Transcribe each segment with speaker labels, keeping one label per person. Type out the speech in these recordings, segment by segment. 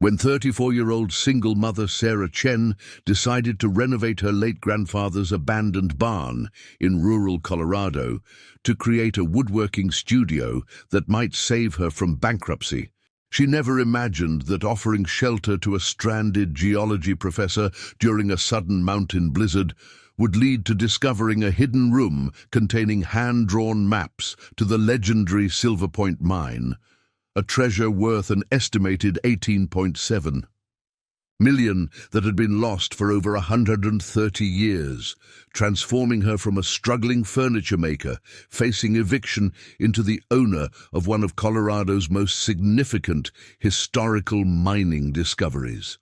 Speaker 1: When 34-year-old single mother Sarah Chen decided to renovate her late grandfather's abandoned barn in rural Colorado to create a woodworking studio that might save her from bankruptcy. She never imagined that offering shelter to a stranded geology professor during a sudden mountain blizzard would lead to discovering a hidden room containing hand-drawn maps to the legendary Silverpoint Mine, a treasure worth an estimated $18.7 million that had been lost for over 130 years, transforming her from a struggling furniture maker facing eviction into the owner of one of Colorado's most significant historical mining discoveries.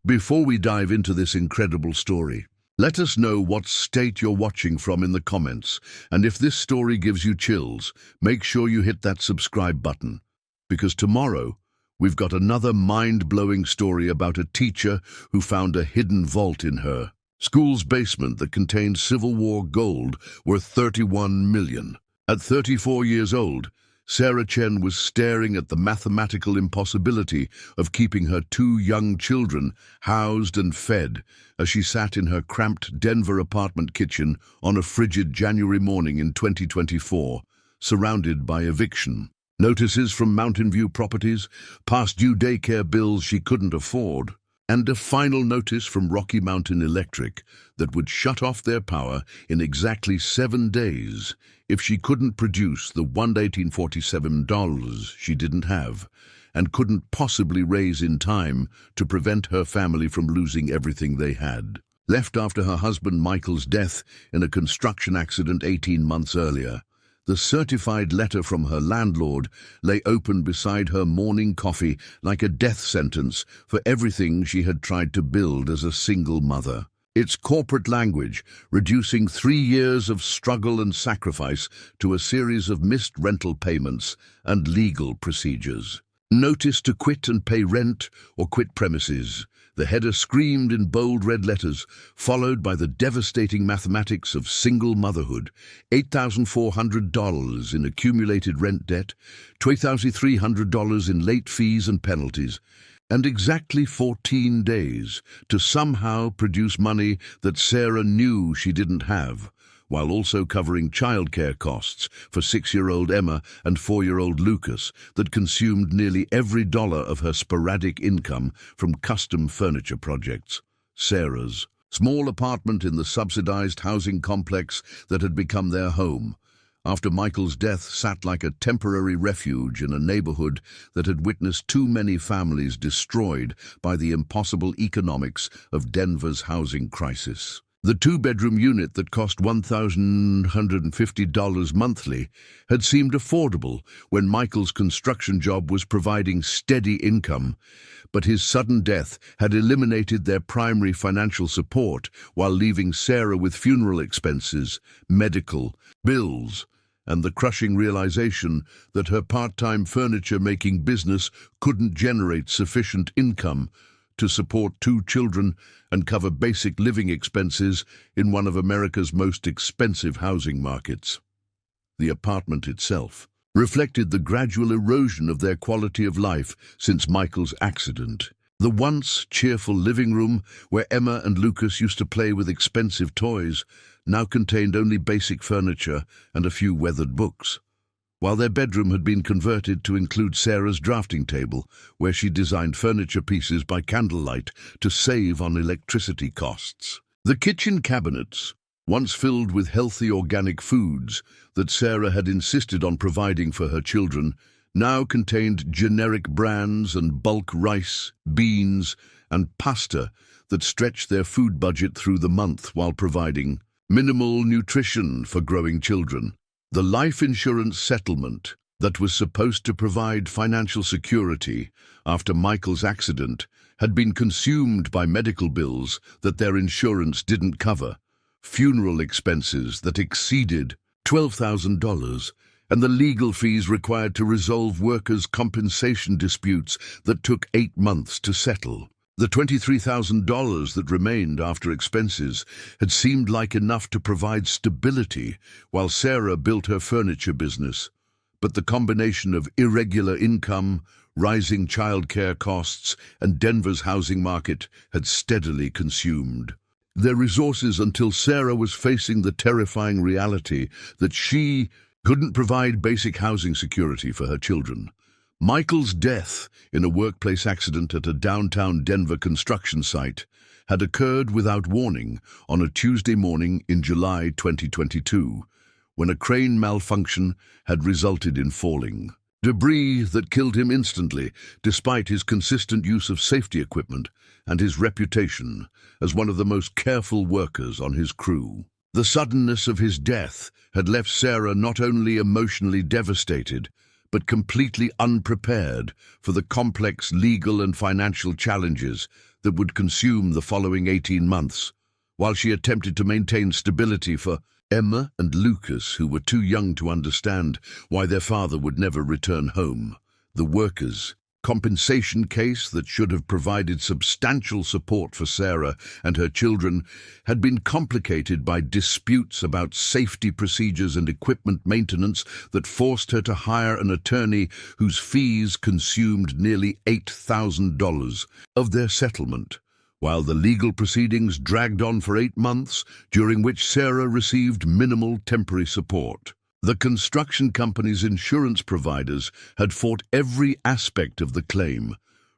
Speaker 1: Before we dive into this incredible story, let us know what state you're watching from in the comments, and if this story gives you chills, make sure you hit that subscribe button, because tomorrow we've got another mind-blowing story about a teacher who found a hidden vault in her school's basement that contained Civil War gold worth $31 million. At 34 years old, Sarah Chen was staring at the mathematical impossibility of keeping her two young children housed and fed as she sat in her cramped Denver apartment kitchen on a frigid January morning in 2024, surrounded by eviction notices from Mountain View properties, past due daycare bills she couldn't afford, and a final notice from Rocky Mountain Electric that would shut off their power in exactly 7 days if she couldn't produce the $1,847 she didn't have and couldn't possibly raise in time to prevent her family from losing everything they had. Left after her husband Michael's death in a construction accident 18 months earlier, the certified letter from her landlord lay open beside her morning coffee like a death sentence for everything she had tried to build as a single mother. Its corporate language reducing 3 years of struggle and sacrifice to a series of missed rental payments and legal procedures. Notice to quit and pay rent or quit premises. The header screamed in bold red letters, followed by the devastating mathematics of single motherhood: $8,400 in accumulated rent debt, $2,300 in late fees and penalties, and exactly 14 days to somehow produce money that Sarah knew she didn't have, while also covering childcare costs for 6-year-old Emma and 4-year-old Lucas that consumed nearly every dollar of her sporadic income from custom furniture projects. Sarah's small apartment in the subsidized housing complex that had become their home after Michael's death sat like a temporary refuge in a neighborhood that had witnessed too many families destroyed by the impossible economics of Denver's housing crisis. The 2-bedroom unit that cost $1,150 monthly had seemed affordable when Michael's construction job was providing steady income, but his sudden death had eliminated their primary financial support while leaving Sarah with funeral expenses, medical bills, and the crushing realization that her part-time furniture-making business couldn't generate sufficient income to support 2 children and cover basic living expenses in one of America's most expensive housing markets. The apartment itself reflected the gradual erosion of their quality of life since Michael's accident. The once cheerful living room where Emma and Lucas used to play with expensive toys now contained only basic furniture and a few weathered books, while their bedroom had been converted to include Sarah's drafting table, where she designed furniture pieces by candlelight to save on electricity costs. The kitchen cabinets, once filled with healthy organic foods that Sarah had insisted on providing for her children, now contained generic brands and bulk rice, beans, and pasta that stretched their food budget through the month while providing minimal nutrition for growing children. The life insurance settlement that was supposed to provide financial security after Michael's accident had been consumed by medical bills that their insurance didn't cover, funeral expenses that exceeded $12,000, and the legal fees required to resolve workers' compensation disputes that took 8 months to settle. The $23,000 that remained after expenses had seemed like enough to provide stability while Sarah built her furniture business, but the combination of irregular income, rising childcare costs, and Denver's housing market had steadily consumed their resources until Sarah was facing the terrifying reality that she couldn't provide basic housing security for her children. Michael's death in a workplace accident at a downtown Denver construction site had occurred without warning on a Tuesday morning in July 2022, when a crane malfunction had resulted in falling debris that killed him instantly, despite his consistent use of safety equipment and his reputation as one of the most careful workers on his crew. The suddenness of his death had left Sarah not only emotionally devastated, but completely unprepared for the complex legal and financial challenges that would consume the following 18 months, while she attempted to maintain stability for Emma and Lucas, who were too young to understand why their father would never return home. The workers' compensation case that should have provided substantial support for Sarah and her children had been complicated by disputes about safety procedures and equipment maintenance that forced her to hire an attorney whose fees consumed nearly $8,000 of their settlement, while the legal proceedings dragged on for 8 months, during which Sarah received minimal temporary support. The construction company's insurance providers had fought every aspect of the claim,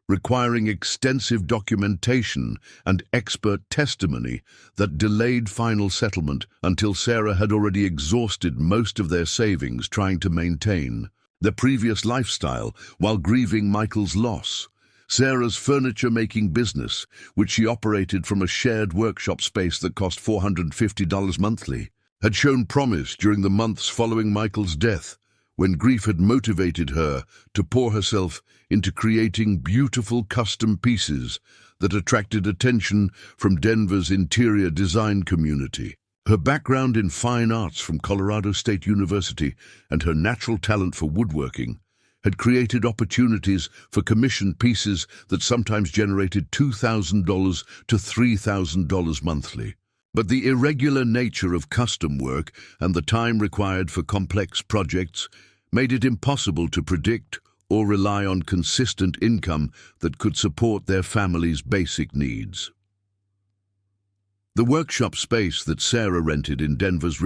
Speaker 1: requiring extensive documentation and expert testimony that delayed final settlement until Sarah had already exhausted most of their savings trying to maintain their previous lifestyle while grieving Michael's loss. Sarah's furniture-making business, which she operated from a shared workshop space that cost $450 monthly, had shown promise during the months following Michael's death, when grief had motivated her to pour herself into creating beautiful custom pieces that attracted attention from Denver's interior design community. Her background in fine arts from Colorado State University and her natural talent for woodworking had created opportunities for commissioned pieces that sometimes generated $2,000 to $3,000 monthly. But the irregular nature of custom work and the time required for complex projects made it impossible to predict or rely on consistent income that could support their family's basic needs. The workshop space that Sarah rented in Denver's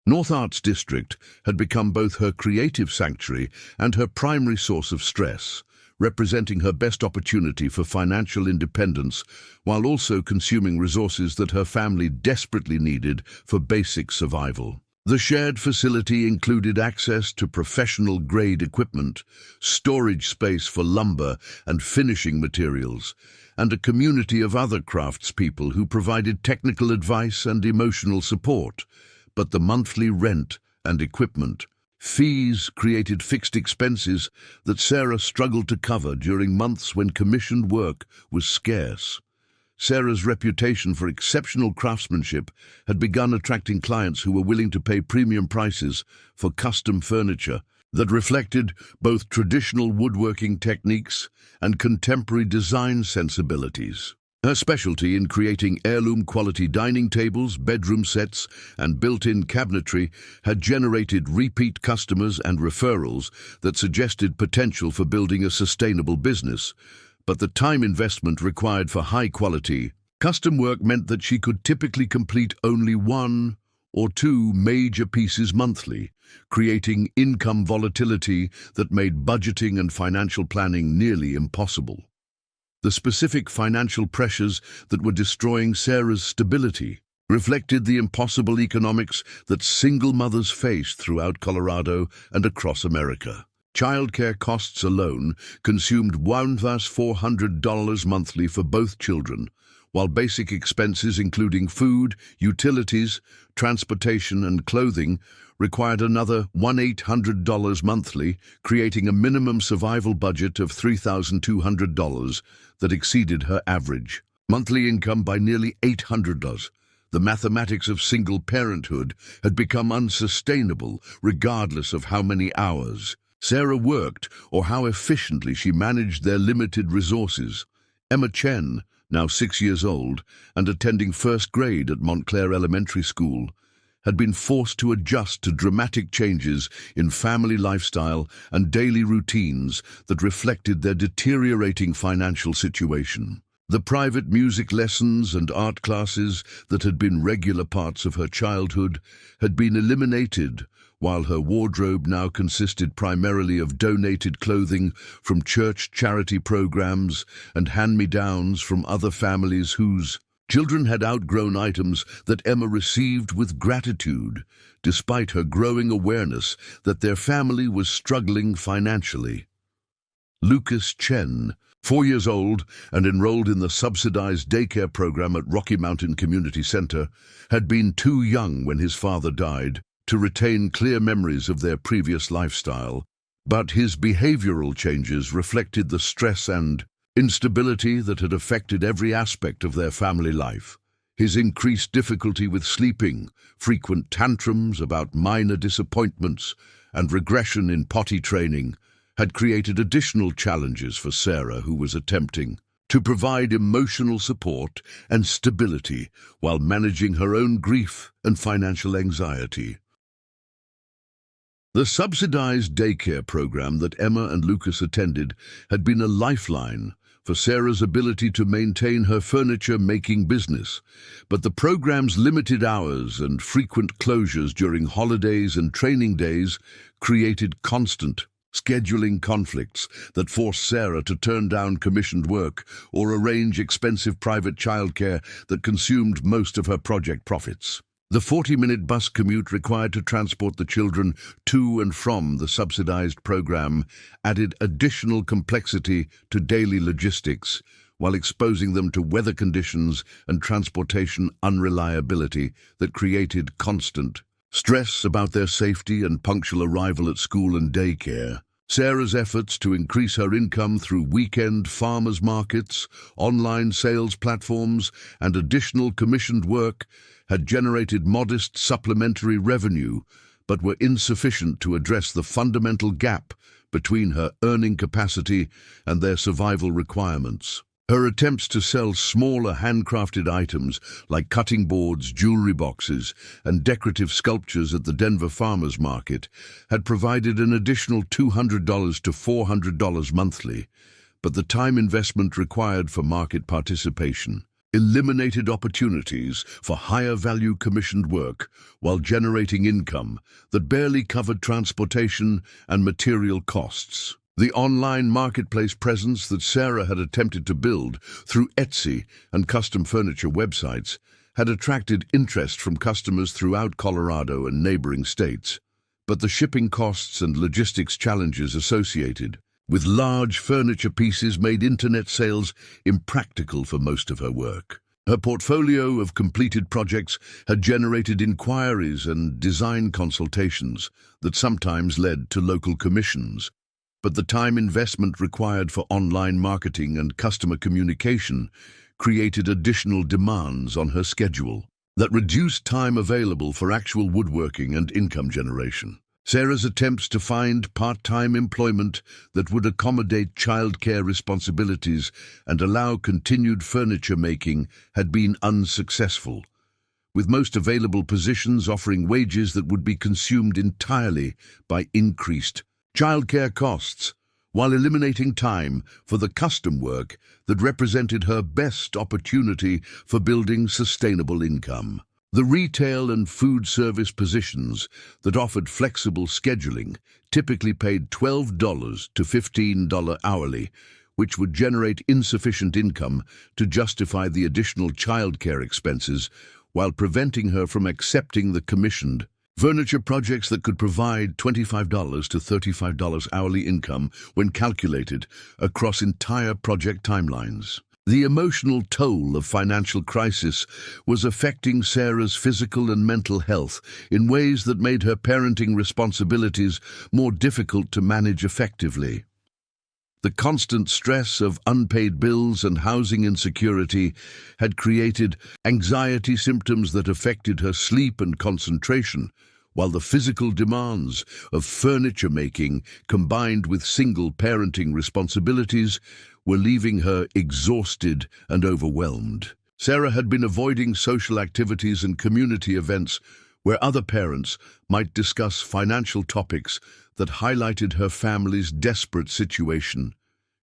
Speaker 1: North Arts District had become both her creative sanctuary and her primary source of stress, representing her best opportunity for financial independence while also consuming resources that her family desperately needed for basic survival. The shared facility included access to professional-grade equipment, storage space for lumber and finishing materials, and a community of other craftspeople who provided technical advice and emotional support. But the monthly rent and equipment fees created fixed expenses that Sarah struggled to cover during months when commissioned work was scarce. Sarah's reputation for exceptional craftsmanship had begun attracting clients who were willing to pay premium prices for custom furniture that reflected both traditional woodworking techniques and contemporary design sensibilities. Her specialty in creating heirloom-quality dining tables, bedroom sets, and built-in cabinetry had generated repeat customers and referrals that suggested potential for building a sustainable business. But the time investment required for high-quality custom work meant that she could typically complete only 1 or 2 major pieces monthly, creating income volatility that made budgeting and financial planning nearly impossible. The specific financial pressures that were destroying Sarah's stability reflected the impossible economics that single mothers faced throughout Colorado and across America. Childcare costs alone consumed $1,400 monthly for both children, while basic expenses including food, utilities, transportation, and clothing required another $1,800 monthly, creating a minimum survival budget of $3,200 that exceeded her average monthly income by nearly $800. The mathematics of single parenthood had become unsustainable regardless of how many hours Sarah worked or how efficiently she managed their limited resources. Emma Chen, now 6 years old and attending first grade at Montclair Elementary School, had been forced to adjust to dramatic changes in family lifestyle and daily routines that reflected their deteriorating financial situation. The private music lessons and art classes that had been regular parts of her childhood had been eliminated, while her wardrobe now consisted primarily of donated clothing from church charity programs and hand-me-downs from other families whose children had outgrown items that Emma received with gratitude, despite her growing awareness that their family was struggling financially. Lucas Chen, 4 years old and enrolled in the subsidized daycare program at Rocky Mountain Community Center, had been too young when his father died to retain clear memories of their previous lifestyle, but his behavioral changes reflected the stress and instability that had affected every aspect of their family life. His increased difficulty with sleeping, frequent tantrums about minor disappointments, and regression in potty training had created additional challenges for Sarah, who was attempting to provide emotional support and stability while managing her own grief and financial anxiety. The subsidized daycare program that Emma and Lucas attended had been a lifeline for Sarah's ability to maintain her furniture-making business, but the program's limited hours and frequent closures during holidays and training days created constant scheduling conflicts that forced Sarah to turn down commissioned work or arrange expensive private childcare that consumed most of her project profits. The 40-minute bus commute required to transport the children to and from the subsidized program added additional complexity to daily logistics, while exposing them to weather conditions and transportation unreliability that created constant stress about their safety and punctual arrival at school and daycare. Sarah's efforts to increase her income through weekend farmers markets, online sales platforms, and additional commissioned work had generated modest supplementary revenue, but were insufficient to address the fundamental gap between her earning capacity and their survival requirements. Her attempts to sell smaller handcrafted items like cutting boards, jewelry boxes, and decorative sculptures at the Denver Farmers Market had provided an additional $200 to $400 monthly, but the time investment required for market participation eliminated opportunities for higher-value commissioned work while generating income that barely covered transportation and material costs. The online marketplace presence that Sarah had attempted to build through Etsy and custom furniture websites had attracted interest from customers throughout Colorado and neighboring states, but the shipping costs and logistics challenges associated with large furniture pieces made internet sales impractical for most of her work. Her portfolio of completed projects had generated inquiries and design consultations that sometimes led to local commissions, but the time investment required for online marketing and customer communication created additional demands on her schedule that reduced time available for actual woodworking and income generation. Sarah's attempts to find part-time employment that would accommodate childcare responsibilities and allow continued furniture making had been unsuccessful, with most available positions offering wages that would be consumed entirely by increased childcare costs, while eliminating time for the custom work that represented her best opportunity for building sustainable income. The retail and food service positions that offered flexible scheduling typically paid $12 to $15 hourly, which would generate insufficient income to justify the additional childcare expenses while preventing her from accepting the commissioned furniture projects that could provide $25 to $35 hourly income when calculated across entire project timelines. The emotional toll of financial crisis was affecting Sarah's physical and mental health in ways that made her parenting responsibilities more difficult to manage effectively. The constant stress of unpaid bills and housing insecurity had created anxiety symptoms that affected her sleep and concentration, while the physical demands of furniture making combined with single parenting responsibilities were leaving her exhausted and overwhelmed. Sarah had been avoiding social activities and community events where other parents might discuss financial topics that highlighted her family's desperate situation,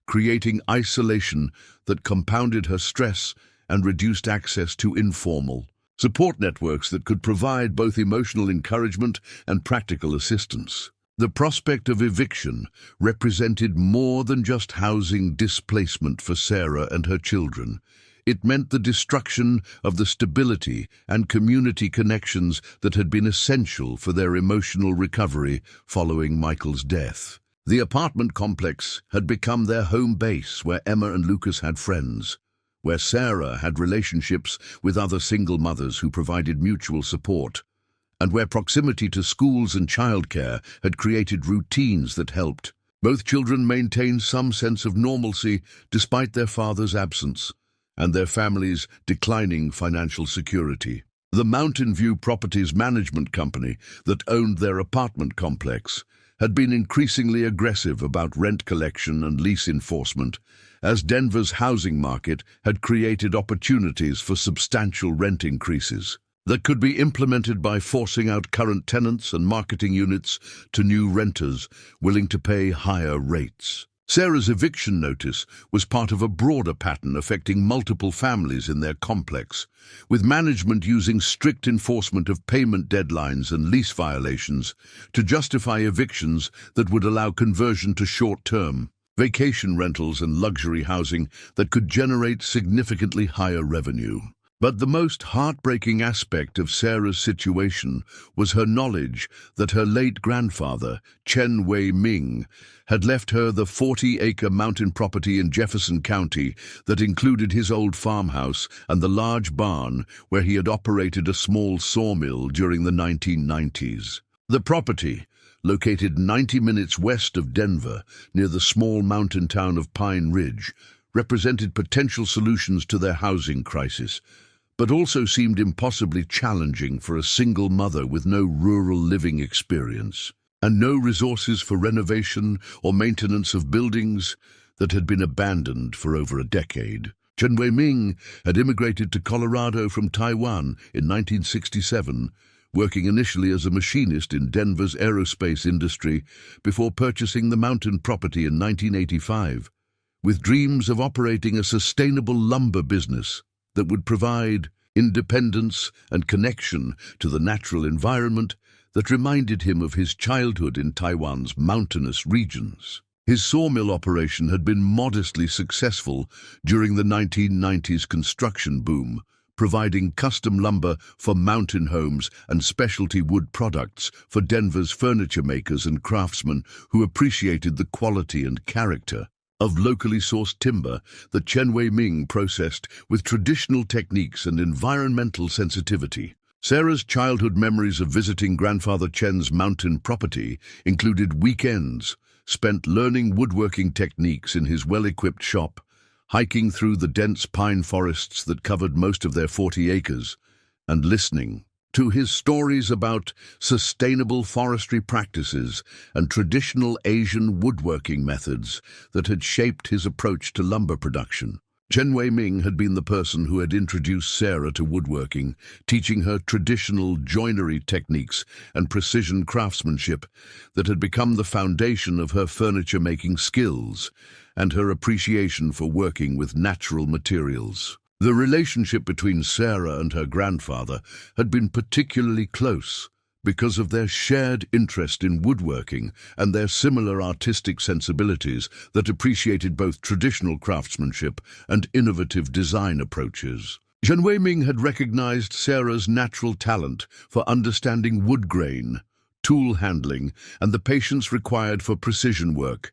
Speaker 1: creating isolation that compounded her stress and reduced access to informal support networks that could provide both emotional encouragement and practical assistance. The prospect of eviction represented more than just housing displacement for Sarah and her children. It meant the destruction of the stability and community connections that had been essential for their emotional recovery following Michael's death. The apartment complex had become their home base, where Emma and Lucas had friends, where Sarah had relationships with other single mothers who provided mutual support, and where proximity to schools and childcare had created routines that helped both children maintain some sense of normalcy despite their father's absence and their family's declining financial security. The Mountain View Properties Management Company that owned their apartment complex had been increasingly aggressive about rent collection and lease enforcement, as Denver's housing market had created opportunities for substantial rent increases that could be implemented by forcing out current tenants and marketing units to new renters willing to pay higher rates. Sarah's eviction notice was part of a broader pattern affecting multiple families in their complex, with management using strict enforcement of payment deadlines and lease violations to justify evictions that would allow conversion to short-term vacation rentals and luxury housing that could generate significantly higher revenue. But the most heartbreaking aspect of Sarah's situation was her knowledge that her late grandfather, Chen Wei-ming, had left her the 40-acre mountain property in Jefferson County that included his old farmhouse and the large barn where he had operated a small sawmill during the 1990s. The property, located 90 minutes west of Denver, near the small mountain town of Pine Ridge, represented potential solutions to their housing crisis, but also seemed impossibly challenging for a single mother with no rural living experience, and no resources for renovation or maintenance of buildings that had been abandoned for over a decade. Chen Wei-ming had immigrated to Colorado from Taiwan in 1967, working initially as a machinist in Denver's aerospace industry before purchasing the mountain property in 1985, with dreams of operating a sustainable lumber business that would provide independence and connection to the natural environment that reminded him of his childhood in Taiwan's mountainous regions. His sawmill operation had been modestly successful during the 1990s construction boom, providing custom lumber for mountain homes and specialty wood products for Denver's furniture makers and craftsmen who appreciated the quality and character of locally sourced timber that Chen Wei-ming processed with traditional techniques and environmental sensitivity. Sarah's childhood memories of visiting grandfather Chen's mountain property included weekends spent learning woodworking techniques in his well-equipped shop, hiking through the dense pine forests that covered most of their 40 acres, and listening to his stories about sustainable forestry practices and traditional Asian woodworking methods that had shaped his approach to lumber production. Chen Wei-ming had been the person who had introduced Sarah to woodworking, teaching her traditional joinery techniques and precision craftsmanship that had become the foundation of her furniture-making skills and her appreciation for working with natural materials. The relationship between Sarah and her grandfather had been particularly close because of their shared interest in woodworking and their similar artistic sensibilities that appreciated both traditional craftsmanship and innovative design approaches. Chen Wei-ming had recognized Sarah's natural talent for understanding wood grain, tool handling, and the patience required for precision work,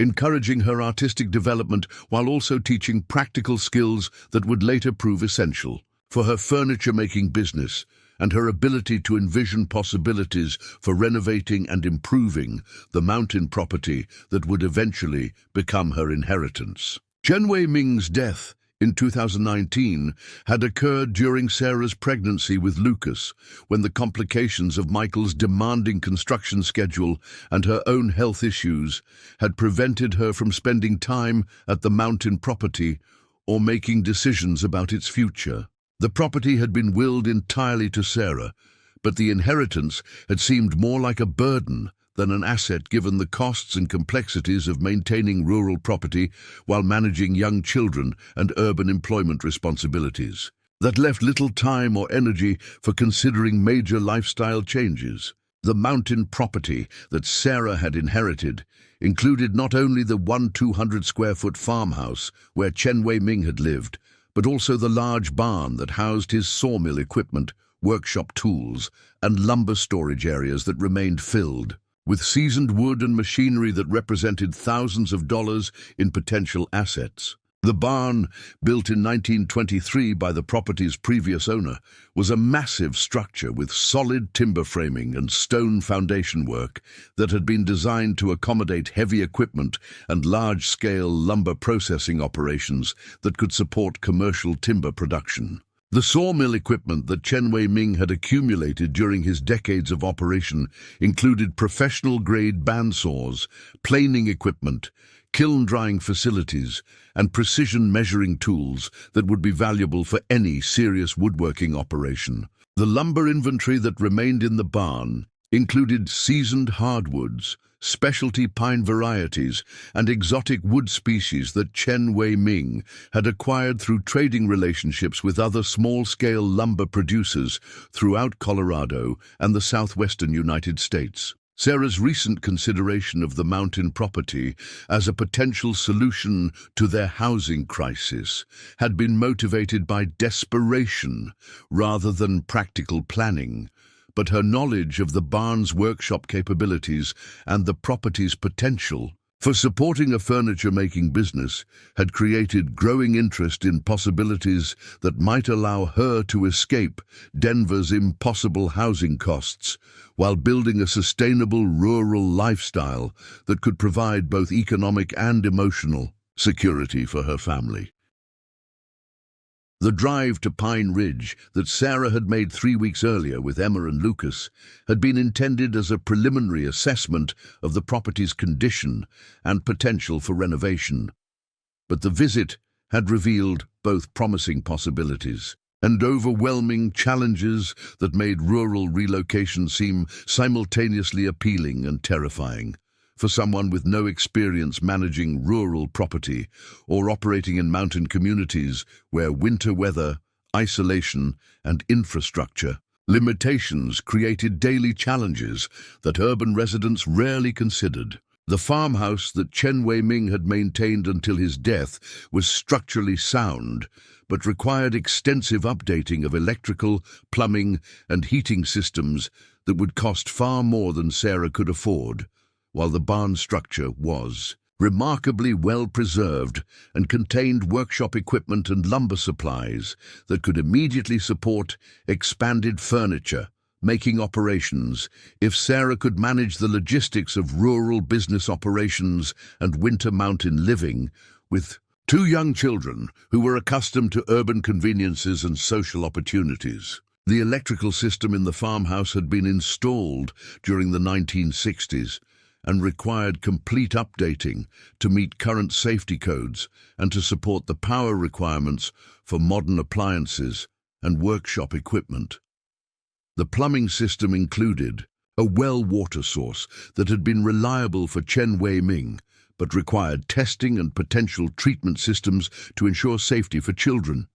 Speaker 1: encouraging her artistic development while also teaching practical skills that would later prove essential for her furniture-making business and her ability to envision possibilities for renovating and improving the mountain property that would eventually become her inheritance. Chen Wei-ming's death in 2019 had occurred during Sarah's pregnancy with Lucas, when the complications of Michael's demanding construction schedule and her own health issues had prevented her from spending time at the mountain property or making decisions about its future. The property had been willed entirely to Sarah, but the inheritance had seemed more like a burden than an asset given the costs and complexities of maintaining rural property while managing young children and urban employment responsibilities. That left little time or energy for considering major lifestyle changes. The mountain property that Sarah had inherited included not only the 200-square-foot farmhouse where Chen Wei-ming had lived, but also the large barn that housed his sawmill equipment, workshop tools, and lumber storage areas that remained filled with seasoned wood and machinery that represented thousands of dollars in potential assets. The barn, built in 1923 by the property's previous owner, was a massive structure with solid timber framing and stone foundation work that had been designed to accommodate heavy equipment and large-scale lumber processing operations that could support commercial timber production. The sawmill equipment that Chen Wei-ming had accumulated during his decades of operation included professional-grade bandsaws, planing equipment, kiln drying facilities, and precision measuring tools that would be valuable for any serious woodworking operation. The lumber inventory that remained in the barn included seasoned hardwoods, specialty pine varieties, and exotic wood species that Chen Wei-ming had acquired through trading relationships with other small-scale lumber producers throughout Colorado and the southwestern United States. Sarah's recent consideration of the mountain property as a potential solution to their housing crisis had been motivated by desperation rather than practical planning, but her knowledge of the barn's workshop capabilities and the property's potential for supporting a furniture-making business had created growing interest in possibilities that might allow her to escape Denver's impossible housing costs while building a sustainable rural lifestyle that could provide both economic and emotional security for her family. The drive to Pine Ridge that Sarah had made 3 weeks earlier with Emma and Lucas had been intended as a preliminary assessment of the property's condition and potential for renovation. But the visit had revealed both promising possibilities and overwhelming challenges that made rural relocation seem simultaneously appealing and terrifying. For someone with no experience managing rural property or operating in mountain communities where winter weather, isolation, and infrastructure limitations created daily challenges that urban residents rarely considered. The farmhouse that Chen Wei-ming had maintained until his death was structurally sound, but required extensive updating of electrical, plumbing, and heating systems that would cost far more than Sarah could afford, while the barn structure was remarkably well preserved and contained workshop equipment and lumber supplies that could immediately support expanded furniture making operations if Sarah could manage the logistics of rural business operations and winter mountain living with 2 young children who were accustomed to urban conveniences and social opportunities. The electrical system in the farmhouse had been installed during the 1960s and required complete updating to meet current safety codes and to support the power requirements for modern appliances and workshop equipment. The plumbing system included a well water source that had been reliable for Chen Wei-ming, but required testing and potential treatment systems to ensure safety for children,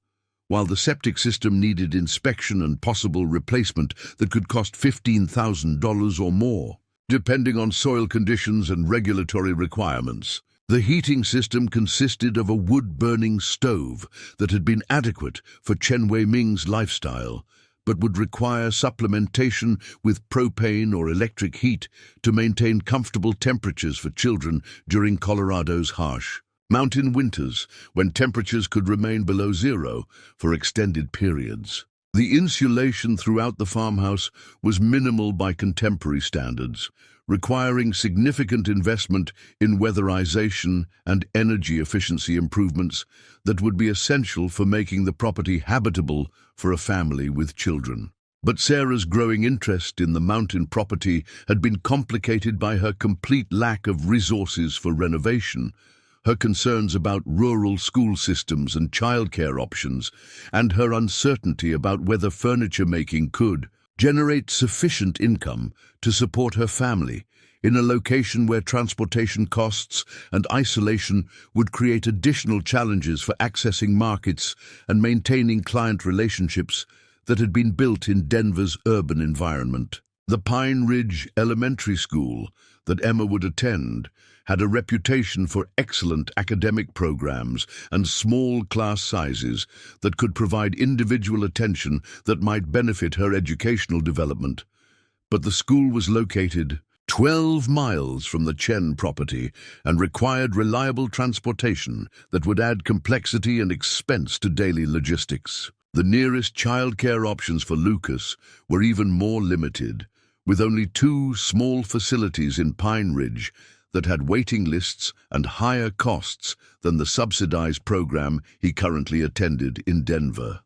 Speaker 1: while the septic system needed inspection and possible replacement that could cost $15,000 or more, depending on soil conditions and regulatory requirements. The heating system consisted of a wood-burning stove that had been adequate for Chen Wei-ming's lifestyle, but would require supplementation with propane or electric heat to maintain comfortable temperatures for children during Colorado's harsh mountain winters, when temperatures could remain below zero for extended periods. The insulation throughout the farmhouse was minimal by contemporary standards, requiring significant investment in weatherization and energy efficiency improvements that would be essential for making the property habitable for a family with children. But Sarah's growing interest in the mountain property had been complicated by her complete lack of resources for renovation, her concerns about rural school systems and childcare options, and her uncertainty about whether furniture making could, generate sufficient income to support her family in a location where transportation costs and isolation would create additional challenges for accessing markets and maintaining client relationships that had been built in Denver's urban environment. The Pine Ridge Elementary School that Emma would attend had a reputation for excellent academic programs and small class sizes that could provide individual attention that might benefit her educational development. But the school was located 12 miles from the Chen property and required reliable transportation that would add complexity and expense to daily logistics. The nearest childcare options for Lucas were even more limited, with only 2 small facilities in Pine Ridge that had waiting lists and higher costs than the subsidized program he currently attended in Denver.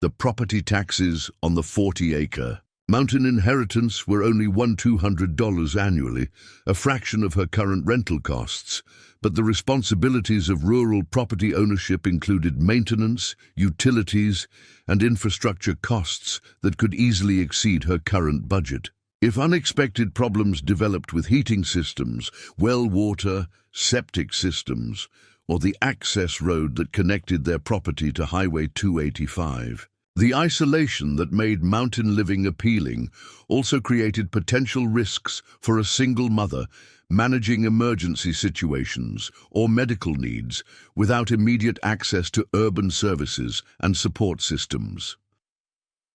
Speaker 1: The property taxes on the 40-acre mountain inheritance were only $1,200 annually, a fraction of her current rental costs, but the responsibilities of rural property ownership included maintenance, utilities, and infrastructure costs that could easily exceed her current budget. If unexpected problems developed with heating systems, well water, septic systems, or the access road that connected their property to Highway 285, the isolation that made mountain living appealing also created potential risks for a single mother managing emergency situations or medical needs without immediate access to urban services and support systems.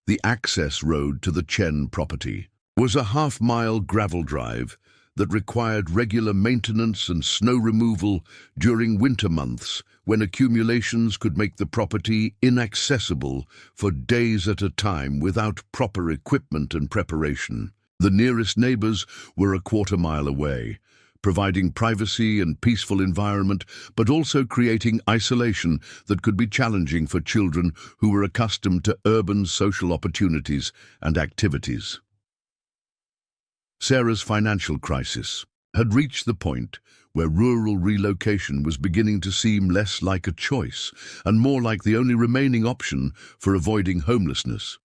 Speaker 1: The access road to the Chen property was a half-mile gravel drive that required regular maintenance and snow removal during winter months when accumulations could make the property inaccessible for days at a time without proper equipment and preparation. The nearest neighbors were a quarter-mile away, providing privacy and peaceful environment, but also creating isolation that could be challenging for children who were accustomed to urban social opportunities and activities. Sarah's financial crisis had reached the point where rural relocation was beginning to seem less like a choice and more like the only remaining option for avoiding homelessness.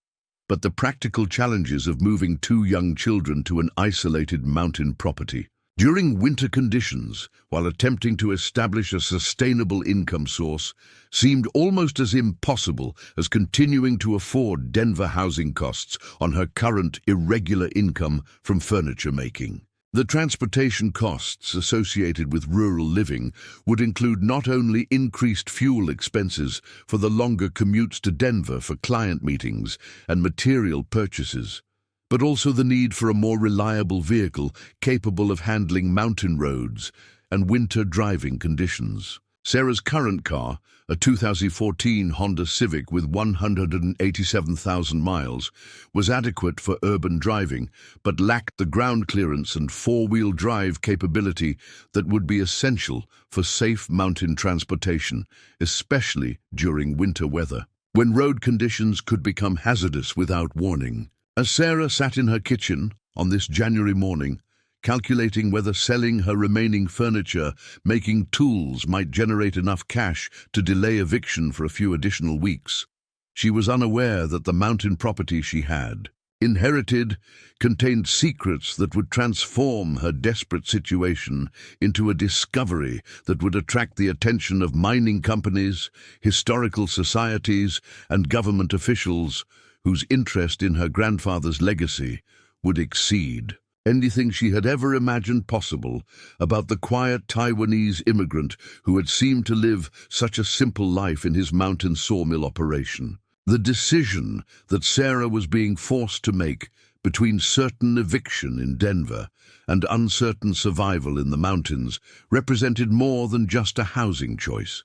Speaker 1: But the practical challenges of moving 2 young children to an isolated mountain property during winter conditions, while attempting to establish a sustainable income source, seemed almost as impossible as continuing to afford Denver housing costs on her current irregular income from furniture making. The transportation costs associated with rural living would include not only increased fuel expenses for the longer commutes to Denver for client meetings and material purchases, but also the need for a more reliable vehicle capable of handling mountain roads and winter driving conditions. Sarah's current car, a 2014 Honda Civic with 187,000 miles, was adequate for urban driving, but lacked the ground clearance and 4-wheel drive capability that would be essential for safe mountain transportation, especially during winter weather, when road conditions could become hazardous without warning. As Sarah sat in her kitchen on this January morning, calculating whether selling her remaining furniture, making tools might generate enough cash to delay eviction for a few additional weeks, she was unaware that the mountain property she had inherited contained secrets that would transform her desperate situation into a discovery that would attract the attention of mining companies, historical societies, and government officials whose interest in her grandfather's legacy would exceed anything she had ever imagined possible about the quiet Taiwanese immigrant who had seemed to live such a simple life in his mountain sawmill operation. The decision that Sarah was being forced to make between certain eviction in Denver and uncertain survival in the mountains represented more than just a housing choice.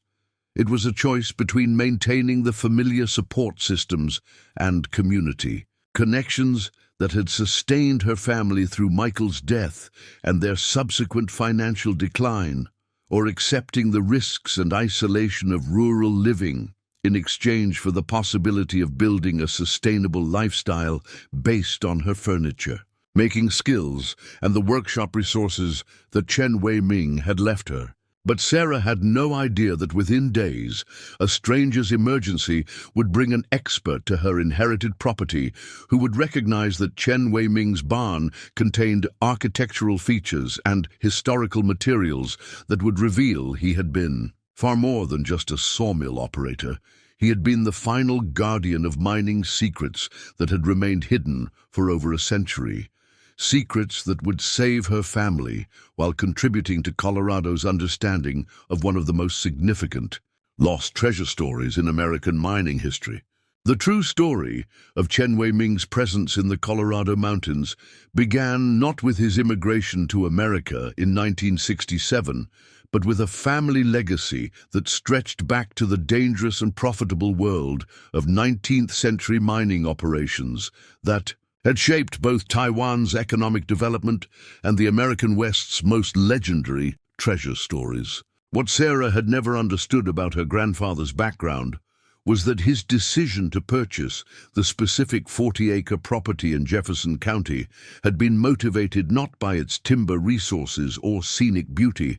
Speaker 1: It was a choice between maintaining the familiar support systems and community connections that had sustained her family through Michael's death and their subsequent financial decline, or accepting the risks and isolation of rural living in exchange for the possibility of building a sustainable lifestyle based on her furniture, making skills, and the workshop resources that Chen Wei-Ming had left her. But Sarah had no idea that within days, a stranger's emergency would bring an expert to her inherited property who would recognize that Chen Wei-ming's barn contained architectural features and historical materials that would reveal he had been far more than just a sawmill operator. He had been the final guardian of mining secrets that had remained hidden for over a century. Secrets that would save her family while contributing to Colorado's understanding of one of the most significant lost treasure stories in American mining history. The true story of Chen Wei-ming's presence in the Colorado mountains began not with his immigration to America in 1967, but with a family legacy that stretched back to the dangerous and profitable world of 19th-century mining operations that had shaped both Taiwan's economic development and the American West's most legendary treasure stories. What Sarah had never understood about her grandfather's background was that his decision to purchase the specific 40-acre property in Jefferson County had been motivated not by its timber resources or scenic beauty,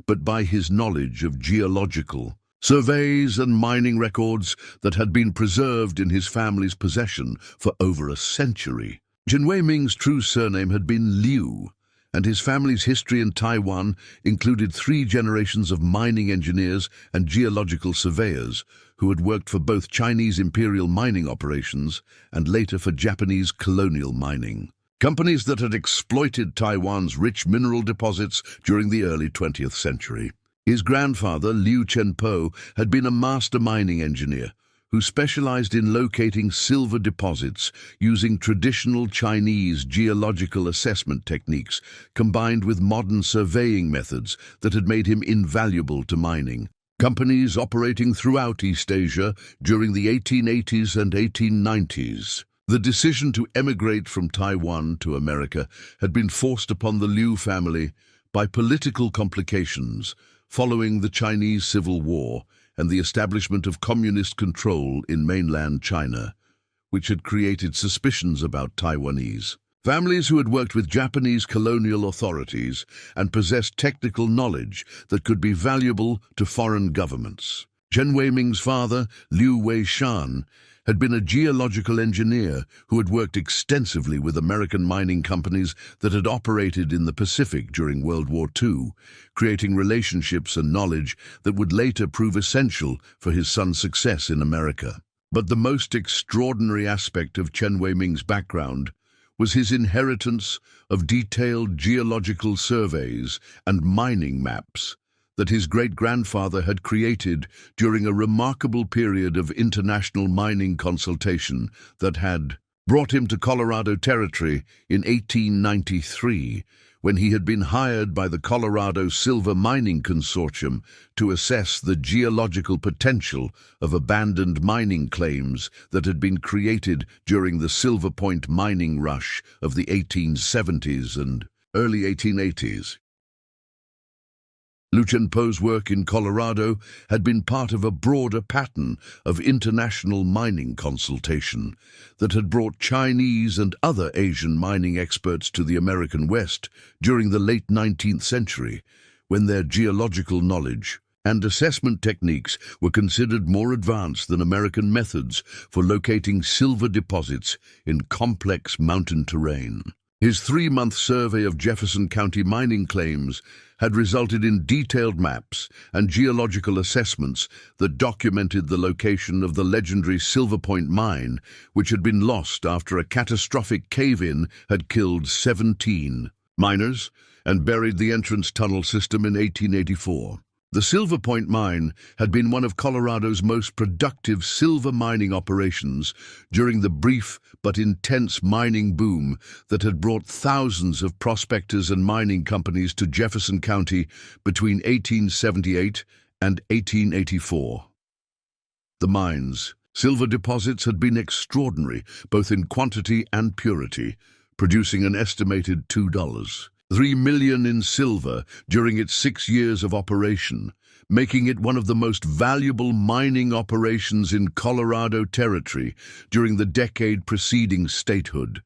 Speaker 1: but by his knowledge of geological surveys and mining records that had been preserved in his family's possession for over a century. Chen Wei-ming's true surname had been Liu, and his family's history in Taiwan included 3 generations of mining engineers and geological surveyors who had worked for both Chinese imperial mining operations and later for Japanese colonial mining, companies that had exploited Taiwan's rich mineral deposits during the early 20th century. His grandfather, Liu Chenpo, had been a master mining engineer who specialized in locating silver deposits using traditional Chinese geological assessment techniques combined with modern surveying methods that had made him invaluable to mining. Companies operating throughout East Asia during the 1880s and 1890s. The decision to emigrate from Taiwan to America had been forced upon the Liu family by political complications following the Chinese Civil War and the establishment of communist control in mainland China, which had created suspicions about Taiwanese. Families who had worked with Japanese colonial authorities and possessed technical knowledge that could be valuable to foreign governments. Chen Wei-ming's father, Liu Wei-shan, had been a geological engineer who had worked extensively with American mining companies that had operated in the Pacific during World War II, creating relationships and knowledge that would later prove essential for his son's success in America. But the most extraordinary aspect of Chen Wei-ming's background was his inheritance of detailed geological surveys and mining maps that his great-grandfather had created during a remarkable period of international mining consultation that had brought him to Colorado Territory in 1893, when he had been hired by the Colorado Silver Mining Consortium to assess the geological potential of abandoned mining claims that had been created during the Silverpoint mining rush of the 1870s and early 1880s. Liu Chenpo's work in Colorado had been part of a broader pattern of international mining consultation that had brought Chinese and other Asian mining experts to the American West during the late 19th century, when their geological knowledge and assessment techniques were considered more advanced than American methods for locating silver deposits in complex mountain terrain. His 3-month survey of Jefferson County mining claims had resulted in detailed maps and geological assessments that documented the location of the legendary Silverpoint Mine, which had been lost after a catastrophic cave-in had killed 17 miners and buried the entrance tunnel system in 1884. The Silverpoint Mine had been one of Colorado's most productive silver mining operations during the brief but intense mining boom that had brought thousands of prospectors and mining companies to Jefferson County between 1878 and 1884. The mine's silver deposits had been extraordinary, both in quantity and purity, producing an estimated $2.3 million in silver during its 6 years of operation, making it one of the most valuable mining operations in Colorado Territory during the decade preceding statehood.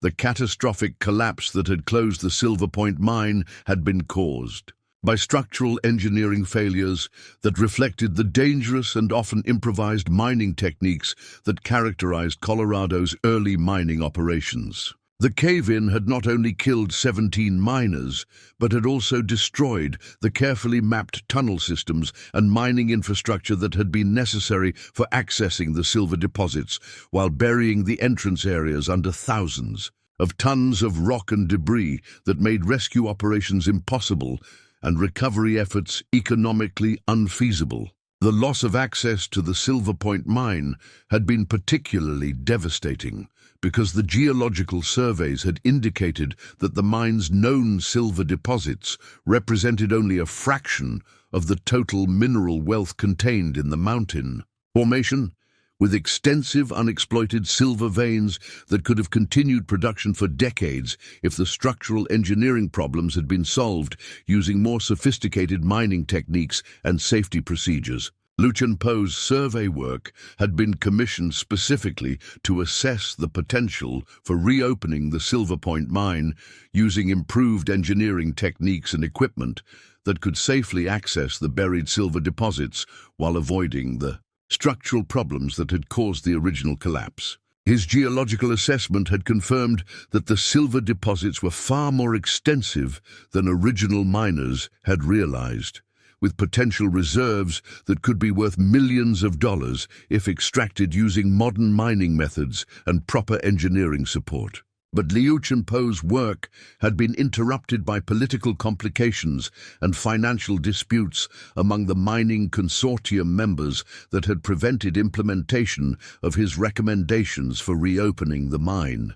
Speaker 1: The catastrophic collapse that had closed the Silverpoint Mine had been caused by structural engineering failures that reflected the dangerous and often improvised mining techniques that characterized Colorado's early mining operations. The cave-in had not only killed 17 miners, but had also destroyed the carefully mapped tunnel systems and mining infrastructure that had been necessary for accessing the silver deposits, while burying the entrance areas under thousands of tons of rock and debris that made rescue operations impossible and recovery efforts economically unfeasible. The loss of access to the Silverpoint Mine had been particularly devastating because the geological surveys had indicated that the mine's known silver deposits represented only a fraction of the total mineral wealth contained in the mountain formation, with extensive unexploited silver veins that could have continued production for decades if the structural engineering problems had been solved using more sophisticated mining techniques and safety procedures. Liu Chenpo's survey work had been commissioned specifically to assess the potential for reopening the Silverpoint Mine using improved engineering techniques and equipment that could safely access the buried silver deposits while avoiding the structural problems that had caused the original collapse. His geological assessment had confirmed that the silver deposits were far more extensive than original miners had realized, with potential reserves that could be worth millions of dollars if extracted using modern mining methods and proper engineering support. But Liu Chenpo's work had been interrupted by political complications and financial disputes among the mining consortium members that had prevented implementation of his recommendations for reopening the mine.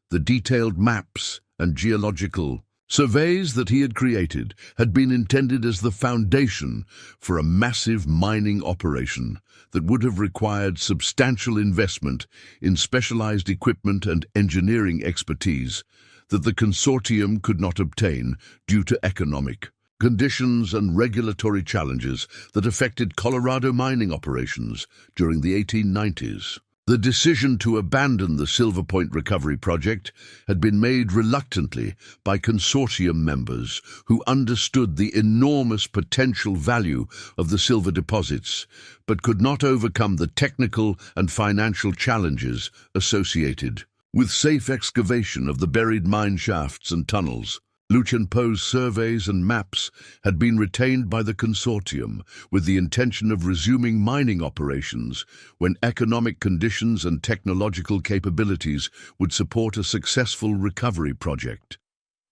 Speaker 1: The detailed maps and geological surveys that he had created had been intended as the foundation for a massive mining operation that would have required substantial investment in specialized equipment and engineering expertise that the consortium could not obtain due to economic conditions and regulatory challenges that affected Colorado mining operations during the 1890s. The decision to abandon the Silverpoint recovery project had been made reluctantly by consortium members who understood the enormous potential value of the silver deposits, but could not overcome the technical and financial challenges associated with safe excavation of the buried mine shafts and tunnels. Liu Chenpo's surveys and maps had been retained by the consortium with the intention of resuming mining operations when economic conditions and technological capabilities would support a successful recovery project.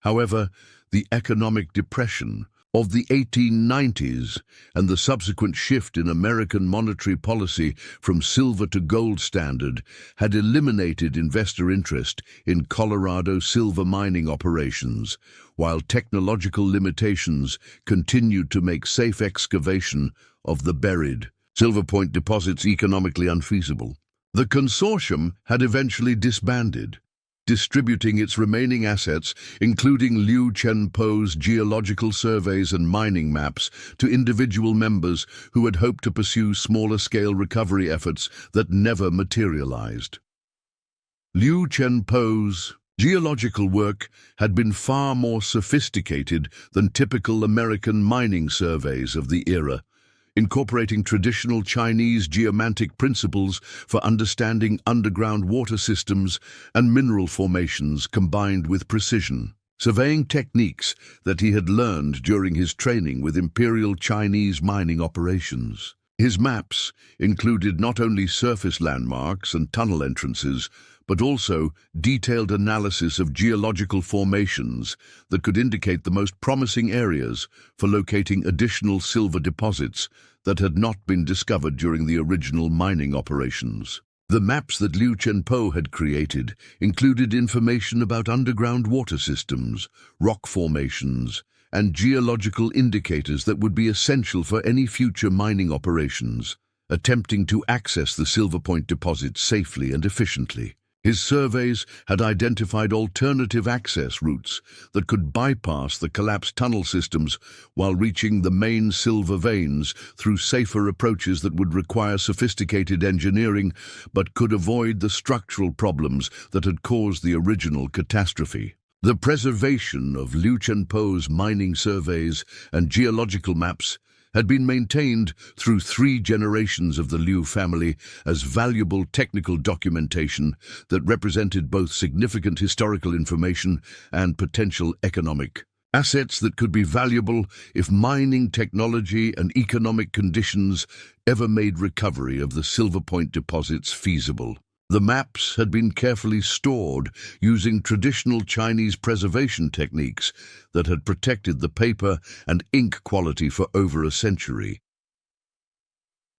Speaker 1: However, the economic depression of the 1890s and the subsequent shift in American monetary policy from silver to gold standard had eliminated investor interest in Colorado silver mining operations, while technological limitations continued to make safe excavation of the buried Silverpoint deposits economically unfeasible. The consortium had eventually disbanded, distributing its remaining assets, including Liu Chenpo's geological surveys and mining maps, to individual members who had hoped to pursue smaller-scale recovery efforts that never materialized. Liu Chenpo's geological work had been far more sophisticated than typical American mining surveys of the era, incorporating traditional Chinese geomantic principles for understanding underground water systems and mineral formations combined with precision surveying techniques that he had learned during his training with Imperial Chinese mining operations. His maps included not only surface landmarks and tunnel entrances, but also detailed analysis of geological formations that could indicate the most promising areas for locating additional silver deposits that had not been discovered during the original mining operations. The maps that Liu Chenpo had created included information about underground water systems, rock formations, and geological indicators that would be essential for any future mining operations, attempting to access the Silverpoint deposit safely and efficiently. His surveys had identified alternative access routes that could bypass the collapsed tunnel systems while reaching the main silver veins through safer approaches that would require sophisticated engineering but could avoid the structural problems that had caused the original catastrophe. The preservation of Liu Chenpo's mining surveys and geological maps had been maintained through 3 generations of the Liu family as valuable technical documentation that represented both significant historical information and potential economic assets that could be valuable if mining technology and economic conditions ever made recovery of the Silverpoint deposits feasible. The maps had been carefully stored using traditional Chinese preservation techniques that had protected the paper and ink quality for over a century.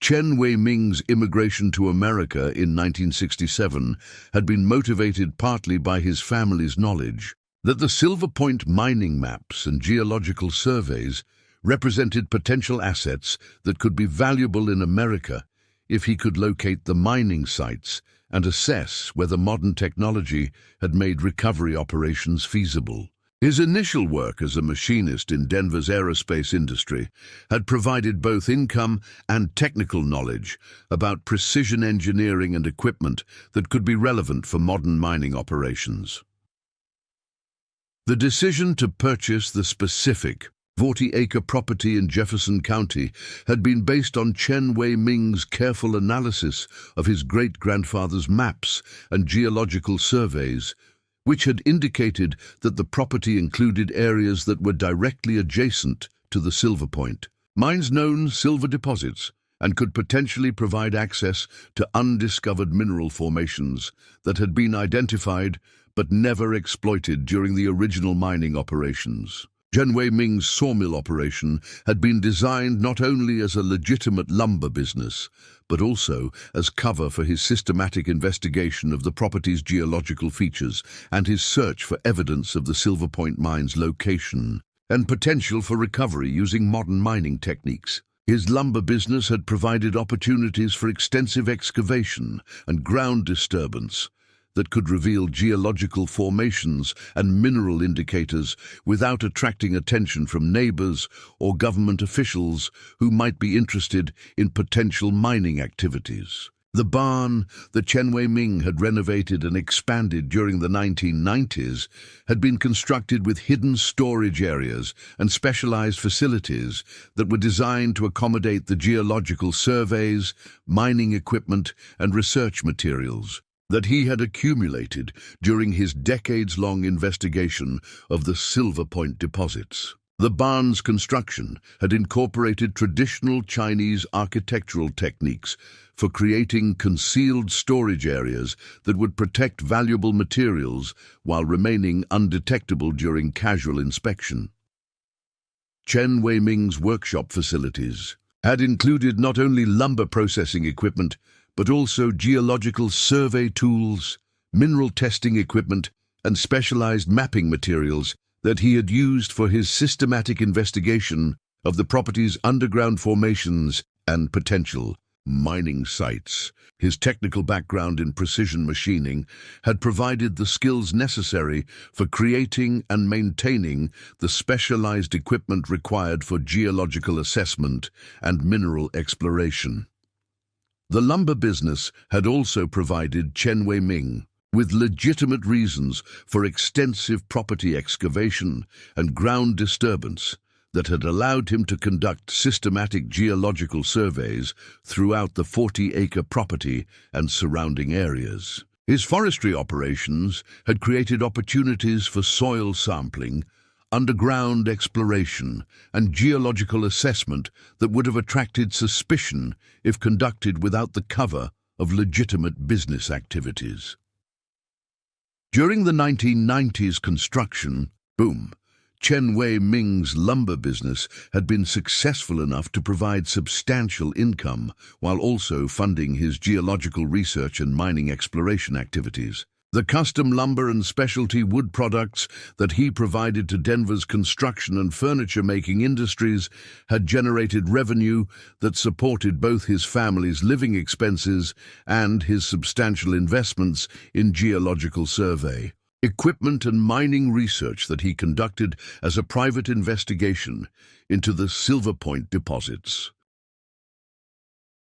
Speaker 1: Chen Wei-ming's immigration to America in 1967 had been motivated partly by his family's knowledge that the Silverpoint mining maps and geological surveys represented potential assets that could be valuable in America if he could locate the mining sites and assess whether modern technology had made recovery operations feasible. His initial work as a machinist in Denver's aerospace industry had provided both income and technical knowledge about precision engineering and equipment that could be relevant for modern mining operations. The decision to purchase the specific 40-acre property in Jefferson County had been based on Chen Wei-ming's careful analysis of his great-grandfather's maps and geological surveys, which had indicated that the property included areas that were directly adjacent to the Silverpoint Mine's known silver deposits and could potentially provide access to undiscovered mineral formations that had been identified but never exploited during the original mining operations. Chen Wei-ming's sawmill operation had been designed not only as a legitimate lumber business, but also as cover for his systematic investigation of the property's geological features and his search for evidence of the Silverpoint Mine's location and potential for recovery using modern mining techniques. His lumber business had provided opportunities for extensive excavation and ground disturbance that could reveal geological formations and mineral indicators without attracting attention from neighbors or government officials who might be interested in potential mining activities. The barn that Chen Wei-ming had renovated and expanded during the 1990s had been constructed with hidden storage areas and specialized facilities that were designed to accommodate the geological surveys, mining equipment, and research materials that he had accumulated during his decades-long investigation of the Silverpoint deposits. The barn's construction had incorporated traditional Chinese architectural techniques for creating concealed storage areas that would protect valuable materials while remaining undetectable during casual inspection. Chen Wei-ming's workshop facilities had included not only lumber processing equipment, but also geological survey tools, mineral testing equipment, and specialized mapping materials that he had used for his systematic investigation of the property's underground formations and potential mining sites. His technical background in precision machining had provided the skills necessary for creating and maintaining the specialized equipment required for geological assessment and mineral exploration. The lumber business had also provided Chen Wei-ming with legitimate reasons for extensive property excavation and ground disturbance that had allowed him to conduct systematic geological surveys throughout the 40-acre property and surrounding areas. His forestry operations had created opportunities for soil sampling, underground exploration, and geological assessment that would have attracted suspicion if conducted without the cover of legitimate business activities. During the 1990s construction boom, Chen Wei-ming's lumber business had been successful enough to provide substantial income while also funding his geological research and mining exploration activities. The custom lumber and specialty wood products that he provided to Denver's construction and furniture-making industries had generated revenue that supported both his family's living expenses and his substantial investments in geological survey, equipment and mining research that he conducted as a private investigation into the Silverpoint deposits.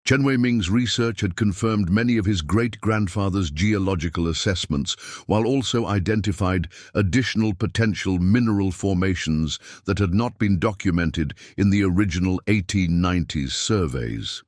Speaker 1: Chen Wei-ming's research had confirmed many of his great-grandfather's geological assessments, while also identified additional potential mineral formations that had not been documented in the original 1890s surveys.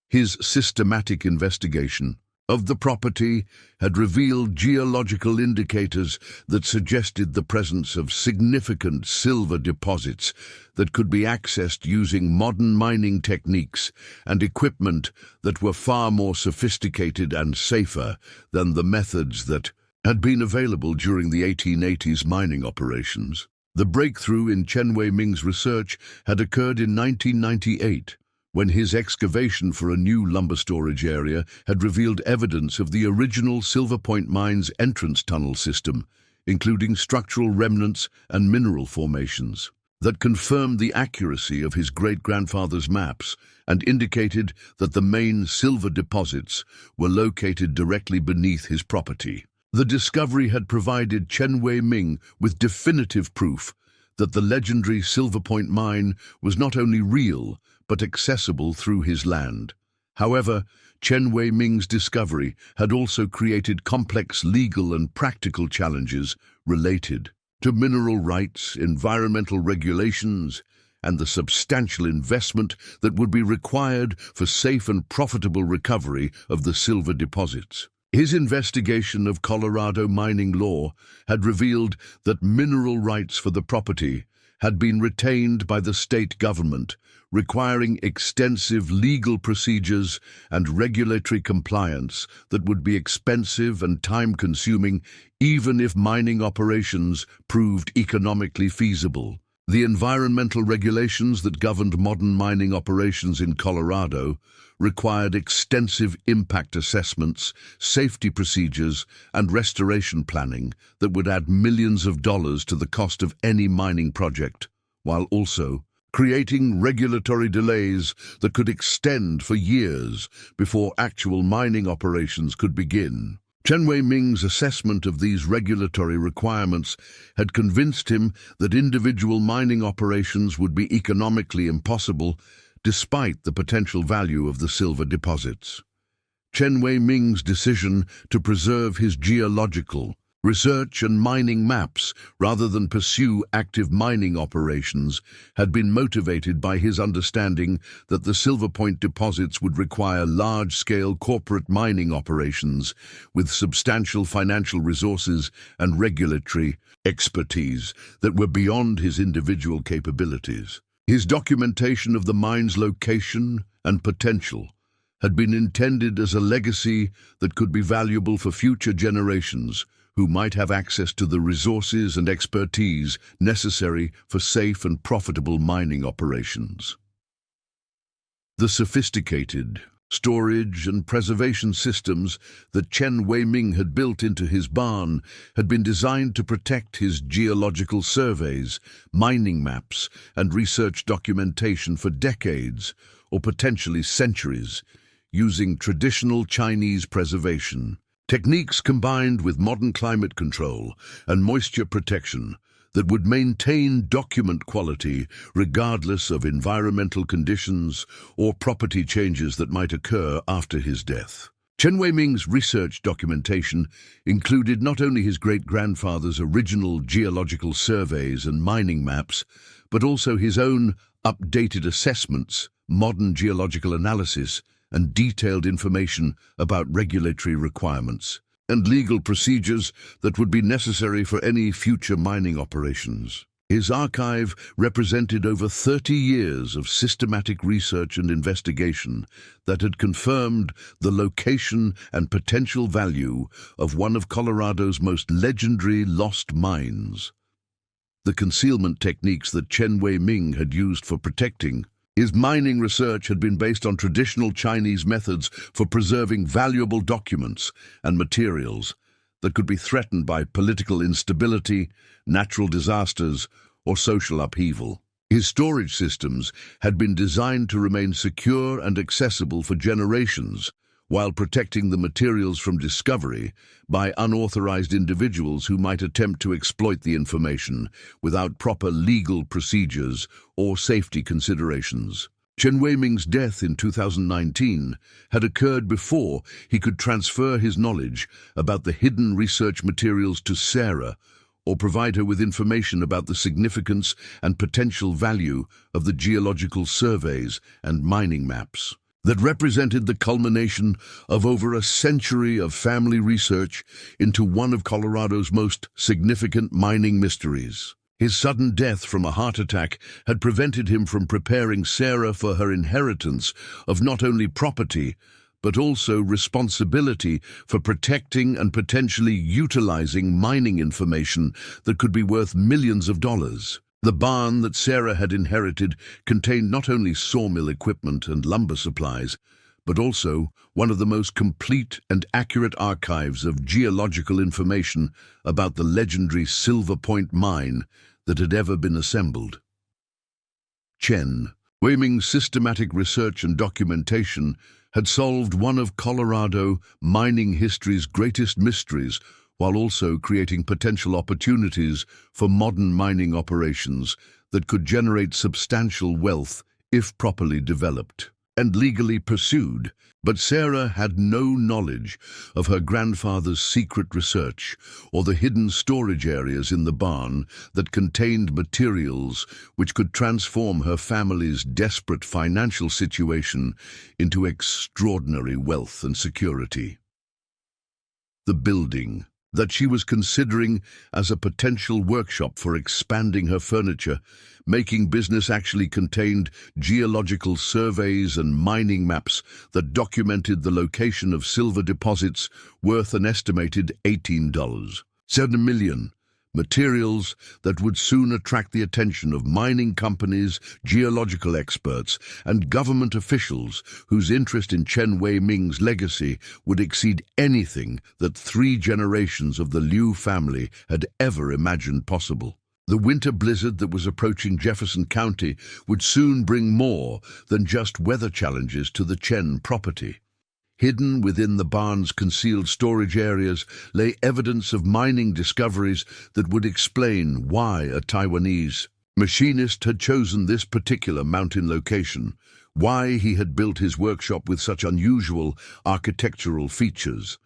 Speaker 1: His systematic investigation of the property had revealed geological indicators that suggested the presence of significant silver deposits that could be accessed using modern mining techniques and equipment that were far more sophisticated and safer than the methods that had been available during the 1880s mining operations. The breakthrough in Chen Wei-ming's research had occurred in 1998, when his excavation for a new lumber storage area had revealed evidence of the original Silverpoint Mine's entrance tunnel system, including structural remnants and mineral formations, that confirmed the accuracy of his great-grandfather's maps and indicated that the main silver deposits were located directly beneath his property. The discovery had provided Chen Wei-ming with definitive proof that the legendary Silverpoint Mine was not only real, but accessible through his land. However, Chen Wei-ming's discovery had also created complex legal and practical challenges related to mineral rights, environmental regulations, and the substantial investment that would be required for safe and profitable recovery of the silver deposits. His investigation of Colorado mining law had revealed that mineral rights for the property had been retained by the state government, requiring extensive legal procedures and regulatory compliance that would be expensive and time-consuming even if mining operations proved economically feasible. The environmental regulations that governed modern mining operations in Colorado required extensive impact assessments, safety procedures, and restoration planning that would add millions of dollars to the cost of any mining project, while also creating regulatory delays that could extend for years before actual mining operations could begin. Chen Wei-ming's assessment of these regulatory requirements had convinced him that individual mining operations would be economically impossible despite the potential value of the silver deposits. Chen Wei-ming's decision to preserve his geological research and mining maps rather than pursue active mining operations had been motivated by his understanding that the Silverpoint deposits would require large-scale corporate mining operations with substantial financial resources and regulatory expertise that were beyond his individual capabilities. His documentation of the mine's location and potential had been intended as a legacy that could be valuable for future generations who might have access to the resources and expertise necessary for safe and profitable mining operations. The sophisticated storage and preservation systems that Chen Wei-ming had built into his barn had been designed to protect his geological surveys, mining maps, and research documentation for decades, or potentially centuries, using traditional Chinese preservation techniques combined with modern climate control and moisture protection that would maintain document quality regardless of environmental conditions or property changes that might occur after his death. Chen Wei-ming's research documentation included not only his great-grandfather's original geological surveys and mining maps, but also his own updated assessments, modern geological analysis, and detailed information about regulatory requirements and legal procedures that would be necessary for any future mining operations. His archive represented over 30 years of systematic research and investigation that had confirmed the location and potential value of one of Colorado's most legendary lost mines. The concealment techniques that Chen Wei-ming had used for protecting his mining research had been based on traditional Chinese methods for preserving valuable documents and materials that could be threatened by political instability, natural disasters, or social upheaval. His storage systems had been designed to remain secure and accessible for generations, while protecting the materials from discovery by unauthorized individuals who might attempt to exploit the information without proper legal procedures or safety considerations. Chen Weiming's death in 2019 had occurred before he could transfer his knowledge about the hidden research materials to Sarah or provide her with information about the significance and potential value of the geological surveys and mining maps that represented the culmination of over a century of family research into one of Colorado's most significant mining mysteries. His sudden death from a heart attack had prevented him from preparing Sarah for her inheritance of not only property, but also responsibility for protecting and potentially utilizing mining information that could be worth millions of dollars. The barn that Sarah had inherited contained not only sawmill equipment and lumber supplies, but also one of the most complete and accurate archives of geological information about the legendary Silverpoint Mine that had ever been assembled. Chen Weiming's systematic research and documentation had solved one of Colorado mining history's greatest mysteries, while also creating potential opportunities for modern mining operations that could generate substantial wealth if properly developed and legally pursued. But Sarah had no knowledge of her grandfather's secret research or the hidden storage areas in the barn that contained materials which could transform her family's desperate financial situation into extraordinary wealth and security. The building that she was considering as a potential workshop for expanding her furniture, making business actually contained geological surveys and mining maps that documented the location of silver deposits worth an estimated $18.7 million. Materials that would soon attract the attention of mining companies, geological experts, and government officials whose interest in Chen Weiming's legacy would exceed anything that 3 generations of the Liu family had ever imagined possible. The winter blizzard that was approaching Jefferson County would soon bring more than just weather challenges to the Chen property. Hidden within the barn's concealed storage areas lay evidence of mining discoveries that would explain why a Taiwanese machinist had chosen this particular mountain location, why he had built his workshop with such unusual architectural features,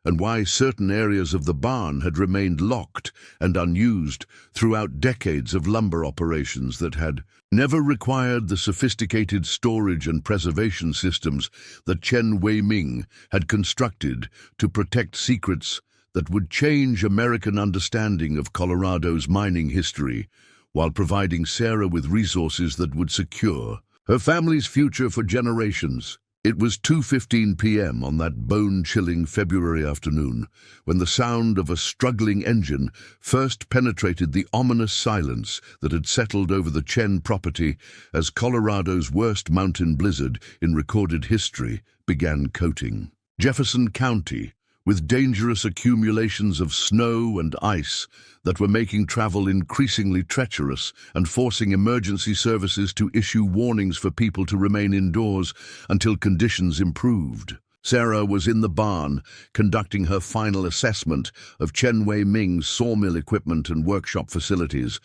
Speaker 1: and why certain areas of the barn had remained locked and unused throughout decades of lumber operations that had never required the sophisticated storage and preservation systems that Chen Weiming had constructed to protect secrets that would change American understanding of Colorado's mining history, while providing Sarah with resources that would secure her family's future for generations. It was 2:15 p.m. on that bone-chilling February afternoon when the sound of a struggling engine first penetrated the ominous silence that had settled over the Chen property as Colorado's worst mountain blizzard in recorded history began coating Jefferson County with dangerous accumulations of snow and ice that were making travel increasingly treacherous and forcing emergency services to issue warnings for people to remain indoors until conditions improved. Sarah was in the barn, conducting her final assessment of Chen Weiming's sawmill equipment and workshop facilities,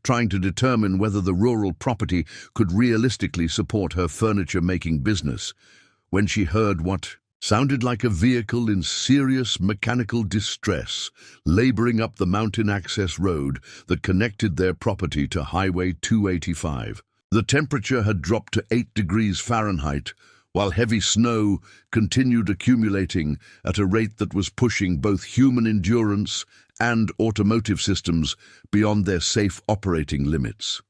Speaker 1: trying to determine whether the rural property could realistically support her furniture-making business, when she heard what sounded like a vehicle in serious mechanical distress, laboring up the mountain access road that connected their property to Highway 285. The temperature had dropped to 8 degrees Fahrenheit, while heavy snow continued accumulating at a rate that was pushing both human endurance and automotive systems beyond their safe operating limits.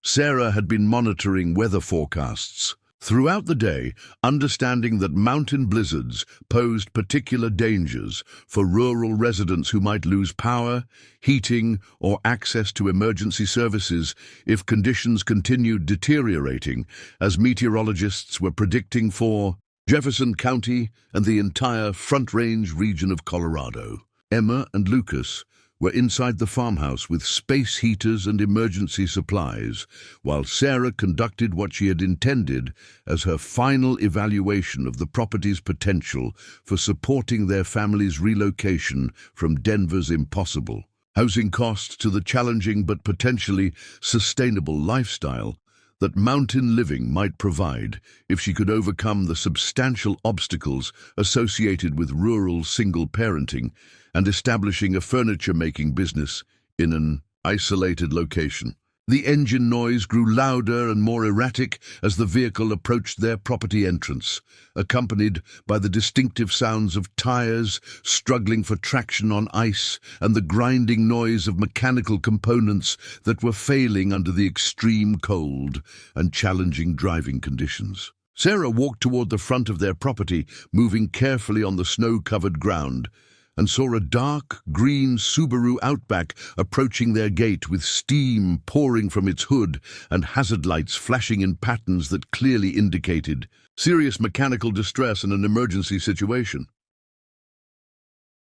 Speaker 1: Sarah had been monitoring weather forecasts throughout the day, understanding that mountain blizzards posed particular dangers for rural residents who might lose power, heating, or access to emergency services if conditions continued deteriorating, as meteorologists were predicting for Jefferson County and the entire Front Range region of Colorado. Emma and Lucas were inside the farmhouse with space heaters and emergency supplies, while Sarah conducted what she had intended as her final evaluation of the property's potential for supporting their family's relocation from Denver's impossible housing costs to the challenging but potentially sustainable lifestyle that mountain living might provide if she could overcome the substantial obstacles associated with rural single parenting and establishing a furniture-making business in an isolated location. The engine noise grew louder and more erratic as the vehicle approached their property entrance, accompanied by the distinctive sounds of tires struggling for traction on ice and the grinding noise of mechanical components that were failing under the extreme cold and challenging driving conditions. Sarah walked toward the front of their property, moving carefully on the snow-covered ground, and saw a dark green Subaru Outback approaching their gate with steam pouring from its hood and hazard lights flashing in patterns that clearly indicated serious mechanical distress and an emergency situation.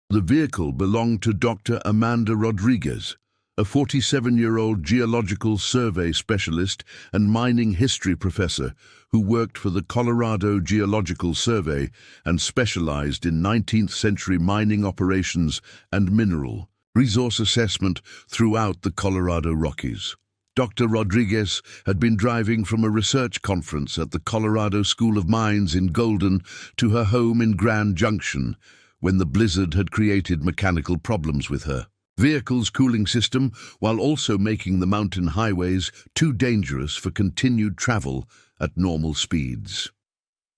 Speaker 1: The vehicle belonged to Dr. Amanda Rodriguez, a 47-year-old geological survey specialist and mining history professor who worked for the Colorado Geological Survey and specialized in 19th-century mining operations and mineral resource assessment throughout the Colorado Rockies. Dr. Rodriguez had been driving from a research conference at the Colorado School of Mines in Golden to her home in Grand Junction when the blizzard had created mechanical problems with her vehicle's cooling system, while also making the mountain highways too dangerous for continued travel at normal speeds.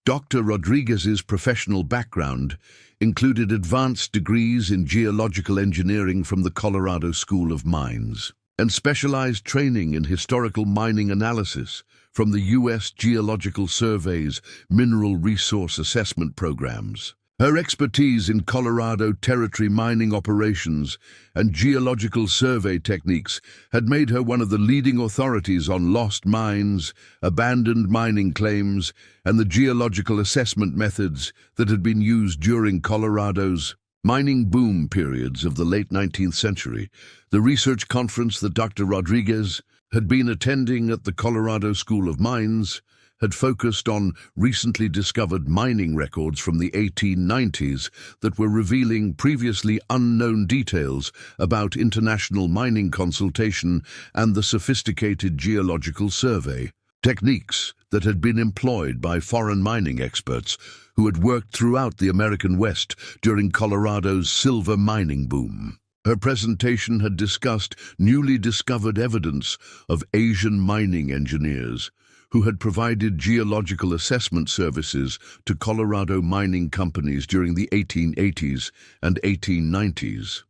Speaker 1: Dr. Rodriguez's professional background included advanced degrees in geological engineering from the Colorado School of Mines and specialized training in historical mining analysis from the U.S. Geological Survey's mineral resource assessment programs. Her expertise in Colorado Territory mining operations and geological survey techniques had made her one of the leading authorities on lost mines, abandoned mining claims, and the geological assessment methods that had been used during Colorado's mining boom periods of the late 19th century. The research conference that Dr. Rodriguez had been attending at the Colorado School of Mines had focused on recently discovered mining records from the 1890s that were revealing previously unknown details about international mining consultation and the sophisticated geological survey techniques that had been employed by foreign mining experts who had worked throughout the American West during Colorado's silver mining boom. Her presentation had discussed newly discovered evidence of Asian mining engineers who had provided geological assessment services to Colorado mining companies during the 1880s and 1890s.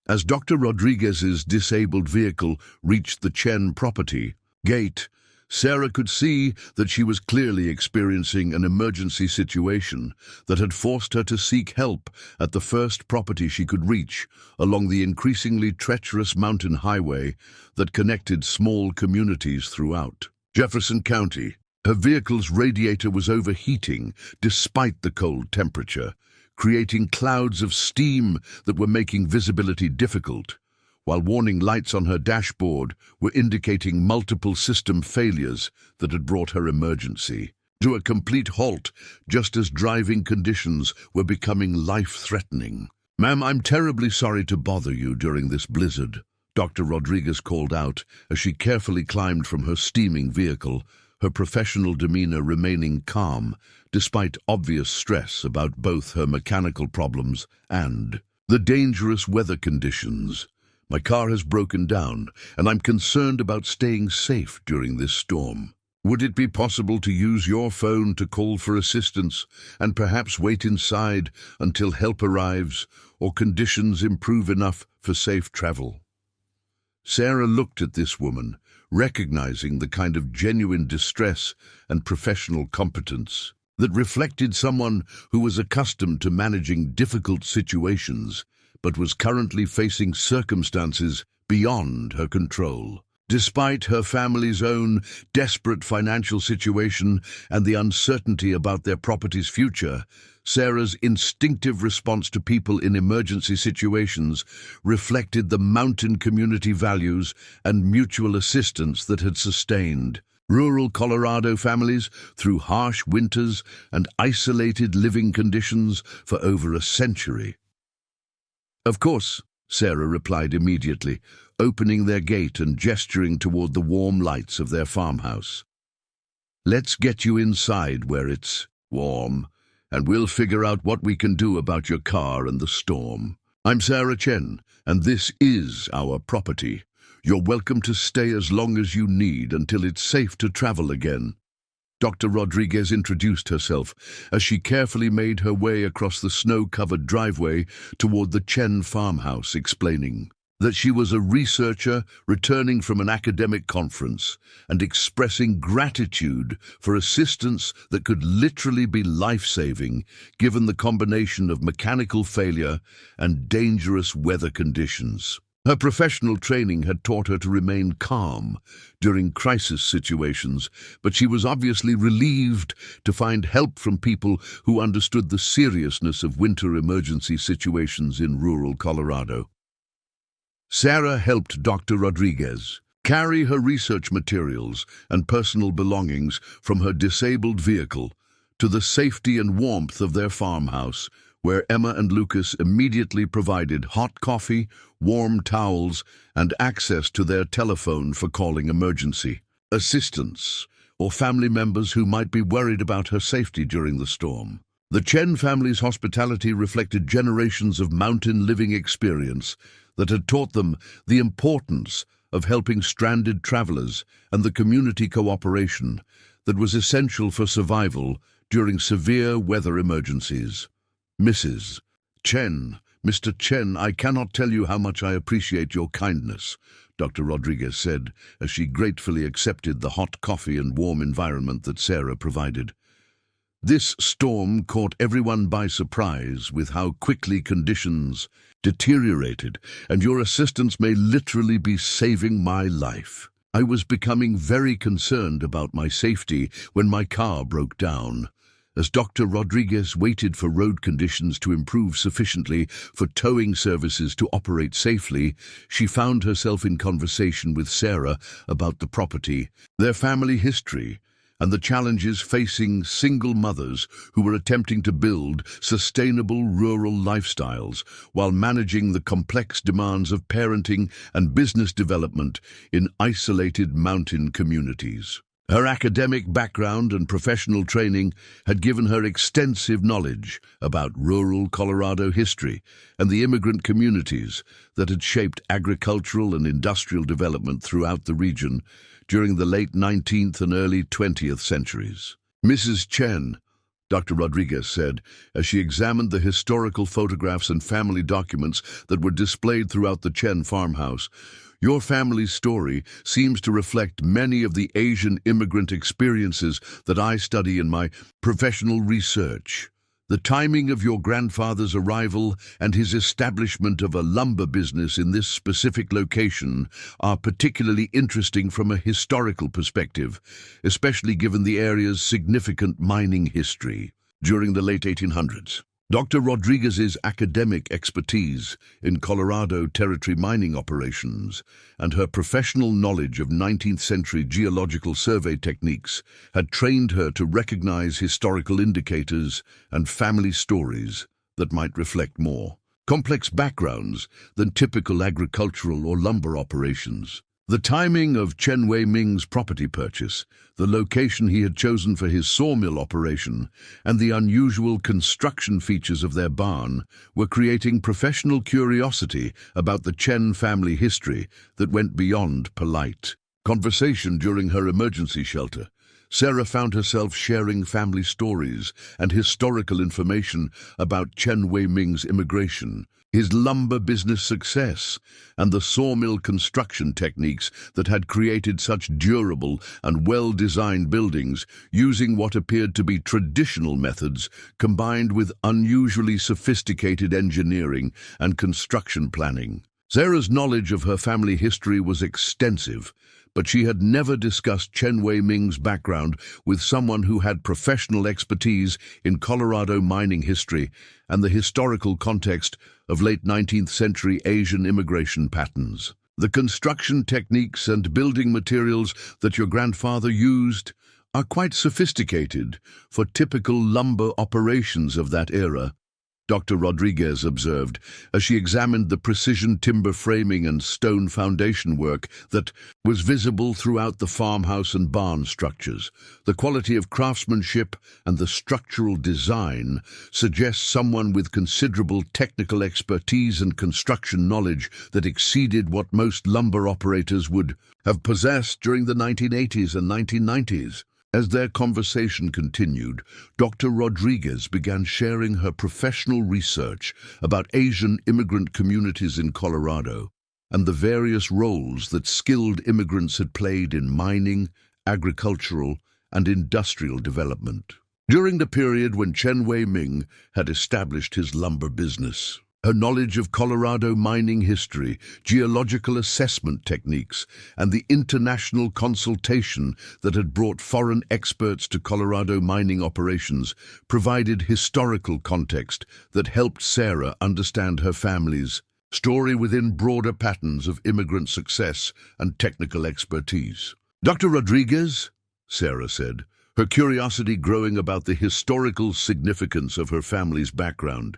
Speaker 1: As Dr. Rodriguez's disabled vehicle reached the Chen property gate, Sarah could see that she was clearly experiencing an emergency situation that had forced her to seek help at the first property she could reach along the increasingly treacherous mountain highway that connected small communities throughout Jefferson County. Her vehicle's radiator was overheating despite the cold temperature, creating clouds of steam that were making visibility difficult, while warning lights on her dashboard were indicating multiple system failures that had brought her emergency to a complete halt just as driving conditions were becoming life-threatening. "Ma'am, I'm terribly sorry to bother you during this blizzard," Dr. Rodriguez called out as she carefully climbed from her steaming vehicle, her professional demeanor remaining calm despite obvious stress about both her mechanical problems and the dangerous weather conditions. "My car has broken down, and I'm concerned about staying safe during this storm. Would it be possible to use your phone to call for assistance and perhaps wait inside until help arrives or conditions improve enough for safe travel?" Sarah looked at this woman, recognizing the kind of genuine distress and professional competence that reflected someone who was accustomed to managing difficult situations but was currently facing circumstances beyond her control. Despite her family's own desperate financial situation and the uncertainty about their property's future, Sarah's instinctive response to people in emergency situations reflected the mountain community values and mutual assistance that had sustained rural Colorado families through harsh winters and isolated living conditions for over a century. Of course, Sarah replied immediately, opening their gate and gesturing toward the warm lights of their farmhouse. "Let's get you inside where it's warm, and we'll figure out what we can do about your car and the storm. I'm Sarah Chen, and this is our property. You're welcome to stay as long as you need until it's safe to travel again." Dr. Rodriguez introduced herself as she carefully made her way across the snow-covered driveway toward the Chen farmhouse, explaining that she was a researcher returning from an academic conference and expressing gratitude for assistance that could literally be life-saving given the combination of mechanical failure and dangerous weather conditions. Her professional training had taught her to remain calm during crisis situations, but she was obviously relieved to find help from people who understood the seriousness of winter emergency situations in rural Colorado. Sarah helped Dr. Rodriguez carry her research materials and personal belongings from her disabled vehicle to the safety and warmth of their farmhouse, where Emma and Lucas immediately provided hot coffee, warm towels, and access to their telephone for calling emergency assistance or family members who might be worried about her safety during the storm. The Chen family's hospitality reflected generations of mountain living experience that had taught them the importance of helping stranded travelers and the community cooperation that was essential for survival during severe weather emergencies. "Mrs. Chen, Mr. Chen, I cannot tell you how much I appreciate your kindness," Dr. Rodriguez said as she gratefully accepted the hot coffee and warm environment that Sarah provided. "This storm caught everyone by surprise with how quickly conditions deteriorated, and your assistance may literally be saving my life. I was becoming very concerned about my safety when my car broke down." As Dr. Rodriguez waited for road conditions to improve sufficiently for towing services to operate safely, she found herself in conversation with Sarah about the property, their family history, and the challenges facing single mothers who were attempting to build sustainable rural lifestyles while managing the complex demands of parenting and business development in isolated mountain communities. Her academic background and professional training had given her extensive knowledge about rural Colorado history and the immigrant communities that had shaped agricultural and industrial development throughout the region during the late 19th and early 20th centuries. "Mrs. Chen," Dr. Rodriguez said, as she examined the historical photographs and family documents that were displayed throughout the Chen farmhouse, "your family's story seems to reflect many of the Asian immigrant experiences that I study in my professional research. The timing of your grandfather's arrival and his establishment of a lumber business in this specific location are particularly interesting from a historical perspective, especially given the area's significant mining history during the late 1800s. Dr. Rodriguez's academic expertise in Colorado Territory mining operations and her professional knowledge of 19th century geological survey techniques had trained her to recognize historical indicators and family stories that might reflect more complex backgrounds than typical agricultural or lumber operations. The timing of Chen Wei-ming's property purchase, the location he had chosen for his sawmill operation, and the unusual construction features of their barn were creating professional curiosity about the Chen family history that went beyond polite conversation during her emergency shelter. Sarah found herself sharing family stories and historical information about Chen Wei-ming's immigration, his lumber business success, and the sawmill construction techniques that had created such durable and well-designed buildings using what appeared to be traditional methods combined with unusually sophisticated engineering and construction planning. Sarah's knowledge of her family history was extensive, but she had never discussed Chen Wei-ming's background with someone who had professional expertise in Colorado mining history and the historical context of late 19th century Asian immigration patterns. The construction techniques and building materials that your grandfather used are quite sophisticated for typical lumber operations of that era, Dr. Rodriguez observed, as she examined the precision timber framing and stone foundation work that was visible throughout the farmhouse and barn structures. The quality of craftsmanship and the structural design suggests someone with considerable technical expertise and construction knowledge that exceeded what most lumber operators would have possessed during the 1980s and 1990s. As their conversation continued, Dr. Rodriguez began sharing her professional research about Asian immigrant communities in Colorado and the various roles that skilled immigrants had played in mining, agricultural, and industrial development. During the period when Chen Wei-ming had established his lumber business, her knowledge of Colorado mining history, geological assessment techniques, and the international consultation that had brought foreign experts to Colorado mining operations provided historical context that helped Sarah understand her family's story within broader patterns of immigrant success and technical expertise. "Dr. Rodriguez," Sarah said, her curiosity growing about the historical significance of her family's background,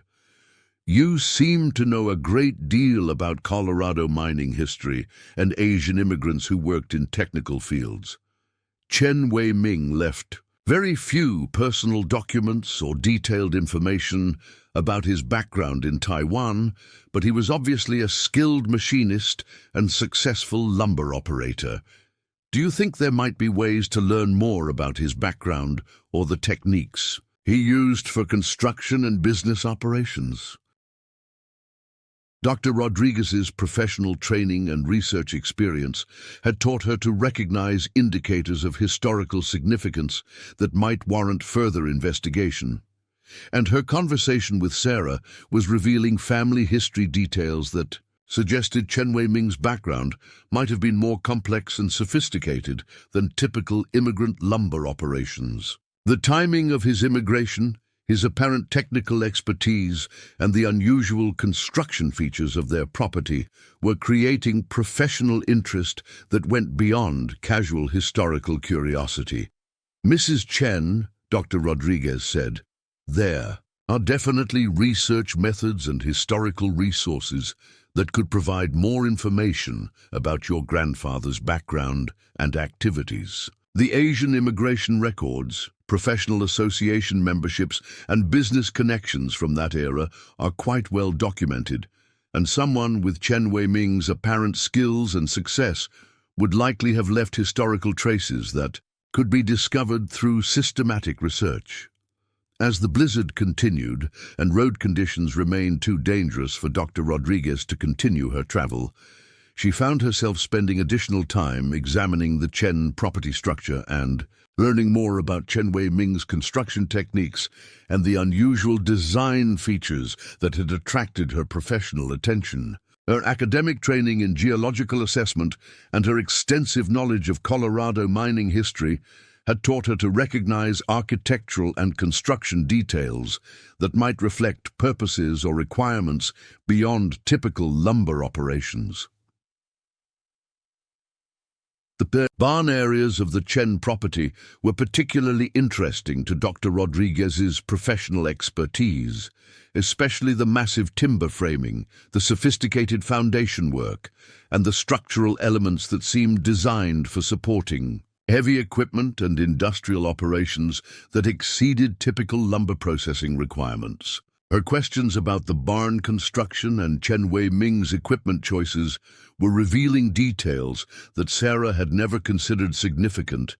Speaker 1: "you seem to know a great deal about Colorado mining history and Asian immigrants who worked in technical fields." Chen Wei-ming left very few personal documents or detailed information about his background in Taiwan, but he was obviously a skilled machinist and successful lumber operator. Do you think there might be ways to learn more about his background or the techniques he used for construction and business operations? Dr. Rodriguez's professional training and research experience had taught her to recognize indicators of historical significance that might warrant further investigation. And her conversation with Sarah was revealing family history details that suggested Chen Wei-ming's background might have been more complex and sophisticated than typical immigrant lumber operations. The timing of his immigration, his apparent technical expertise, and the unusual construction features of their property were creating professional interest that went beyond casual historical curiosity. "Mrs. Chen," Dr. Rodriguez said, "there are definitely research methods and historical resources that could provide more information about your grandfather's background and activities. The Asian immigration records, professional association memberships, and business connections from that era are quite well documented, and someone with Chen Wei-ming's apparent skills and success would likely have left historical traces that could be discovered through systematic research." As the blizzard continued and road conditions remained too dangerous for Dr. Rodriguez to continue her travel, she found herself spending additional time examining the Chen property structure and learning more about Chen Wei-ming's construction techniques and the unusual design features that had attracted her professional attention. Her academic training in geological assessment and her extensive knowledge of Colorado mining history had taught her to recognize architectural and construction details that might reflect purposes or requirements beyond typical lumber operations. The barn areas of the Chen property were particularly interesting to Dr. Rodriguez's professional expertise, especially the massive timber framing, the sophisticated foundation work, and the structural elements that seemed designed for supporting heavy equipment and industrial operations that exceeded typical lumber processing requirements. Her questions about the barn construction and Chen Wei-ming's equipment choices were revealing details that Sarah had never considered significant,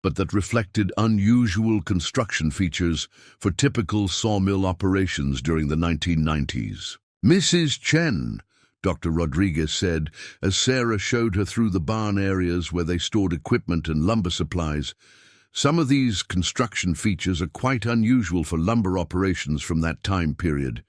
Speaker 1: but that reflected unusual construction features for typical sawmill operations during the 1990s. "Mrs. Chen," Dr. Rodriguez said, as Sarah showed her through the barn areas where they stored equipment and lumber supplies, "some of these construction features are quite unusual for lumber operations from that time period.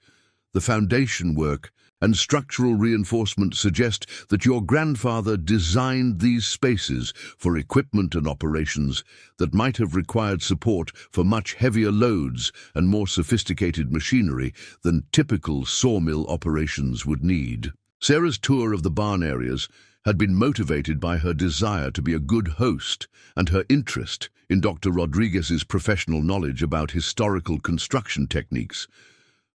Speaker 1: The foundation work and structural reinforcement suggest that your grandfather designed these spaces for equipment and operations that might have required support for much heavier loads and more sophisticated machinery than typical sawmill operations would need." Sarah's tour of the barn areas had been motivated by her desire to be a good host and her interest in Dr. Rodriguez's professional knowledge about historical construction techniques.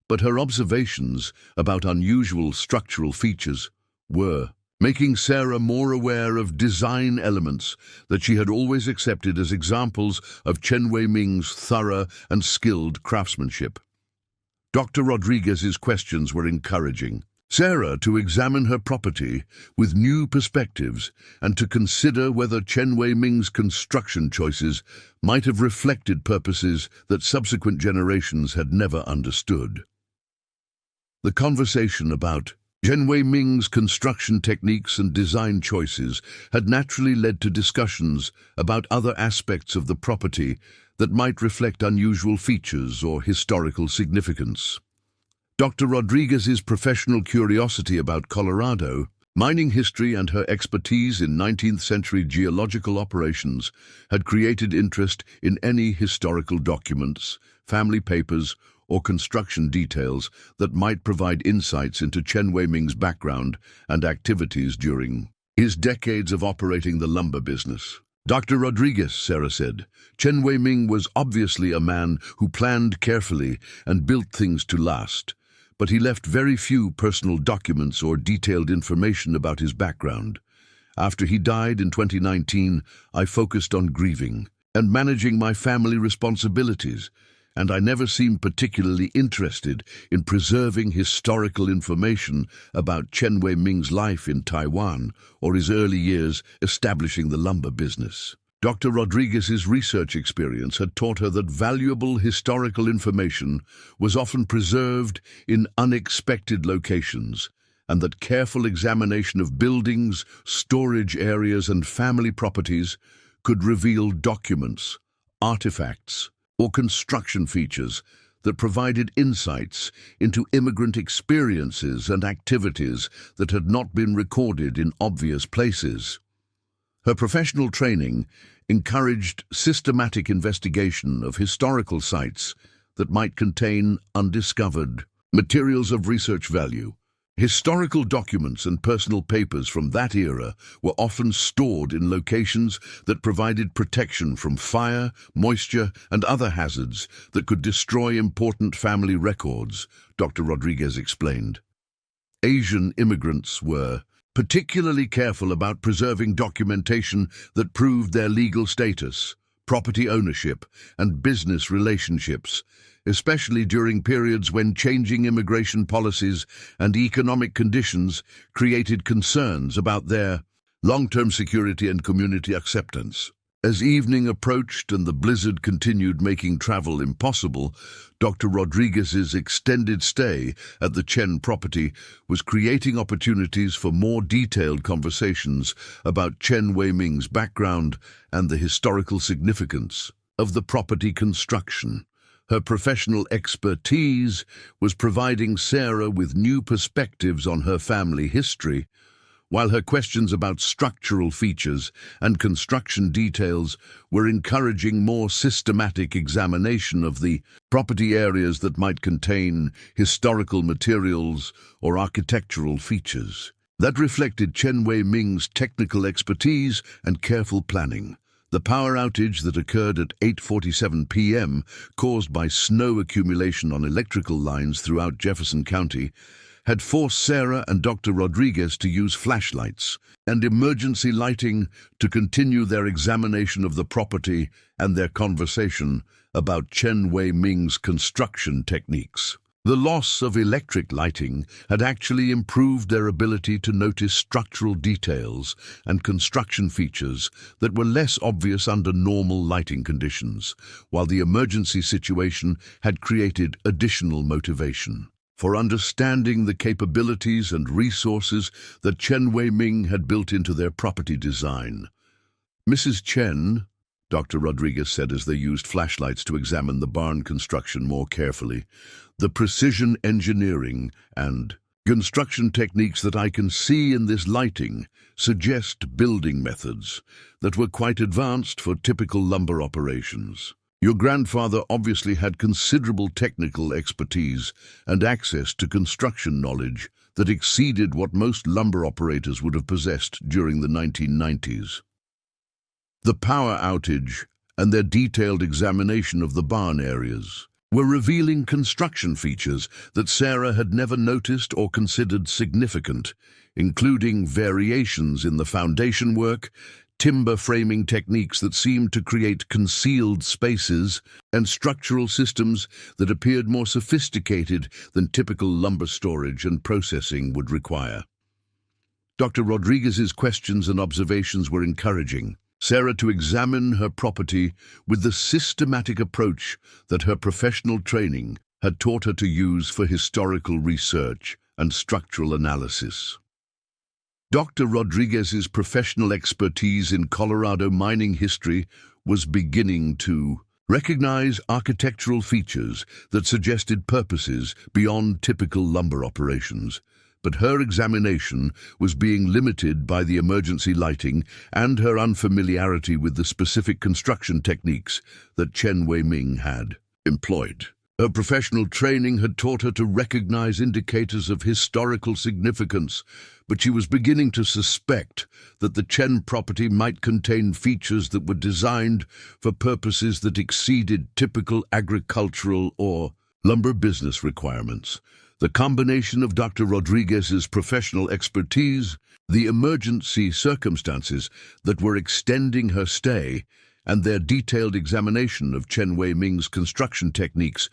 Speaker 1: but her observations about unusual structural features were making Sarah more aware of design elements that she had always accepted as examples of Chen Wei-ming's thorough and skilled craftsmanship. Dr. Rodriguez's questions were encouraging Sarah to examine her property with new perspectives and to consider whether Chen Wei-ming's construction choices might have reflected purposes that subsequent generations had never understood. The conversation about Chen Wei-ming's construction techniques and design choices had naturally led to discussions about other aspects of the property that might reflect unusual features or historical significance. Dr. Rodriguez's professional curiosity about Colorado, mining history and her expertise in 19th-century geological operations had created interest in any historical documents, family papers, or construction details that might provide insights into Chen Wei-ming's background and activities during his decades of operating the lumber business. Dr. Rodriguez, Sarah said, Chen Wei-ming was obviously a man who planned carefully and built things to last, but he left very few personal documents or detailed information about his background. After he died in 2019, I focused on grieving and managing my family responsibilities, and I never seemed particularly interested in preserving historical information about Chen Wei-ming's life in Taiwan or his early years establishing the lumber business. Dr. Rodriguez's research experience had taught her that valuable historical information was often preserved in unexpected locations, and that careful examination of buildings, storage areas, and family properties could reveal documents, artifacts, or construction features that provided insights into immigrant experiences and activities that had not been recorded in obvious places. Her professional training encouraged systematic investigation of historical sites that might contain undiscovered materials of research value. Historical documents and personal papers from that era were often stored in locations that provided protection from fire, moisture, and other hazards that could destroy important family records, Dr. Rodriguez explained. Asian immigrants were particularly careful about preserving documentation that proved their legal status, property ownership, and business relationships, especially during periods when changing immigration policies and economic conditions created concerns about their long-term security and community acceptance. As evening approached and the blizzard continued making travel impossible, Dr. Rodriguez's extended stay at the Chen property was creating opportunities for more detailed conversations about Chen Wei-ming's background and the historical significance of the property construction. Her professional expertise was providing Sarah with new perspectives on her family history, while her questions about structural features and construction details were encouraging more systematic examination of the property areas that might contain historical materials or architectural features that reflected Chen Wei-ming's technical expertise and careful planning. The power outage that occurred at 8:47 p.m., caused by snow accumulation on electrical lines throughout Jefferson County, had forced Sarah and Dr. Rodriguez to use flashlights and emergency lighting to continue their examination of the property and their conversation about Chen Wei-ming's construction techniques. The loss of electric lighting had actually improved their ability to notice structural details and construction features that were less obvious under normal lighting conditions, while the emergency situation had created additional motivation for understanding the capabilities and resources that Chen Wei-ming had built into their property design. Mrs. Chen, Dr. Rodriguez said as they used flashlights to examine the barn construction more carefully, the precision engineering and construction techniques that I can see in this lighting suggest building methods that were quite advanced for typical lumber operations. Your grandfather obviously had considerable technical expertise and access to construction knowledge that exceeded what most lumber operators would have possessed during the 1990s. The power outage and their detailed examination of the barn areas were revealing construction features that Sarah had never noticed or considered significant, including variations in the foundation work, timber framing techniques that seemed to create concealed spaces, and structural systems that appeared more sophisticated than typical lumber storage and processing would require. Dr. Rodriguez's questions and observations were encouraging Sarah to examine her property with the systematic approach that her professional training had taught her to use for historical research and structural analysis. Dr. Rodriguez's professional expertise in Colorado mining history was beginning to recognize architectural features that suggested purposes beyond typical lumber operations. But her examination was being limited by the emergency lighting and her unfamiliarity with the specific construction techniques that Chen Wei-ming had employed. Her professional training had taught her to recognize indicators of historical significance, but she was beginning to suspect that the Chen property might contain features that were designed for purposes that exceeded typical agricultural or lumber business requirements. The combination of Dr. Rodriguez's professional expertise, the emergency circumstances that were extending her stay, and their detailed examination of Chen Wei-ming's construction techniques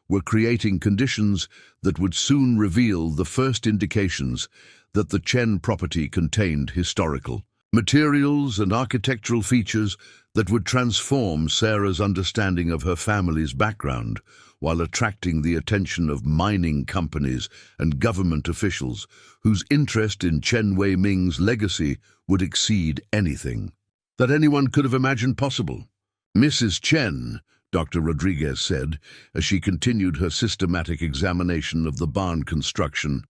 Speaker 1: were creating conditions that would soon reveal the first indications that the Chen property contained historical materials and architectural features that would transform Sarah's understanding of her family's background, while attracting the attention of mining companies and government officials whose interest in Chen Wei-ming's legacy would exceed anything that anyone could have imagined possible. "Mrs. Chen," Dr. Rodriguez said, as she continued her systematic examination of the barn construction,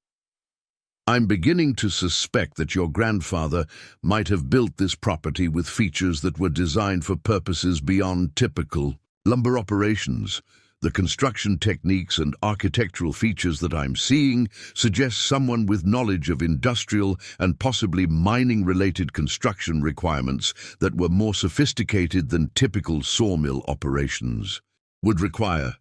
Speaker 1: "I'm beginning to suspect that your grandfather might have built this property with features that were designed for purposes beyond typical lumber operations. The construction techniques and architectural features that I'm seeing suggest someone with knowledge of industrial and possibly mining-related construction requirements that were more sophisticated than typical sawmill operations would require."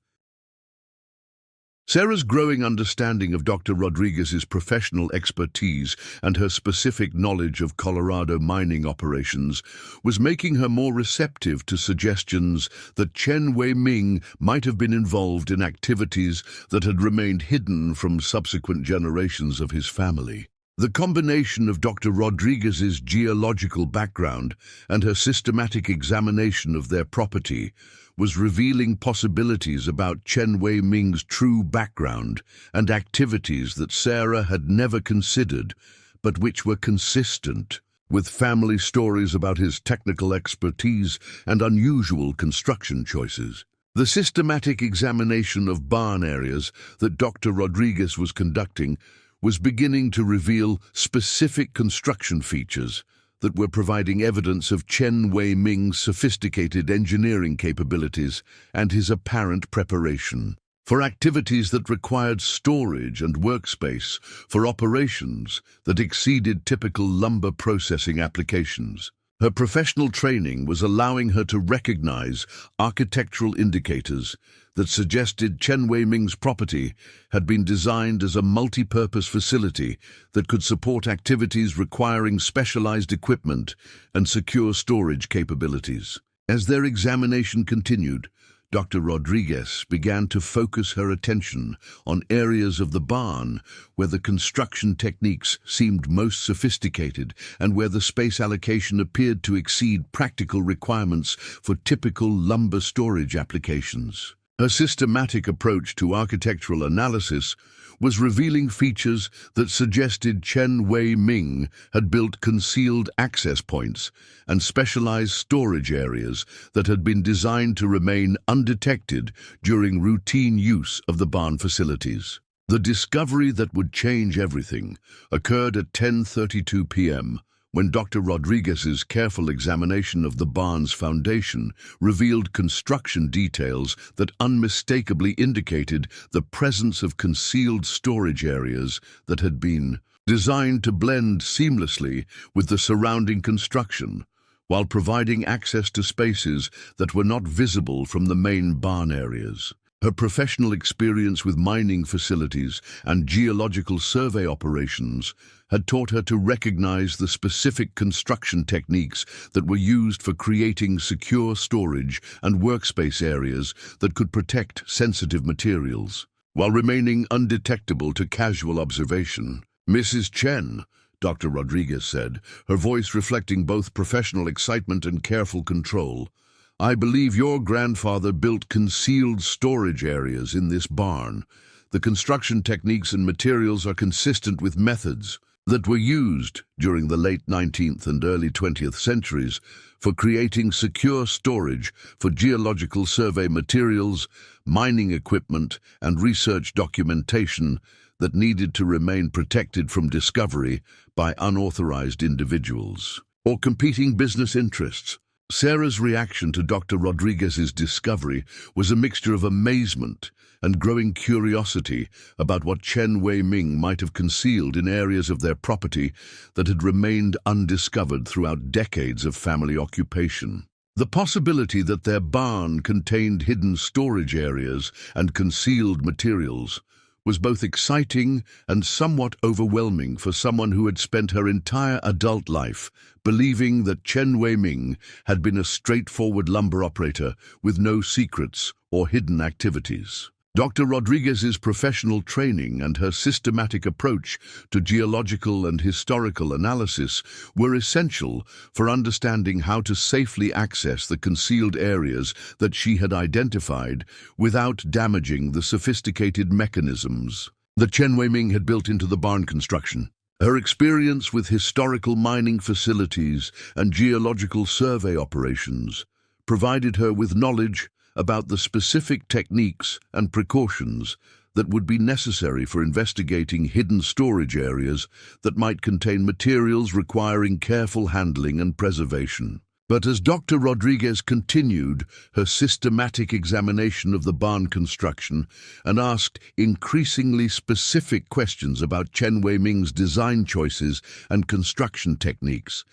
Speaker 1: Sarah's growing understanding of Dr. Rodriguez's professional expertise and her specific knowledge of Colorado mining operations was making her more receptive to suggestions that Chen Wei-ming might have been involved in activities that had remained hidden from subsequent generations of his family. The combination of Dr. Rodriguez's geological background and her systematic examination of their property was revealing possibilities about Chen Wei-ming's true background and activities that Sarah had never considered, but which were consistent with family stories about his technical expertise and unusual construction choices. The systematic examination of barn areas that Dr. Rodriguez was conducting was beginning to reveal specific construction features that were providing evidence of Chen Wei-ming's sophisticated engineering capabilities and his apparent preparation for activities that required storage and workspace for operations that exceeded typical lumber processing applications. Her professional training was allowing her to recognize architectural indicators that suggested Chen Wei-ming's property had been designed as a multi-purpose facility that could support activities requiring specialized equipment and secure storage capabilities. As their examination continued, Dr. Rodriguez began to focus her attention on areas of the barn where the construction techniques seemed most sophisticated and where the space allocation appeared to exceed practical requirements for typical lumber storage applications. Her systematic approach to architectural analysis was revealing features that suggested Chen Wei-ming had built concealed access points and specialized storage areas that had been designed to remain undetected during routine use of the barn facilities. The discovery that would change everything occurred at 10:32 p.m., when Dr. Rodriguez's careful examination of the barn's foundation revealed construction details that unmistakably indicated the presence of concealed storage areas that had been designed to blend seamlessly with the surrounding construction, while providing access to spaces that were not visible from the main barn areas. Her professional experience with mining facilities and geological survey operations had taught her to recognize the specific construction techniques that were used for creating secure storage and workspace areas that could protect sensitive materials, while remaining undetectable to casual observation. "Mrs. Chen," Dr. Rodriguez said, her voice reflecting both professional excitement and careful control, "I believe your grandfather built concealed storage areas in this barn. The construction techniques and materials are consistent with methods that were used during the late 19th and early 20th centuries for creating secure storage for geological survey materials, mining equipment, and research documentation that needed to remain protected from discovery by unauthorized individuals or competing business interests." Sarah's reaction to Dr. Rodriguez's discovery was a mixture of amazement and growing curiosity about what Chen Wei-ming might have concealed in areas of their property that had remained undiscovered throughout decades of family occupation. The possibility that their barn contained hidden storage areas and concealed materials was both exciting and somewhat overwhelming for someone who had spent her entire adult life believing that Chen Wei-ming had been a straightforward lumber operator with no secrets or hidden activities. Dr. Rodriguez's professional training and her systematic approach to geological and historical analysis were essential for understanding how to safely access the concealed areas that she had identified without damaging the sophisticated mechanisms that Chen Wei-ming had built into the barn construction. Her experience with historical mining facilities and geological survey operations provided her with knowledge about the specific techniques and precautions that would be necessary for investigating hidden storage areas that might contain materials requiring careful handling and preservation. But as Dr. Rodriguez continued her systematic examination of the barn construction and asked increasingly specific questions about Chen Wei-ming's design choices and construction techniques,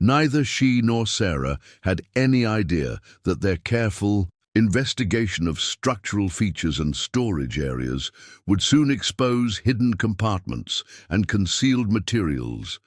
Speaker 1: neither she nor Sarah had any idea that their careful investigation of structural features and storage areas would soon expose hidden compartments and concealed materials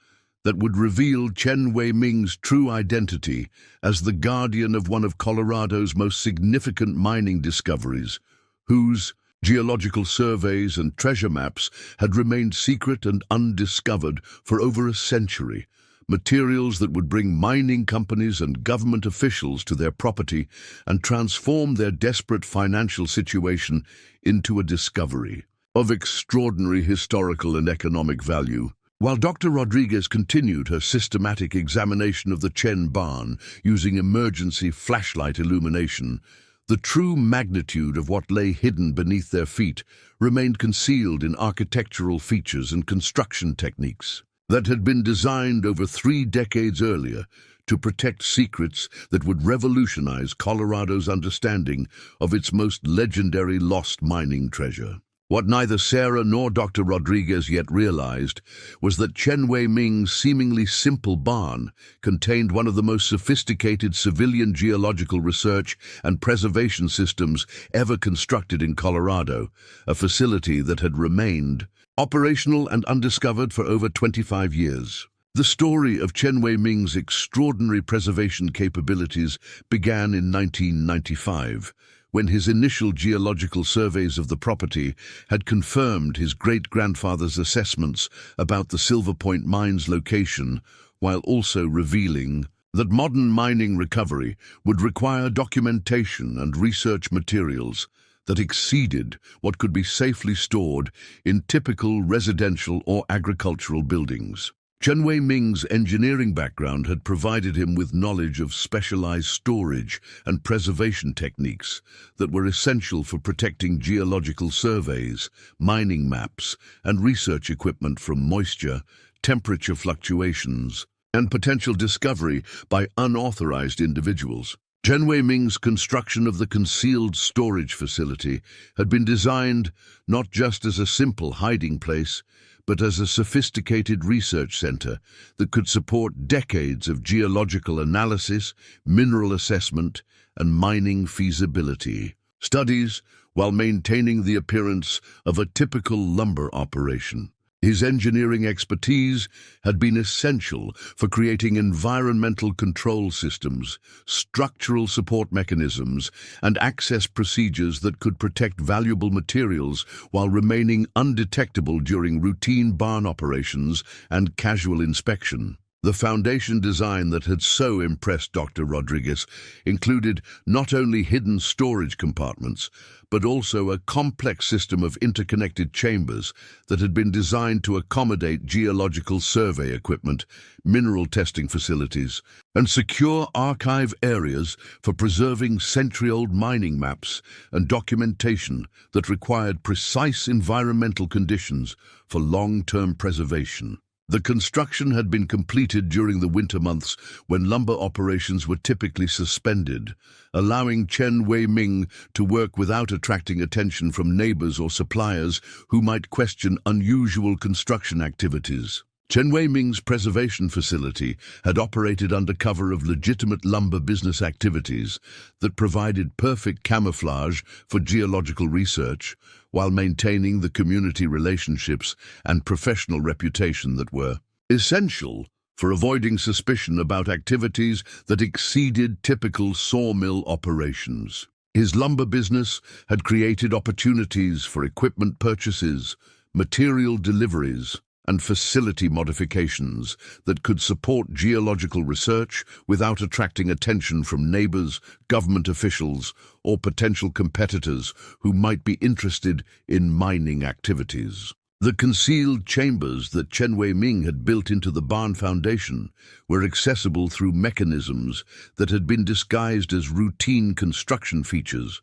Speaker 1: that would reveal Chen Wei-ming's true identity as the guardian of one of Colorado's most significant mining discoveries, whose geological surveys and treasure maps had remained secret and undiscovered for over a century. Materials that would bring mining companies and government officials to their property and transform their desperate financial situation into a discovery of extraordinary historical and economic value. While Dr. Rodriguez continued her systematic examination of the Chen barn using emergency flashlight illumination, the true magnitude of what lay hidden beneath their feet remained concealed in architectural features and construction techniques that had been designed over 3 decades earlier to protect secrets that would revolutionize Colorado's understanding of its most legendary lost mining treasure. What neither Sarah nor Dr. Rodriguez yet realized was that Chen Wei-ming's seemingly simple barn contained one of the most sophisticated civilian geological research and preservation systems ever constructed in Colorado, a facility that had remained operational and undiscovered for over 25 years. The story of Chen Wei-ming's extraordinary preservation capabilities began in 1995, when his initial geological surveys of the property had confirmed his great-grandfather's assessments about the Silverpoint Mine's location, while also revealing that modern mining recovery would require documentation and research materials that exceeded what could be safely stored in typical residential or agricultural buildings. Chen Wei-ming's engineering background had provided him with knowledge of specialized storage and preservation techniques that were essential for protecting geological surveys, mining maps, and research equipment from moisture, temperature fluctuations, and potential discovery by unauthorized individuals. Chen Wei-ming's construction of the concealed storage facility had been designed not just as a simple hiding place, but as a sophisticated research center that could support decades of geological analysis, mineral assessment, and mining feasibility studies, while maintaining the appearance of a typical lumber operation. His engineering expertise had been essential for creating environmental control systems, structural support mechanisms, and access procedures that could protect valuable materials while remaining undetectable during routine barn operations and casual inspection. The foundation design that had so impressed Dr. Rodriguez included not only hidden storage compartments, but also a complex system of interconnected chambers that had been designed to accommodate geological survey equipment, mineral testing facilities, and secure archive areas for preserving century-old mining maps and documentation that required precise environmental conditions for long-term preservation. The construction had been completed during the winter months when lumber operations were typically suspended, allowing Chen Wei-ming to work without attracting attention from neighbors or suppliers who might question unusual construction activities. Chen Wei-ming's preservation facility had operated under cover of legitimate lumber business activities that provided perfect camouflage for geological research, while maintaining the community relationships and professional reputation that were essential for avoiding suspicion about activities that exceeded typical sawmill operations. His lumber business had created opportunities for equipment purchases, material deliveries, and facility modifications that could support geological research without attracting attention from neighbors, government officials, or potential competitors who might be interested in mining activities. The concealed chambers that Chen Wei-ming had built into the barn foundation were accessible through mechanisms that had been disguised as routine construction features,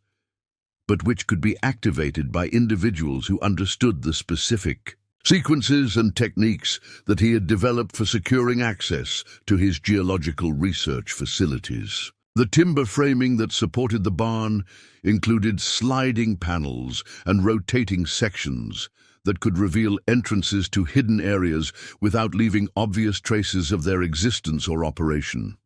Speaker 1: but which could be activated by individuals who understood the specific sequences and techniques that he had developed for securing access to his geological research facilities. The timber framing that supported the barn included sliding panels and rotating sections that could reveal entrances to hidden areas without leaving obvious traces of their existence or operation.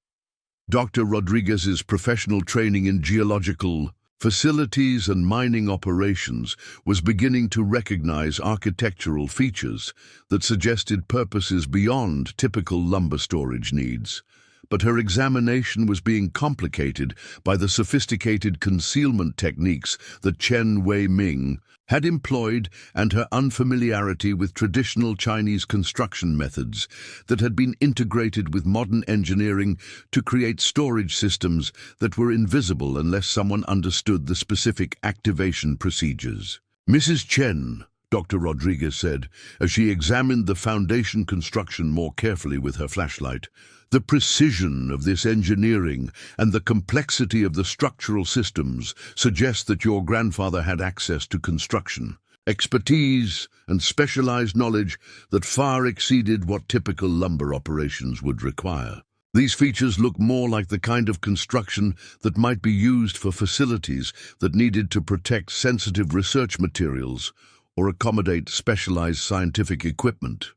Speaker 1: Dr. Rodriguez's professional training in geological facilities and mining operations was beginning to recognize architectural features that suggested purposes beyond typical lumber storage needs. But her examination was being complicated by the sophisticated concealment techniques that Chen Wei-ming had employed and her unfamiliarity with traditional Chinese construction methods that had been integrated with modern engineering to create storage systems that were invisible unless someone understood the specific activation procedures. "Mrs. Chen," Dr. Rodriguez said, as she examined the foundation construction more carefully with her flashlight, "the precision of this engineering and the complexity of the structural systems suggest that your grandfather had access to construction expertise and specialized knowledge that far exceeded what typical lumber operations would require. These features look more like the kind of construction that might be used for facilities that needed to protect sensitive research materials or accommodate specialized scientific equipment."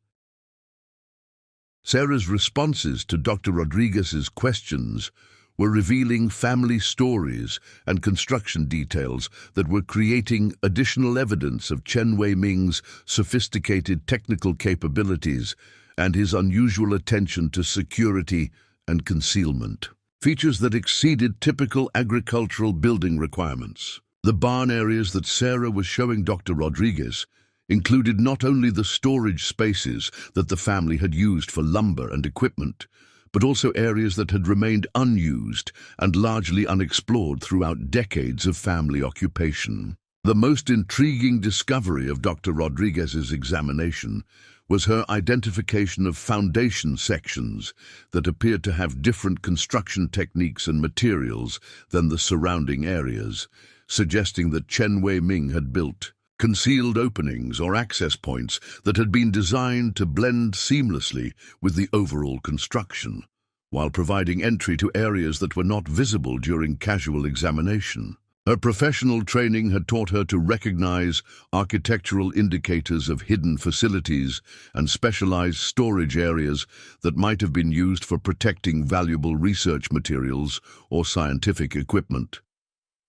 Speaker 1: Sarah's responses to Dr. Rodriguez's questions were revealing family stories and construction details that were creating additional evidence of Chen Wei-ming's sophisticated technical capabilities and his unusual attention to security and concealment, features that exceeded typical agricultural building requirements. The barn areas that Sarah was showing Dr. Rodriguez included not only the storage spaces that the family had used for lumber and equipment, but also areas that had remained unused and largely unexplored throughout decades of family occupation. The most intriguing discovery of Dr. Rodriguez's examination was her identification of foundation sections that appeared to have different construction techniques and materials than the surrounding areas, suggesting that Chen Wei-ming had built concealed openings or access points that had been designed to blend seamlessly with the overall construction, while providing entry to areas that were not visible during casual examination. Her professional training had taught her to recognize architectural indicators of hidden facilities and specialized storage areas that might have been used for protecting valuable research materials or scientific equipment.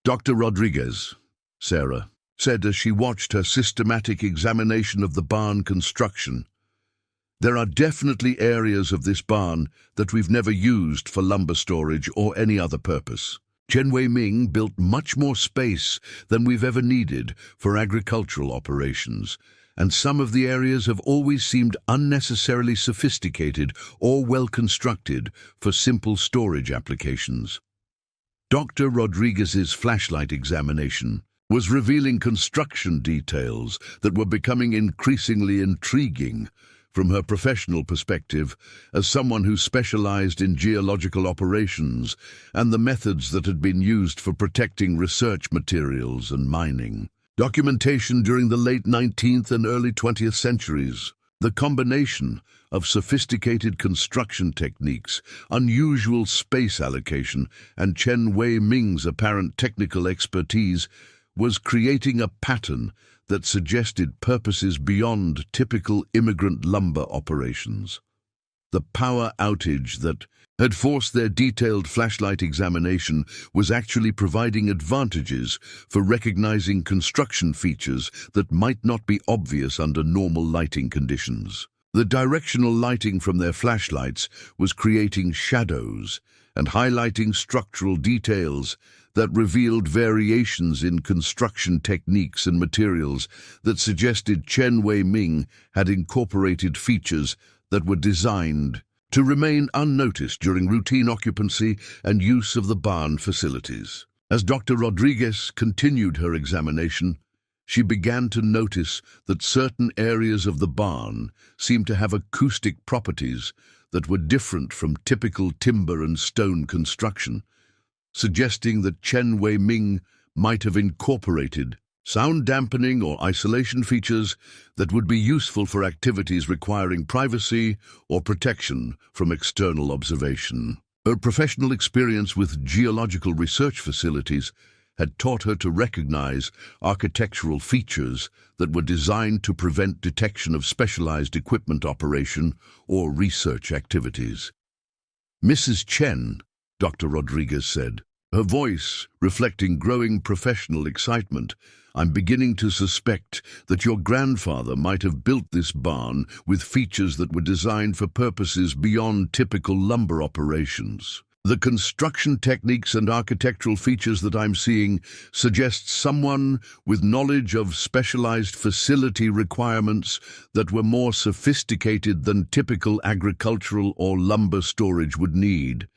Speaker 1: Dr. Rodriguez, Sarah said as she watched her systematic examination of the barn construction. "There are definitely areas of this barn that we've never used for lumber storage or any other purpose. Chen Wei-ming built much more space than we've ever needed for agricultural operations, and some of the areas have always seemed unnecessarily sophisticated or well constructed for simple storage applications." Dr. Rodriguez's flashlight examination was revealing construction details that were becoming increasingly intriguing. From her professional perspective, as someone who specialized in geological operations and the methods that had been used for protecting research materials and mining. Documentation during the late 19th and early 20th centuries. The combination of sophisticated construction techniques, unusual space allocation, and Chen Wei-ming's apparent technical expertise was creating a pattern that suggested purposes beyond typical immigrant lumber operations. The power outage that had forced their detailed flashlight examination was actually providing advantages for recognizing construction features that might not be obvious under normal lighting conditions. The directional lighting from their flashlights was creating shadows and highlighting structural details that revealed variations in construction techniques and materials that suggested Chen Wei-ming had incorporated features that were designed to remain unnoticed during routine occupancy and use of the barn facilities. As Dr. Rodriguez continued her examination, she began to notice that certain areas of the barn seemed to have acoustic properties that were different from typical timber and stone construction, suggesting that Chen Wei-ming might have incorporated sound dampening or isolation features that would be useful for activities requiring privacy or protection from external observation. Her professional experience with geological research facilities had taught her to recognize architectural features that were designed to prevent detection of specialized equipment operation or research activities. "Mrs. Chen," Dr. Rodriguez said, her voice reflecting growing professional excitement, "I'm beginning to suspect that your grandfather might have built this barn with features that were designed for purposes beyond typical lumber operations. The construction techniques and architectural features that I'm seeing suggest someone with knowledge of specialized facility requirements that were more sophisticated than typical agricultural or lumber storage would need."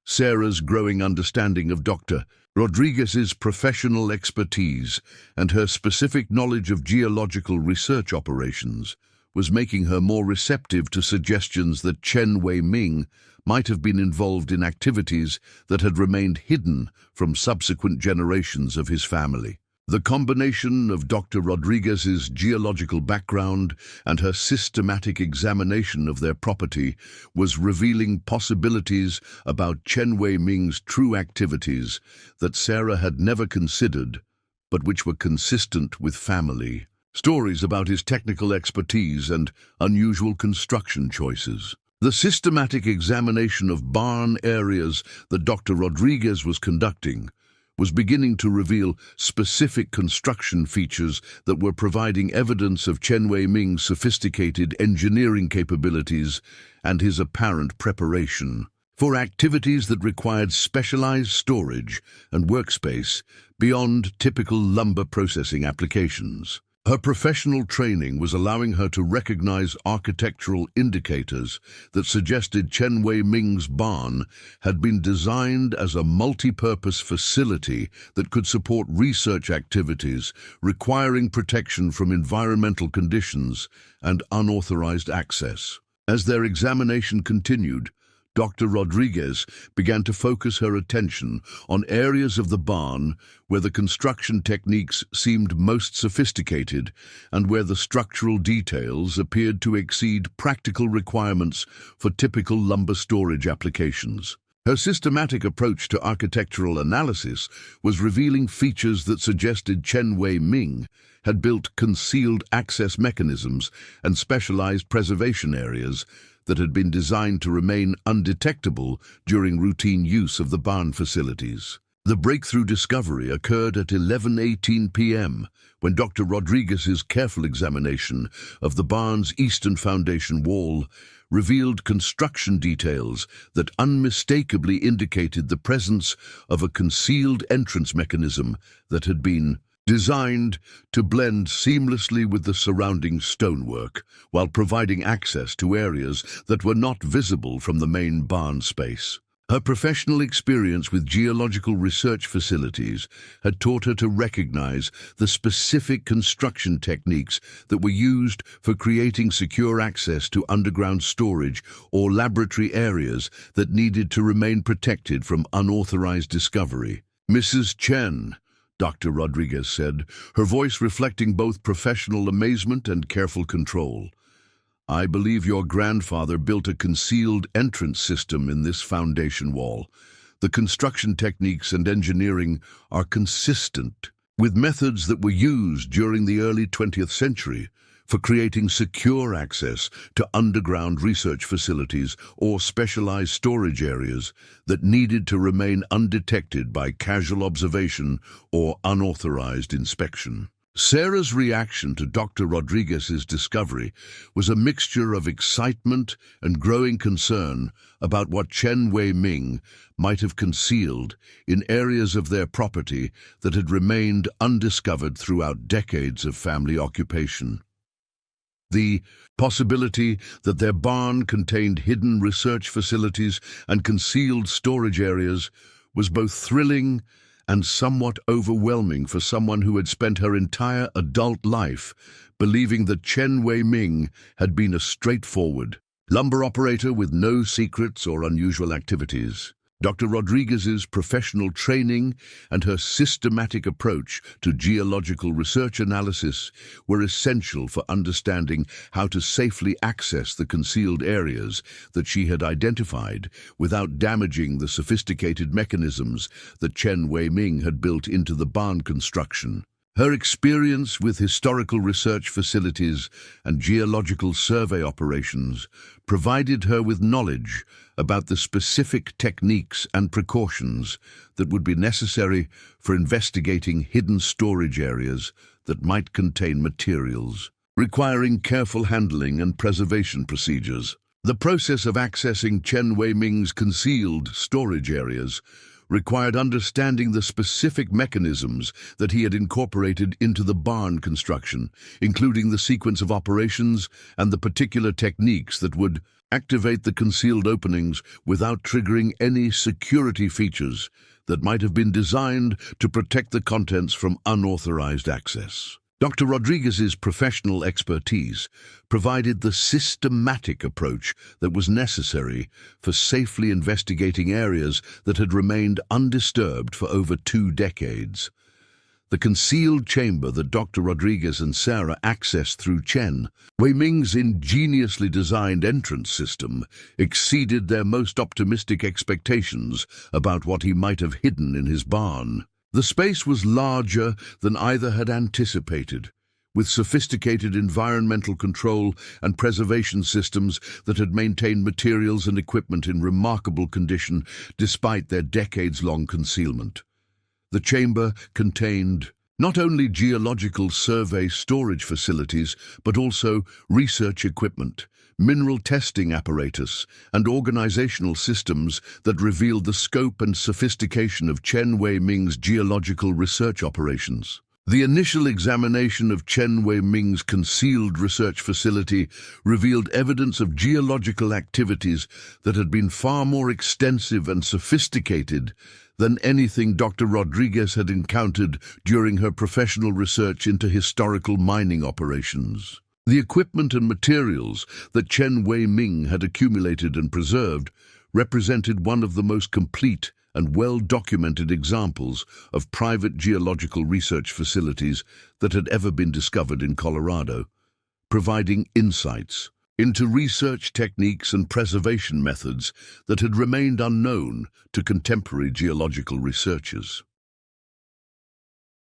Speaker 1: Sarah's growing understanding of Dr. Rodriguez's professional expertise and her specific knowledge of geological research operations was making her more receptive to suggestions that Chen Wei-ming might have been involved in activities that had remained hidden from subsequent generations of his family. The combination of Dr. Rodriguez's geological background and her systematic examination of their property was revealing possibilities about Chen Wei-ming's true activities that Sarah had never considered, but which were consistent with family. Stories about his technical expertise and unusual construction choices. The systematic examination of barn areas that Dr. Rodriguez was conducting was beginning to reveal specific construction features that were providing evidence of Chen Wei-ming's sophisticated engineering capabilities and his apparent preparation for activities that required specialized storage and workspace beyond typical lumber processing applications. Her professional training was allowing her to recognize architectural indicators that suggested Chen Wei-ming's barn had been designed as a multi-purpose facility that could support research activities requiring protection from environmental conditions and unauthorized access. As their examination continued, Dr. Rodriguez began to focus her attention on areas of the barn where the construction techniques seemed most sophisticated and where the structural details appeared to exceed practical requirements for typical lumber storage applications. Her systematic approach to architectural analysis was revealing features that suggested Chen Wei-ming had built concealed access mechanisms and specialized preservation areas that had been designed to remain undetectable during routine use of the barn facilities. The breakthrough discovery occurred at 11:18 p.m. when Dr. Rodriguez's careful examination of the barn's eastern foundation wall revealed construction details that unmistakably indicated the presence of a concealed entrance mechanism that had been designed to blend seamlessly with the surrounding stonework while providing access to areas that were not visible from the main barn space. Her professional experience with geological research facilities had taught her to recognize the specific construction techniques that were used for creating secure access to underground storage or laboratory areas that needed to remain protected from unauthorized discovery. "Mrs. Chen," Dr. Rodriguez said, her voice reflecting both professional amazement and careful control, "I believe your grandfather built a concealed entrance system in this foundation wall. The construction techniques and engineering are consistent with methods that were used during the early 20th century for creating secure access to underground research facilities or specialized storage areas that needed to remain undetected by casual observation or unauthorized inspection." Sarah's reaction to Dr. Rodriguez's discovery was a mixture of excitement and growing concern about what Chen Wei-ming might have concealed in areas of their property that had remained undiscovered throughout decades of family occupation. The possibility that their barn contained hidden research facilities and concealed storage areas was both thrilling and somewhat overwhelming for someone who had spent her entire adult life believing that Chen Wei-ming had been a straightforward lumber operator with no secrets or unusual activities. Dr. Rodriguez's professional training and her systematic approach to geological research analysis were essential for understanding how to safely access the concealed areas that she had identified without damaging the sophisticated mechanisms that Chen Wei-ming had built into the barn construction. Her experience with historical research facilities and geological survey operations provided her with knowledge about the specific techniques and precautions that would be necessary for investigating hidden storage areas that might contain materials requiring careful handling and preservation procedures. The process of accessing Chen Wei-ming's concealed storage areas required understanding the specific mechanisms that he had incorporated into the barn construction, including the sequence of operations and the particular techniques that would activate the concealed openings without triggering any security features that might have been designed to protect the contents from unauthorized access. Dr. Rodriguez's professional expertise provided the systematic approach that was necessary for safely investigating areas that had remained undisturbed for over 2 decades. The concealed chamber that Dr. Rodriguez and Sarah accessed through Chen Wei-ming's ingeniously designed entrance system exceeded their most optimistic expectations about what he might have hidden in his barn. The space was larger than either had anticipated, with sophisticated environmental control and preservation systems that had maintained materials and equipment in remarkable condition despite their decades-long concealment. The chamber contained not only geological survey storage facilities, but also research equipment, mineral testing apparatus, and organizational systems that revealed the scope and sophistication of Chen Wei-ming's geological research operations. The initial examination of Chen Wei-ming's concealed research facility revealed evidence of geological activities that had been far more extensive and sophisticated than anything Dr. Rodriguez had encountered during her professional research into historical mining operations. The equipment and materials that Chen Wei-ming had accumulated and preserved represented one of the most complete and well-documented examples of private geological research facilities that had ever been discovered in Colorado, providing insights into research techniques and preservation methods that had remained unknown to contemporary geological researchers.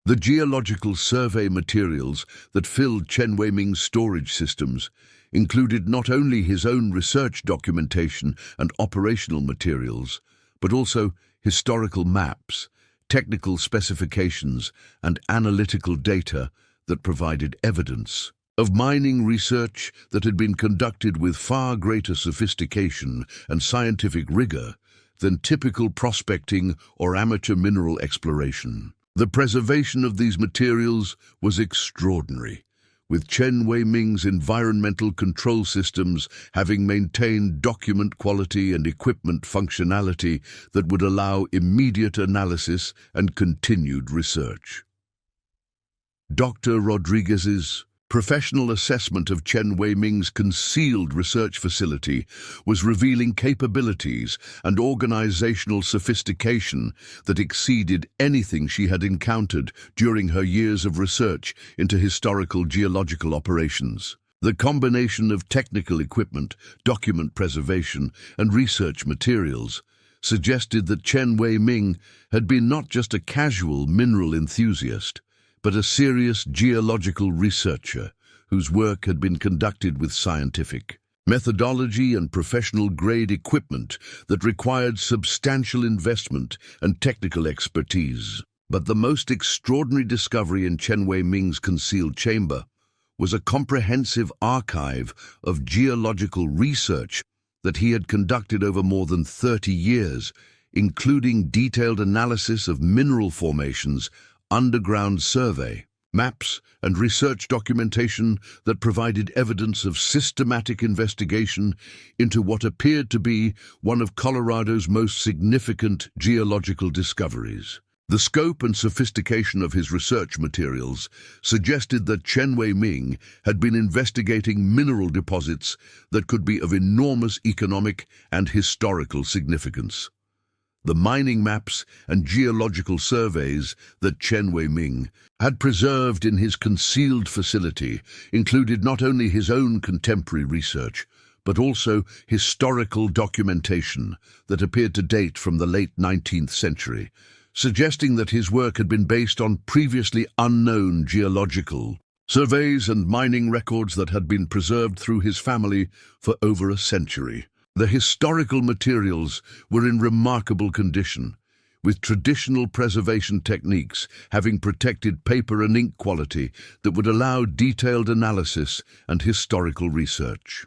Speaker 1: The geological survey materials that filled Chen Wei-ming's storage systems included not only his own research documentation and operational materials, but also historical maps, technical specifications, and analytical data that provided evidence of mining research that had been conducted with far greater sophistication and scientific rigor than typical prospecting or amateur mineral exploration. The preservation of these materials was extraordinary, with Chen Wei-ming's environmental control systems having maintained document quality and equipment functionality that would allow immediate analysis and continued research. Dr. Rodriguez's professional assessment of Chen Wei-ming's concealed research facility was revealing capabilities and organizational sophistication that exceeded anything she had encountered during her years of research into historical geological operations. The combination of technical equipment, document preservation, and research materials suggested that Chen Wei-ming had been not just a casual mineral enthusiast, but a serious geological researcher whose work had been conducted with scientific methodology and professional-grade equipment that required substantial investment and technical expertise. But the most extraordinary discovery in Chen Wei-ming's concealed chamber was a comprehensive archive of geological research that he had conducted over more than 30 years, including detailed analysis of mineral formations, underground survey, maps, and research documentation that provided evidence of systematic investigation into what appeared to be one of Colorado's most significant geological discoveries. The scope and sophistication of his research materials suggested that Chen Wei-ming had been investigating mineral deposits that could be of enormous economic and historical significance. The mining maps and geological surveys that Chen Wei-ming had preserved in his concealed facility included not only his own contemporary research, but also historical documentation that appeared to date from the late 19th century, suggesting that his work had been based on previously unknown geological surveys and mining records that had been preserved through his family for over a century. The historical materials were in remarkable condition, with traditional preservation techniques having protected paper and ink quality that would allow detailed analysis and historical research.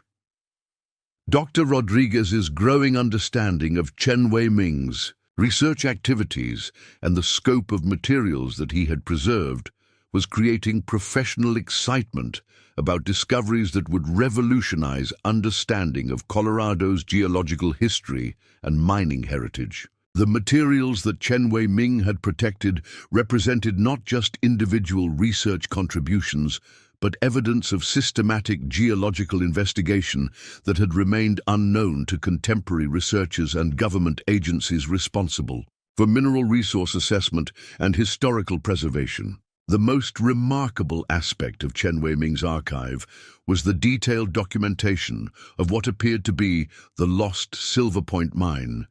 Speaker 1: Dr. Rodriguez's growing understanding of Chen Wei-ming's research activities and the scope of materials that he had preserved was creating professional excitement about discoveries that would revolutionize understanding of Colorado's geological history and mining heritage. The materials that Chen Wei-ming had protected represented not just individual research contributions, but evidence of systematic geological investigation that had remained unknown to contemporary researchers and government agencies responsible for mineral resource assessment and historical preservation. The most remarkable aspect of Chen Wei-ming's archive was the detailed documentation of what appeared to be the lost Silverpoint Mine,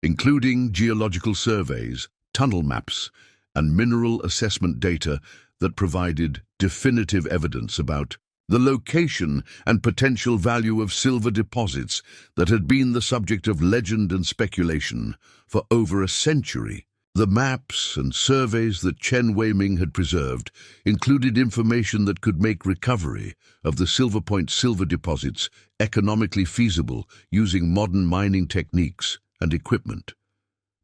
Speaker 1: including geological surveys, tunnel maps, and mineral assessment data that provided definitive evidence about the location and potential value of silver deposits that had been the subject of legend and speculation for over a century. The maps and surveys that Chen Wei-ming had preserved included information that could make recovery of the Silverpoint silver deposits economically feasible using modern mining techniques and equipment.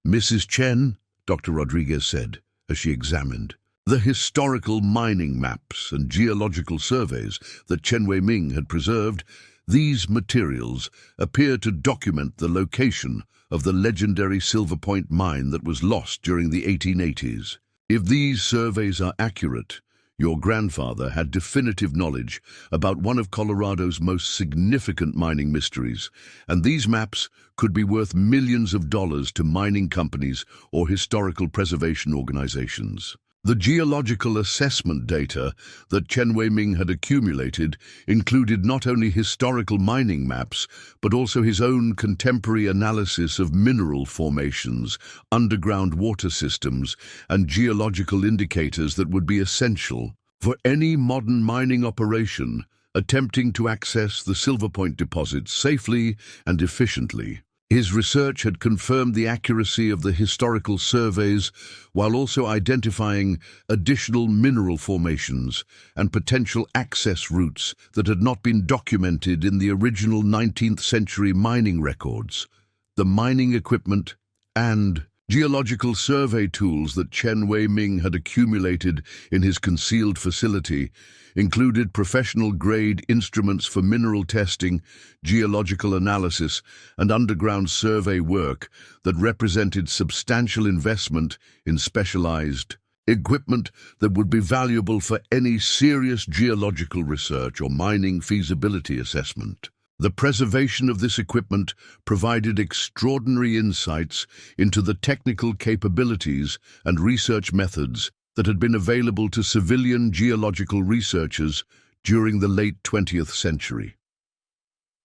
Speaker 1: "Mrs. Chen," Dr. Rodriguez said as she examined the historical mining maps and geological surveys that Chen Wei-ming had preserved, these materials appear to document the location of the legendary Silverpoint Mine that was lost during the 1880s. If these surveys are accurate, your grandfather had definitive knowledge about one of Colorado's most significant mining mysteries, and these maps could be worth millions of dollars to mining companies or historical preservation organizations. The geological assessment data that Chen Wei-ming had accumulated included not only historical mining maps, but also his own contemporary analysis of mineral formations, underground water systems, and geological indicators that would be essential for any modern mining operation attempting to access the Silverpoint deposits safely and efficiently. His research had confirmed the accuracy of the historical surveys while also identifying additional mineral formations and potential access routes that had not been documented in the original 19th century mining records. The mining equipment and geological survey tools that Chen Wei-ming had accumulated in his concealed facility included professional-grade instruments for mineral testing, geological analysis, and underground survey work that represented substantial investment in specialized equipment that would be valuable for any serious geological research or mining feasibility assessment. The preservation of this equipment provided extraordinary insights into the technical capabilities and research methods that had been available to civilian geological researchers during the late 20th century.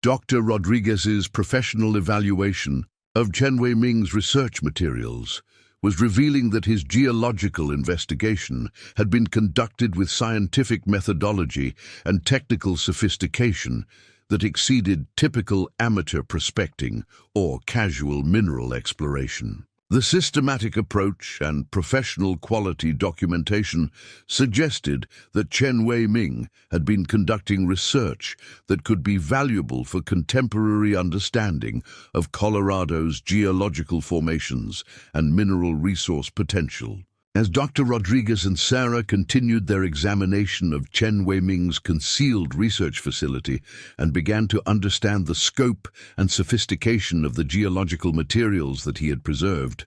Speaker 1: Dr. Rodriguez's professional evaluation of Chen Wei-ming's research materials was revealing that his geological investigation had been conducted with scientific methodology and technical sophistication that exceeded typical amateur prospecting or casual mineral exploration. The systematic approach and professional quality documentation suggested that Chen Wei-ming had been conducting research that could be valuable for contemporary understanding of Colorado's geological formations and mineral resource potential. As Dr. Rodriguez and Sarah continued their examination of Chen Wei-ming's concealed research facility and began to understand the scope and sophistication of the geological materials that he had preserved,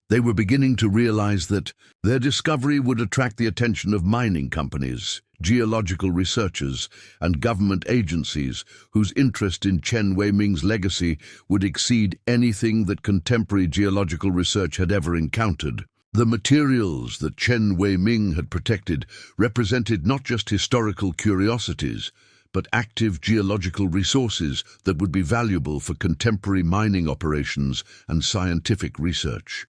Speaker 1: they were beginning to realize that their discovery would attract the attention of mining companies, geological researchers, and government agencies whose interest in Chen Wei-ming's legacy would exceed anything that contemporary geological research had ever encountered. The materials that Chen Wei-ming had protected represented not just historical curiosities, but active geological resources that would be valuable for contemporary mining operations and scientific research.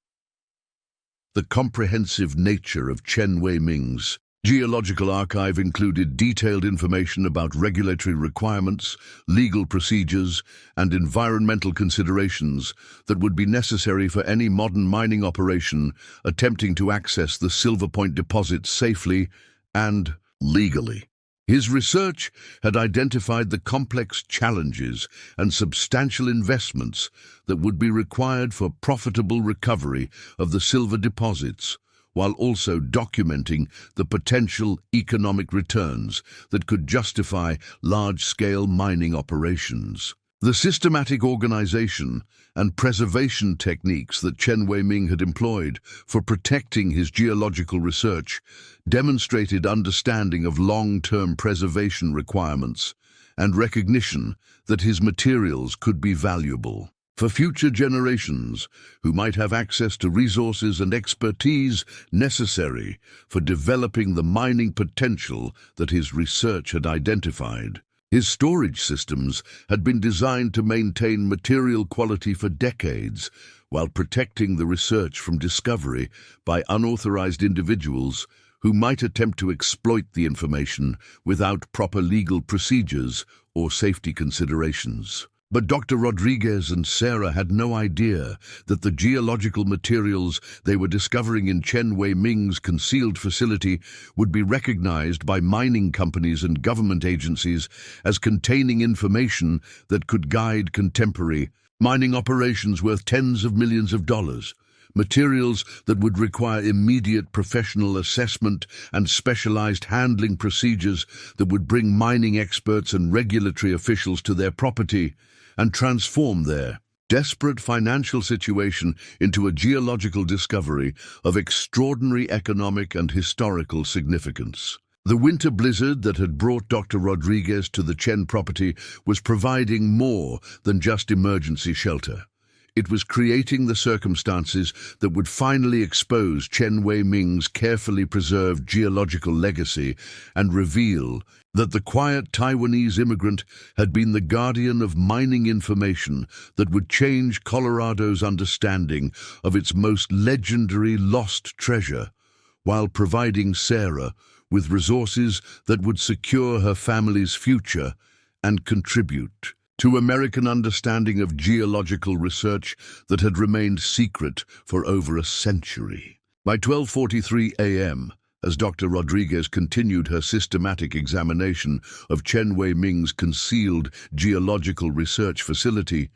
Speaker 1: The comprehensive nature of Chen Wei-ming's geological archive included detailed information about regulatory requirements, legal procedures, and environmental considerations that would be necessary for any modern mining operation attempting to access the Silverpoint deposit safely and legally. His research had identified the complex challenges and substantial investments that would be required for profitable recovery of the silver deposits, while also documenting the potential economic returns that could justify large-scale mining operations. The systematic organization and preservation techniques that Chen Wei-ming had employed for protecting his geological research demonstrated understanding of long-term preservation requirements and recognition that his materials could be valuable for future generations who might have access to resources and expertise necessary for developing the mining potential that his research had identified. His storage systems had been designed to maintain material quality for decades while protecting the research from discovery by unauthorized individuals who might attempt to exploit the information without proper legal procedures or safety considerations. But Dr. Rodriguez and Sarah had no idea that the geological materials they were discovering in Chen Wei-ming's concealed facility would be recognized by mining companies and government agencies as containing information that could guide contemporary mining operations worth tens of millions of dollars. Materials that would require immediate professional assessment and specialized handling procedures that would bring mining experts and regulatory officials to their property and transform their desperate financial situation into a geological discovery of extraordinary economic and historical significance. The winter blizzard that had brought Dr. Rodriguez to the Chen property was providing more than just emergency shelter. It was creating the circumstances that would finally expose Chen Wei-ming's carefully preserved geological legacy and reveal that the quiet Taiwanese immigrant had been the guardian of mining information that would change Colorado's understanding of its most legendary lost treasure, while providing Sarah with resources that would secure her family's future and contribute to American understanding of geological research that had remained secret for over a century. By 12:43 a.m., as Dr. Rodriguez continued her systematic examination of Chen Wei-ming's concealed geological research facility,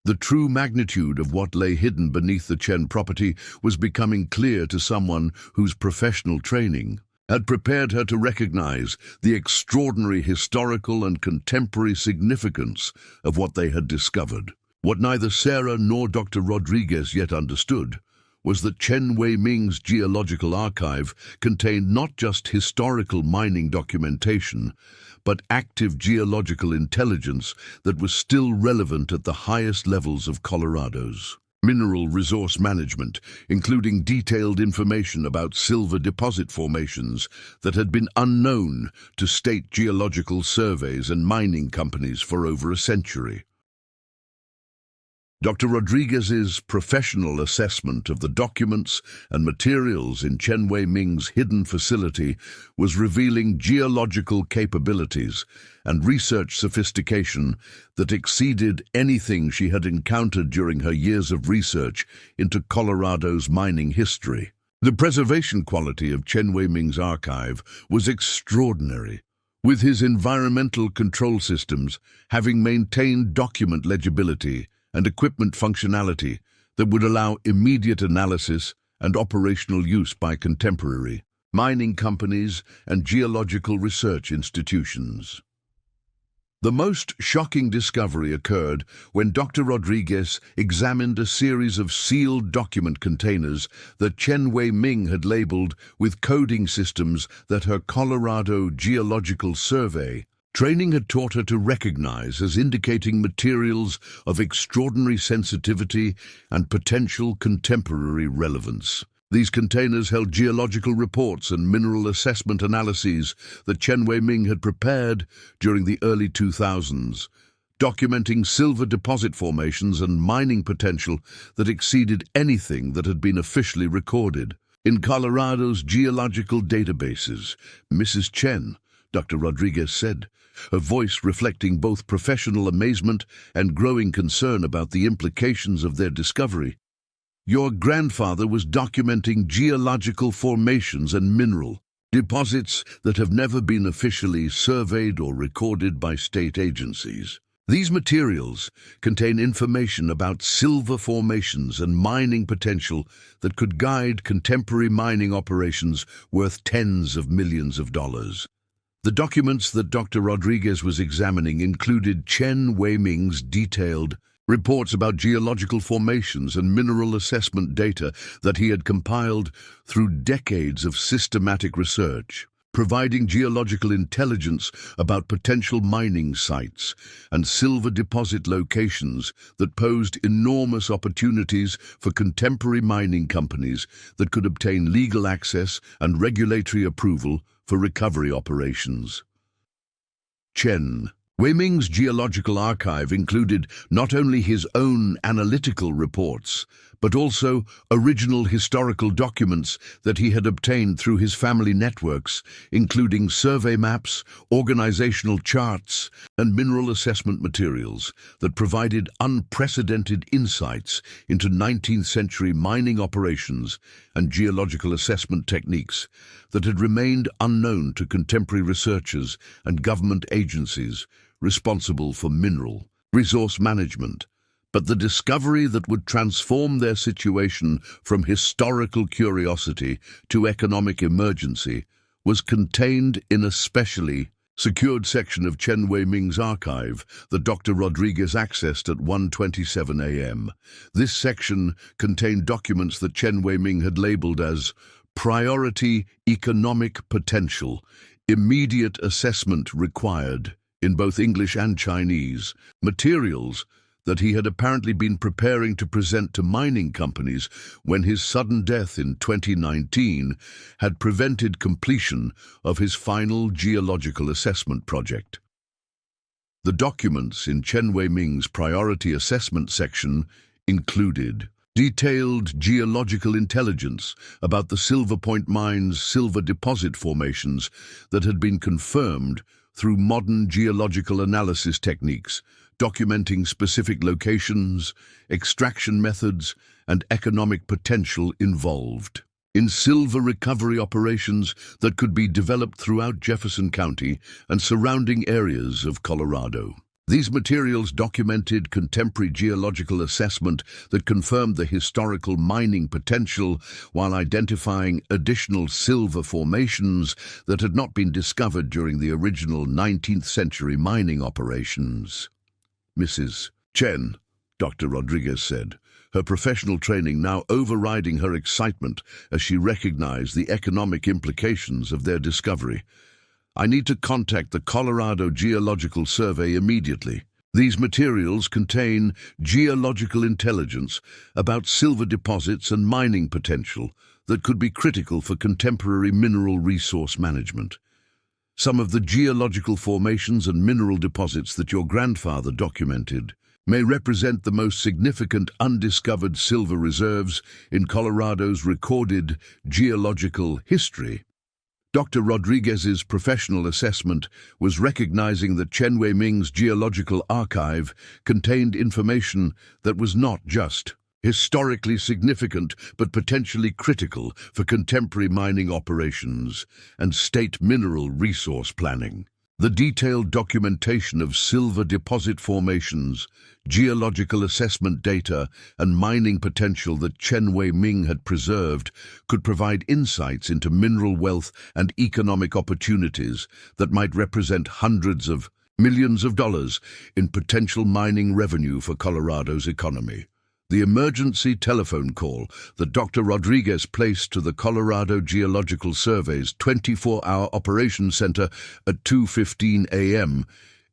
Speaker 1: the true magnitude of what lay hidden beneath the Chen property was becoming clear to someone whose professional training had prepared her to recognize the extraordinary historical and contemporary significance of what they had discovered. What neither Sarah nor Dr. Rodriguez yet understood was that Chen Wei-ming's geological archive contained not just historical mining documentation, but active geological intelligence that was still relevant at the highest levels of Colorado's mineral resource management, including detailed information about silver deposit formations that had been unknown to state geological surveys and mining companies for over a century. Dr. Rodriguez's professional assessment of the documents and materials in Chen Wei-ming's hidden facility was revealing geological capabilities and research sophistication that exceeded anything she had encountered during her years of research into Colorado's mining history. The preservation quality of Chen Wei-ming's archive was extraordinary, with his environmental control systems having maintained document legibility and equipment functionality that would allow immediate analysis and operational use by contemporary mining companies and geological research institutions. The most shocking discovery occurred when Dr. Rodriguez examined a series of sealed document containers that Chen Wei-ming had labeled with coding systems that her Colorado Geological Survey training had taught her to recognize as indicating materials of extraordinary sensitivity and potential contemporary relevance. These containers held geological reports and mineral assessment analyses that Chen Wei-ming had prepared during the early 2000s, documenting silver deposit formations and mining potential that exceeded anything that had been officially recorded. In Colorado's geological databases, Mrs. Chen, Dr. Rodriguez said, her voice reflecting both professional amazement and growing concern about the implications of their discovery. Your grandfather was documenting geological formations and mineral deposits that have never been officially surveyed or recorded by state agencies. These materials contain information about silver formations and mining potential that could guide contemporary mining operations worth tens of millions of dollars. The documents that Dr. Rodriguez was examining included Chen Wei-ming's detailed reports about geological formations and mineral assessment data that he had compiled through decades of systematic research, providing geological intelligence about potential mining sites and silver deposit locations that posed enormous opportunities for contemporary mining companies that could obtain legal access and regulatory approval for recovery operations. Chen Wei-ming's geological archive included not only his own analytical reports, but also original historical documents that he had obtained through his family networks, including survey maps, organizational charts, and mineral assessment materials that provided unprecedented insights into 19th century mining operations and geological assessment techniques that had remained unknown to contemporary researchers and government agencies responsible for mineral resource management. But the discovery that would transform their situation from historical curiosity to economic emergency was contained in a specially secured section of Chen Wei-ming's archive that Dr. Rodriguez accessed at 1:27 a.m. This section contained documents that Chen Wei-ming had labeled as priority economic potential, immediate assessment required, in both English and Chinese, materials that he had apparently been preparing to present to mining companies when his sudden death in 2019 had prevented completion of his final geological assessment project. The documents in Chen Wei-ming's priority assessment section included detailed geological intelligence about the Silverpoint Mine's silver deposit formations that had been confirmed through modern geological analysis techniques, documenting specific locations, extraction methods, and economic potential involved in silver recovery operations that could be developed throughout Jefferson County and surrounding areas of Colorado. These materials documented contemporary geological assessment that confirmed the historical mining potential while identifying additional silver formations that had not been discovered during the original 19th century mining operations. Mrs. Chen, Dr. Rodriguez said, her professional training now overriding her excitement as she recognized the economic implications of their discovery. I need to contact the Colorado Geological Survey immediately. These materials contain geological intelligence about silver deposits and mining potential that could be critical for contemporary mineral resource management. Some of the geological formations and mineral deposits that your grandfather documented may represent the most significant undiscovered silver reserves in Colorado's recorded geological history. Dr. Rodriguez's professional assessment was recognizing that Chen Wei-Ming's geological archive contained information that was not just historically significant but potentially critical for contemporary mining operations and state mineral resource planning. The detailed documentation of silver deposit formations, geological assessment data, and mining potential that Chen Wei-Ming had preserved could provide insights into mineral wealth and economic opportunities that might represent hundreds of millions of dollars in potential mining revenue for Colorado's economy. The emergency telephone call that Dr. Rodriguez placed to the Colorado Geological Survey's 24-hour operations center at 2:15 a.m.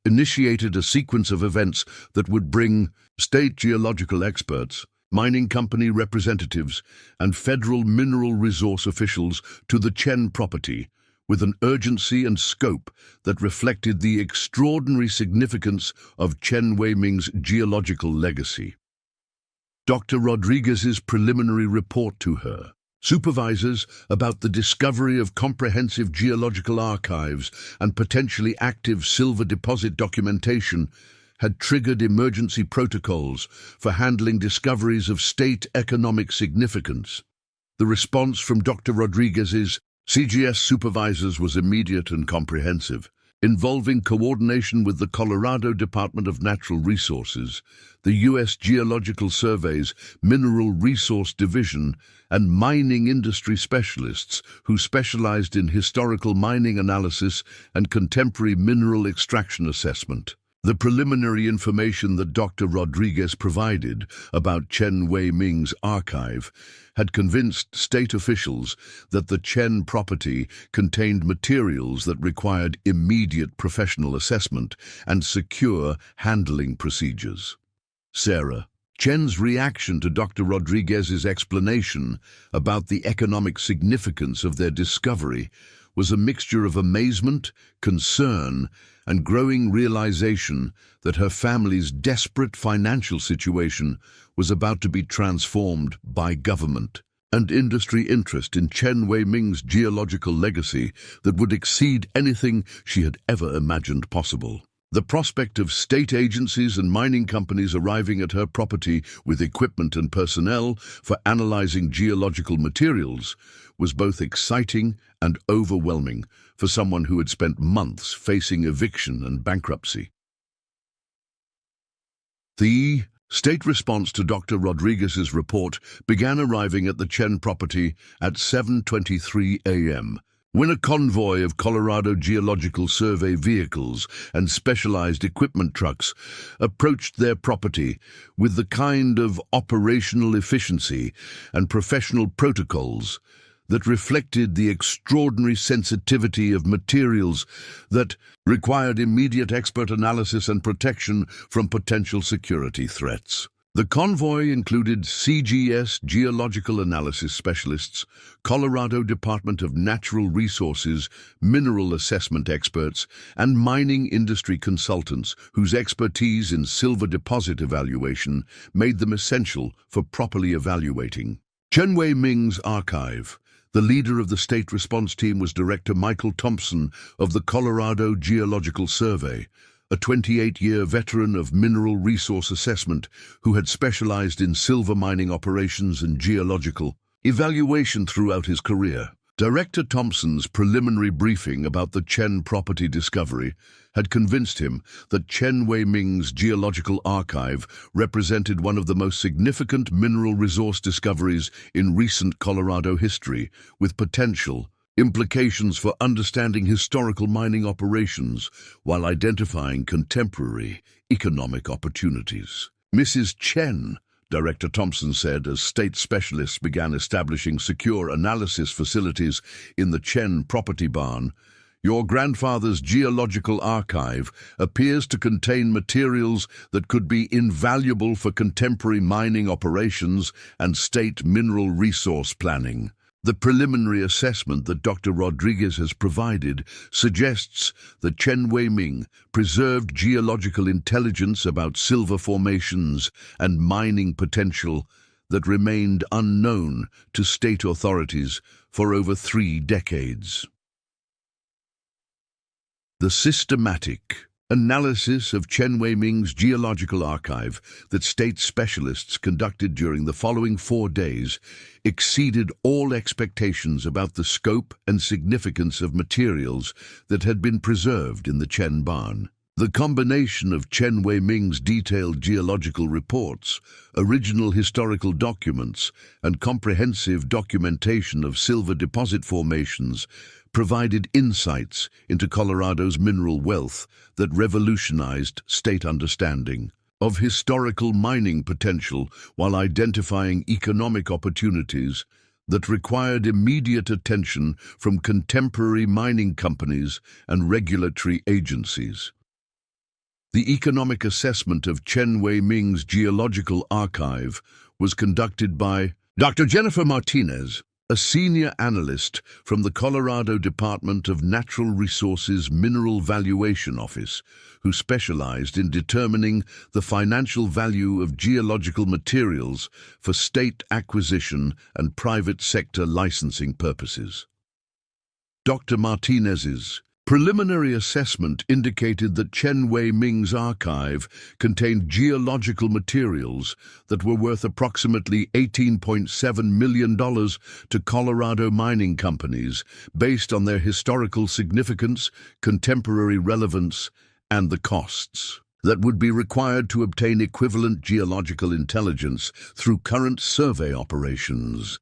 Speaker 1: initiated a sequence of events that would bring state geological experts, mining company representatives, and federal mineral resource officials to the Chen property with an urgency and scope that reflected the extraordinary significance of Chen Wei-Ming's geological legacy. Dr. Rodriguez's preliminary report to her supervisors about the discovery of comprehensive geological archives and potentially active silver deposit documentation had triggered emergency protocols for handling discoveries of state economic significance. The response from Dr. Rodriguez's CGS supervisors was immediate and comprehensive, involving coordination with the Colorado Department of Natural Resources, the U.S. Geological Survey's Mineral Resource Division, and mining industry specialists who specialized in historical mining analysis and contemporary mineral extraction assessment. The preliminary information that Dr. Rodriguez provided about Chen Wei-Ming's archive had convinced state officials that the Chen property contained materials that required immediate professional assessment and secure handling procedures. Sarah Chen's reaction to Dr. Rodriguez's explanation about the economic significance of their discovery was a mixture of amazement, concern, and growing realization that her family's desperate financial situation was about to be transformed by government and industry interest in Chen Wei-Ming's geological legacy that would exceed anything she had ever imagined possible. The prospect of state agencies and mining companies arriving at her property with equipment and personnel for analyzing geological materials was both exciting and overwhelming for someone who had spent months facing eviction and bankruptcy. The state response to Dr. Rodriguez's report began arriving at the Chen property at 7:23 a.m. when a convoy of Colorado Geological Survey vehicles and specialized equipment trucks approached their property with the kind of operational efficiency and professional protocols that reflected the extraordinary sensitivity of materials that required immediate expert analysis and protection from potential security threats. The convoy included CGS geological analysis specialists, Colorado Department of Natural Resources mineral assessment experts, and mining industry consultants whose expertise in silver deposit evaluation made them essential for properly evaluating Chen Wei-Ming's archive. The leader of the state response team was Director Michael Thompson of the Colorado Geological Survey, a 28-year veteran of mineral resource assessment who had specialized in silver mining operations and geological evaluation throughout his career. Director Thompson's preliminary briefing about the Chen property discovery had convinced him that Chen Wei-Ming's geological archive represented one of the most significant mineral resource discoveries in recent Colorado history, with potential implications for understanding historical mining operations while identifying contemporary economic opportunities. Mrs. Chen, Director Thompson said as state specialists began establishing secure analysis facilities in the Chen property barn, your grandfather's geological archive appears to contain materials that could be invaluable for contemporary mining operations and state mineral resource planning. The preliminary assessment that Dr. Rodriguez has provided suggests that Chen Wei-Ming preserved geological intelligence about silver formations and mining potential that remained unknown to state authorities for over 3 decades. The systematic analysis of Chen Wei-Ming's geological archive that state specialists conducted during the following 4 days exceeded all expectations about the scope and significance of materials that had been preserved in the Chen barn. The combination of Chen Wei-Ming's detailed geological reports, original historical documents, and comprehensive documentation of silver deposit formations provided insights into Colorado's mineral wealth that revolutionized state understanding of historical mining potential while identifying economic opportunities that required immediate attention from contemporary mining companies and regulatory agencies. The economic assessment of Chen Wei-Ming's geological archive was conducted by Dr. Jennifer Martinez, a senior analyst from the Colorado Department of Natural Resources Mineral Valuation Office, who specialized in determining the financial value of geological materials for state acquisition and private sector licensing purposes. Dr. Martinez's preliminary assessment indicated that Chen Wei-Ming's archive contained geological materials that were worth approximately $18.7 million to Colorado mining companies based on their historical significance, contemporary relevance, and the costs that would be required to obtain equivalent geological intelligence through current survey operations.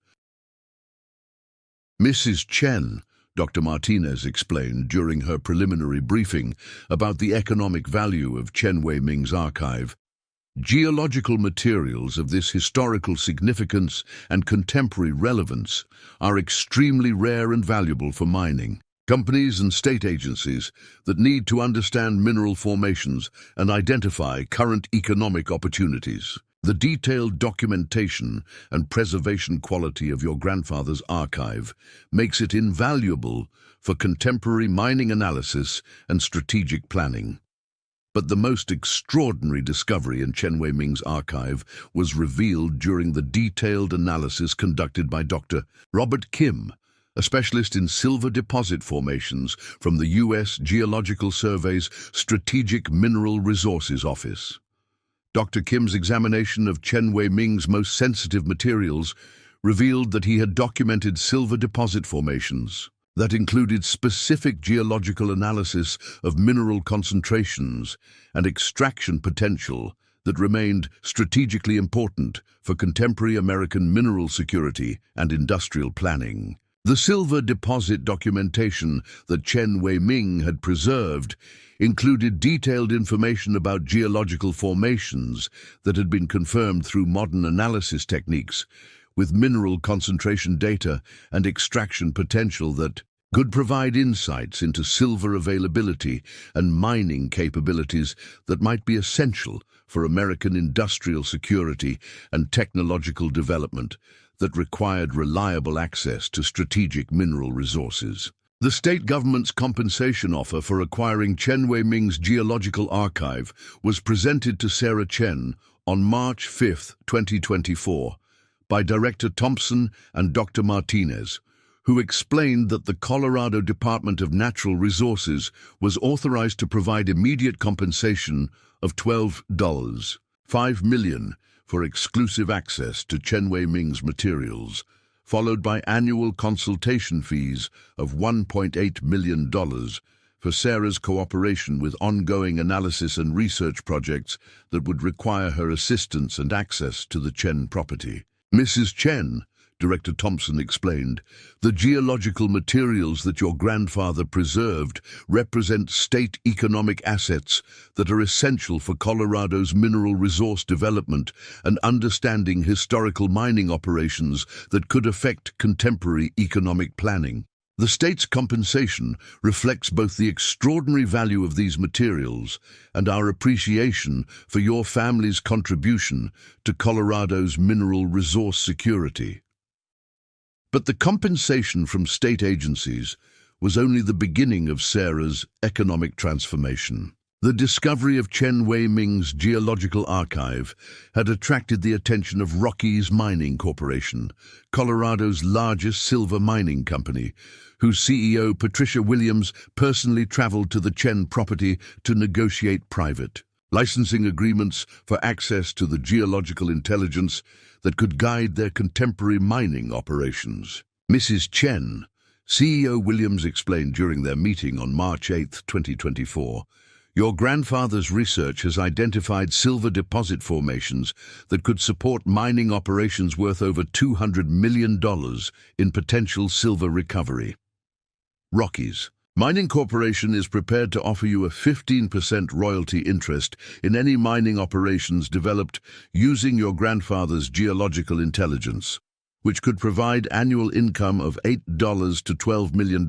Speaker 1: Mrs. Chen, Dr. Martinez explained during her preliminary briefing about the economic value of Chen Wei-Ming's archive. Geological materials of this historical significance and contemporary relevance are extremely rare and valuable for mining companies and state agencies that need to understand mineral formations and identify current economic opportunities. The detailed documentation and preservation quality of your grandfather's archive makes it invaluable for contemporary mining analysis and strategic planning. But the most extraordinary discovery in Chen Wei-Ming's archive was revealed during the detailed analysis conducted by Dr. Robert Kim, a specialist in silver deposit formations from the U.S. Geological Survey's Strategic Mineral Resources Office. Dr. Kim's examination of Chen Wei-Ming's most sensitive materials revealed that he had documented silver deposit formations that included specific geological analysis of mineral concentrations and extraction potential that remained strategically important for contemporary American mineral security and industrial planning. The silver deposit documentation that Chen Wei-Ming had preserved included detailed information about geological formations that had been confirmed through modern analysis techniques, with mineral concentration data and extraction potential that could provide insights into silver availability and mining capabilities that might be essential for American industrial security and technological development that required reliable access to strategic mineral resources. The state government's compensation offer for acquiring Chen Wei-Ming's geological archive was presented to Sarah Chen on March 5, 2024, by Director Thompson and Dr. Martinez, who explained that the Colorado Department of Natural Resources was authorized to provide immediate compensation of $12.5 million for exclusive access to Chen Wei-Ming's materials, followed by annual consultation fees of $1.8 million for Sarah's cooperation with ongoing analysis and research projects that would require her assistance and access to the Chen property. Mrs. Chen, Director Thompson explained, the geological materials that your grandfather preserved represent state economic assets that are essential for Colorado's mineral resource development and understanding historical mining operations that could affect contemporary economic planning. The state's compensation reflects both the extraordinary value of these materials and our appreciation for your family's contribution to Colorado's mineral resource security. But the compensation from state agencies was only the beginning of Sarah's economic transformation. The discovery of Chen Wei-Ming's geological archive had attracted the attention of Rockies Mining Corporation, Colorado's largest silver mining company, whose CEO Patricia Williams personally traveled to the Chen property to negotiate private licensing agreements for access to the geological intelligence that could guide their contemporary mining operations. Mrs. Chen, CEO Williams explained during their meeting on March 8, 2024, your grandfather's research has identified silver deposit formations that could support mining operations worth over $200 million in potential silver recovery. Rockies Mining Corporation is prepared to offer you a 15% royalty interest in any mining operations developed using your grandfather's geological intelligence, which could provide annual income of $8 to $12 million,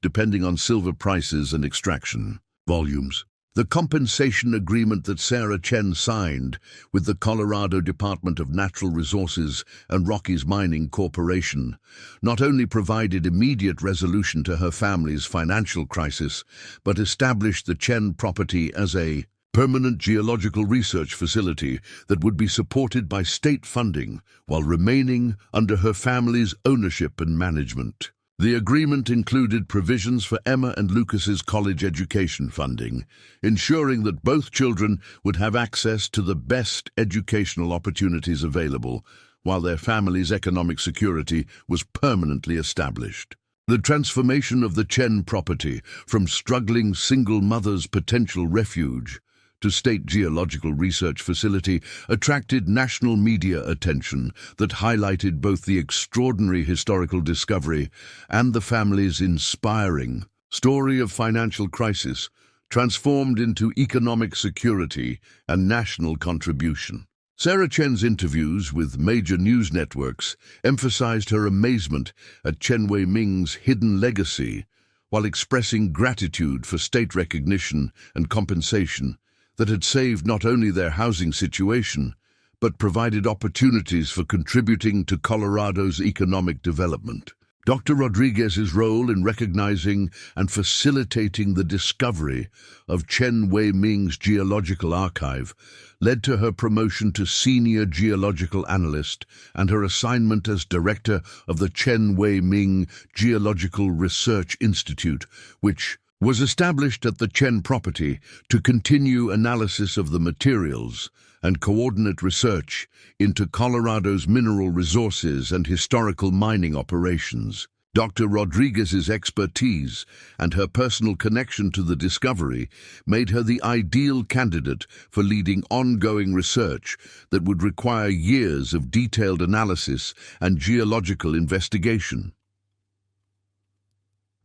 Speaker 1: depending on silver prices and extraction volumes. The compensation agreement that Sarah Chen signed with the Colorado Department of Natural Resources and Rockies Mining Corporation not only provided immediate resolution to her family's financial crisis, but established the Chen property as a permanent geological research facility that would be supported by state funding while remaining under her family's ownership and management. The agreement included provisions for Emma and Lucas's college education funding, ensuring that both children would have access to the best educational opportunities available, while their family's economic security was permanently established. The transformation of the Chen property from struggling single mother's potential refuge to state geological research facility attracted national media attention that highlighted both the extraordinary historical discovery and the family's inspiring story of financial crisis transformed into economic security and national contribution. Sarah Chen's interviews with major news networks emphasized her amazement at Chen Wei-Ming's hidden legacy while expressing gratitude for state recognition and compensation that had saved not only their housing situation, but provided opportunities for contributing to Colorado's economic development. Dr. Rodriguez's role in recognizing and facilitating the discovery of Chen Wei-Ming's geological archive led to her promotion to senior geological analyst and her assignment as director of the Chen Wei-Ming Geological Research Institute, which was established at the Chen property to continue analysis of the materials and coordinate research into Colorado's mineral resources and historical mining operations. Dr. Rodriguez's expertise and her personal connection to the discovery made her the ideal candidate for leading ongoing research that would require years of detailed analysis and geological investigation.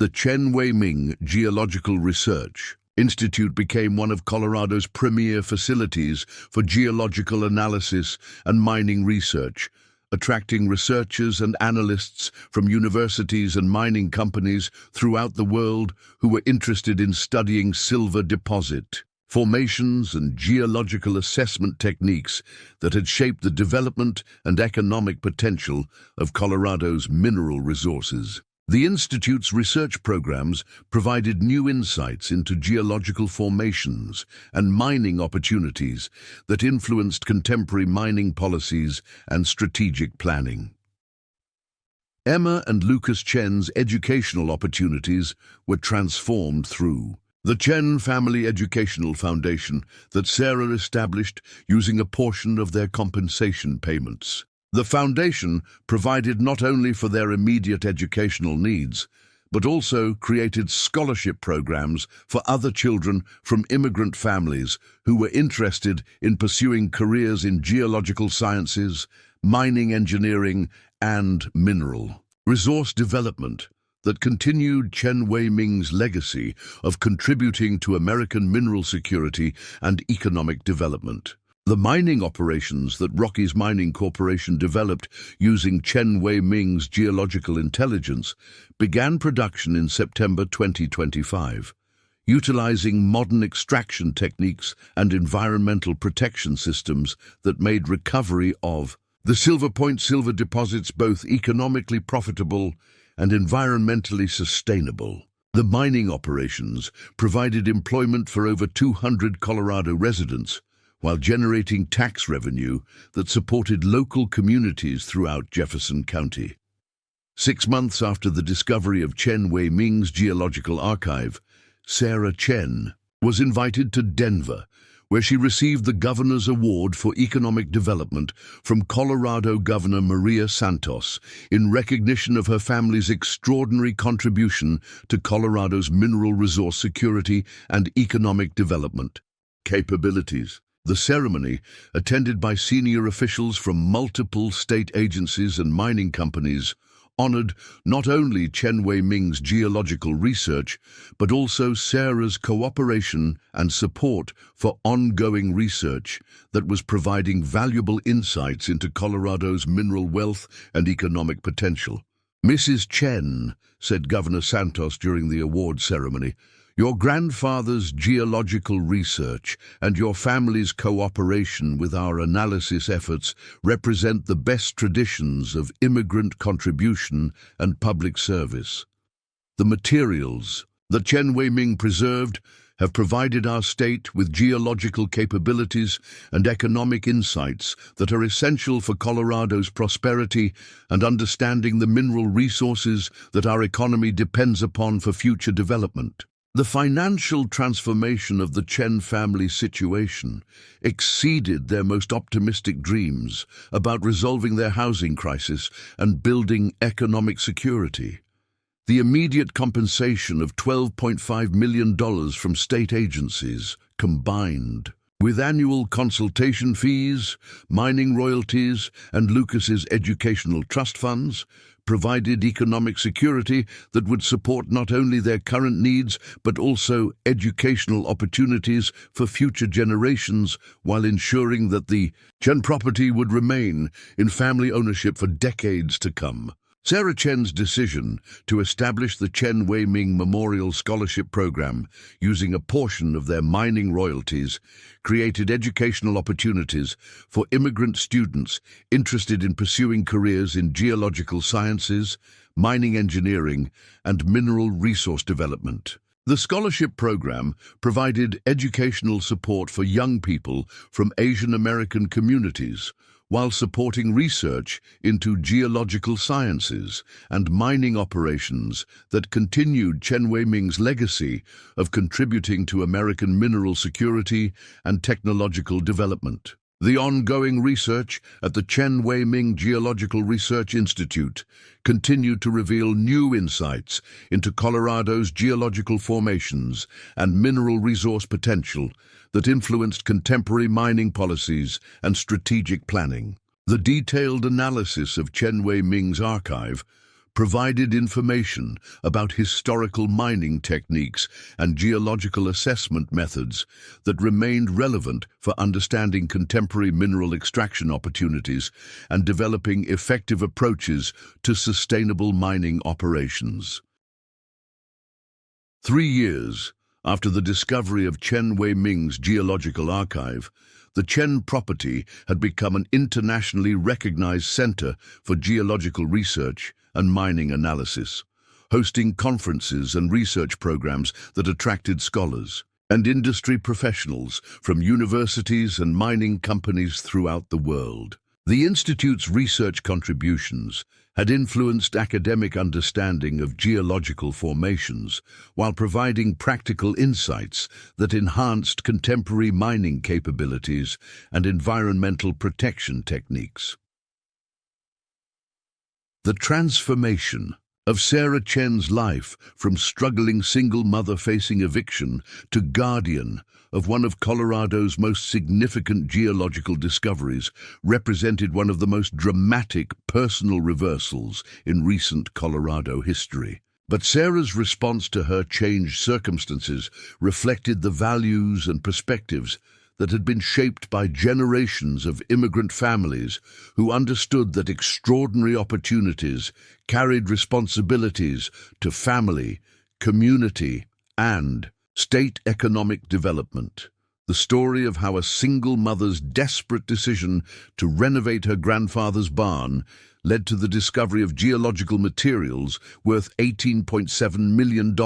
Speaker 1: The Chen Wei-Ming Geological Research Institute became one of Colorado's premier facilities for geological analysis and mining research, attracting researchers and analysts from universities and mining companies throughout the world who were interested in studying silver deposit formations and geological assessment techniques that had shaped the development and economic potential of Colorado's mineral resources. The Institute's research programs provided new insights into geological formations and mining opportunities that influenced contemporary mining policies and strategic planning. Emma and Lucas Chen's educational opportunities were transformed through the Chen Family Educational Foundation that Sarah established using a portion of their compensation payments. The foundation provided not only for their immediate educational needs, but also created scholarship programs for other children from immigrant families who were interested in pursuing careers in geological sciences, mining engineering, and mineral resource development that continued Chen Wei-ming's legacy of contributing to American mineral security and economic development. The mining operations that Rockies Mining Corporation developed using Chen Wei-ming's geological intelligence began production in September 2025, utilizing modern extraction techniques and environmental protection systems that made recovery of the Silverpoint silver deposits both economically profitable and environmentally sustainable. The mining operations provided employment for over 200 Colorado residents, while generating tax revenue that supported local communities throughout Jefferson County. 6 months after the discovery of Chen Wei-ming's geological archive, Sarah Chen was invited to Denver, where she received the Governor's Award for Economic Development from Colorado Governor Maria Santos in recognition of her family's extraordinary contribution to Colorado's mineral resource security and economic development capabilities. The ceremony, attended by senior officials from multiple state agencies and mining companies, honored not only Chen Wei-ming's geological research, but also Sarah's cooperation and support for ongoing research that was providing valuable insights into Colorado's mineral wealth and economic potential. "Mrs. Chen," said Governor Santos during the award ceremony, "your grandfather's geological research and your family's cooperation with our analysis efforts represent the best traditions of immigrant contribution and public service. The materials that Chen Wei-ming preserved have provided our state with geological capabilities and economic insights that are essential for Colorado's prosperity and understanding the mineral resources that our economy depends upon for future development." The financial transformation of the Chen family situation exceeded their most optimistic dreams about resolving their housing crisis and building economic security. The immediate compensation of $12.5 million from state agencies, combined with annual consultation fees, mining royalties, and Lucas's educational trust funds, provided economic security that would support not only their current needs but also educational opportunities for future generations, while ensuring that the Chen property would remain in family ownership for decades to come. Sarah Chen's decision to establish the Chen Wei-ming Memorial Scholarship Program using a portion of their mining royalties created educational opportunities for immigrant students interested in pursuing careers in geological sciences, mining engineering, and mineral resource development. The scholarship program provided educational support for young people from Asian American communities, while supporting research into geological sciences and mining operations that continued Chen Wei-ming's legacy of contributing to American mineral security and technological development. The ongoing research at the Chen Wei-ming Geological Research Institute continued to reveal new insights into Colorado's geological formations and mineral resource potential that influenced contemporary mining policies and strategic planning. The detailed analysis of Chen Wei-ming's archive provided information about historical mining techniques and geological assessment methods that remained relevant for understanding contemporary mineral extraction opportunities and developing effective approaches to sustainable mining operations. 3 years after the discovery of Chen Wei-ming's geological archive, the Chen property had become an internationally recognized center for geological research and mining analysis, hosting conferences and research programs that attracted scholars and industry professionals from universities and mining companies throughout the world. The Institute's research contributions had influenced academic understanding of geological formations while providing practical insights that enhanced contemporary mining capabilities and environmental protection techniques. The transformation of Sarah Chen's life from struggling single mother facing eviction to guardian of one of Colorado's most significant geological discoveries represented one of the most dramatic personal reversals in recent Colorado history. But Sarah's response to her changed circumstances reflected the values and perspectives that had been shaped by generations of immigrant families who understood that extraordinary opportunities carried responsibilities to family, community, and state economic development. The story of how a single mother's desperate decision to renovate her grandfather's barn led to the discovery of geological materials worth $18.7 million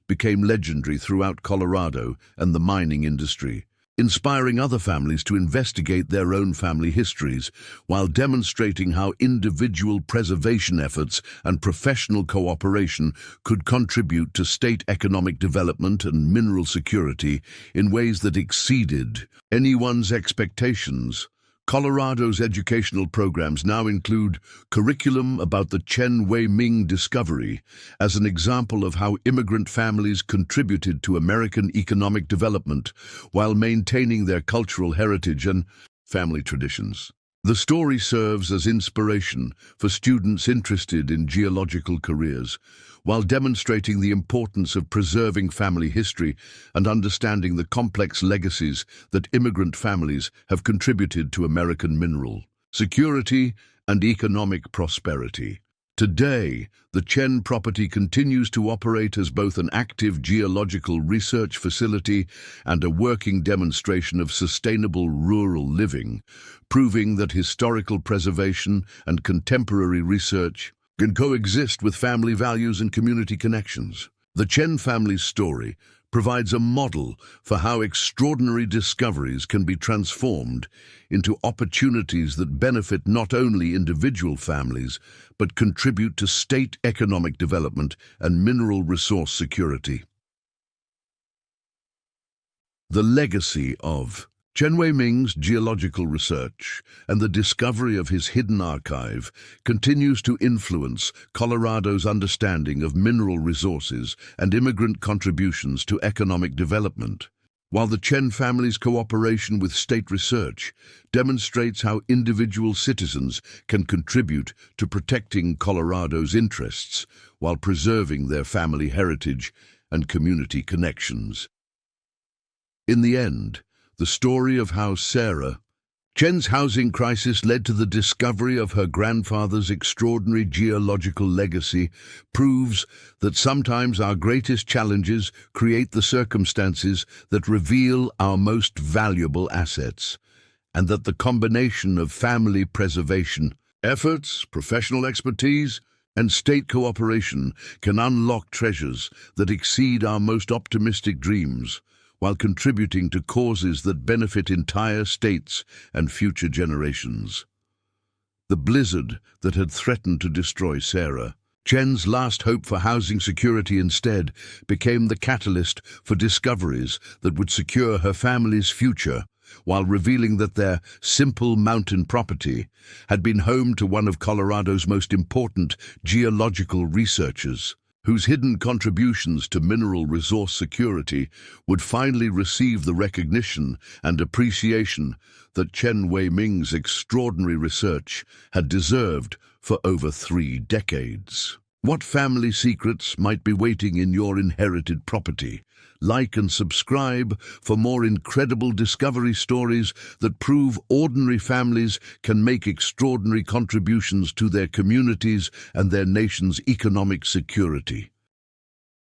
Speaker 1: became legendary throughout Colorado and the mining industry, inspiring other families to investigate their own family histories while demonstrating how individual preservation efforts and professional cooperation could contribute to state economic development and mineral security in ways that exceeded anyone's expectations. Colorado's educational programs now include curriculum about the Chen Wei-Ming discovery as an example of how immigrant families contributed to American economic development while maintaining their cultural heritage and family traditions. The story serves as inspiration for students interested in geological careers, while demonstrating the importance of preserving family history and understanding the complex legacies that immigrant families have contributed to American mineral security and economic prosperity. Today, the Chen property continues to operate as both an active geological research facility and a working demonstration of sustainable rural living, proving that historical preservation and contemporary research can coexist with family values and community connections. The Chen family's story provides a model for how extraordinary discoveries can be transformed into opportunities that benefit not only individual families, but contribute to state economic development and mineral resource security. The legacy of Chen Wei-Ming's geological research and the discovery of his hidden archive continues to influence Colorado's understanding of mineral resources and immigrant contributions to economic development, while the Chen family's cooperation with state research demonstrates how individual citizens can contribute to protecting Colorado's interests while preserving their family heritage and community connections. In the end, the story of how Sarah Chen's housing crisis led to the discovery of her grandfather's extraordinary geological legacy proves that sometimes our greatest challenges create the circumstances that reveal our most valuable assets, and that the combination of family preservation efforts, professional expertise, and state cooperation can unlock treasures that exceed our most optimistic dreams, while contributing to causes that benefit entire states and future generations. The blizzard that had threatened to destroy Sarah Chen's last hope for housing security instead became the catalyst for discoveries that would secure her family's future, while revealing that their simple mountain property had been home to one of Colorado's most important geological researchers, whose hidden contributions to mineral resource security would finally receive the recognition and appreciation that Chen Wei-Ming's extraordinary research had deserved for over 3 decades. What family secrets might be waiting in your inherited property? Like and subscribe for more incredible discovery stories that prove ordinary families can make extraordinary contributions to their communities and their nation's economic security.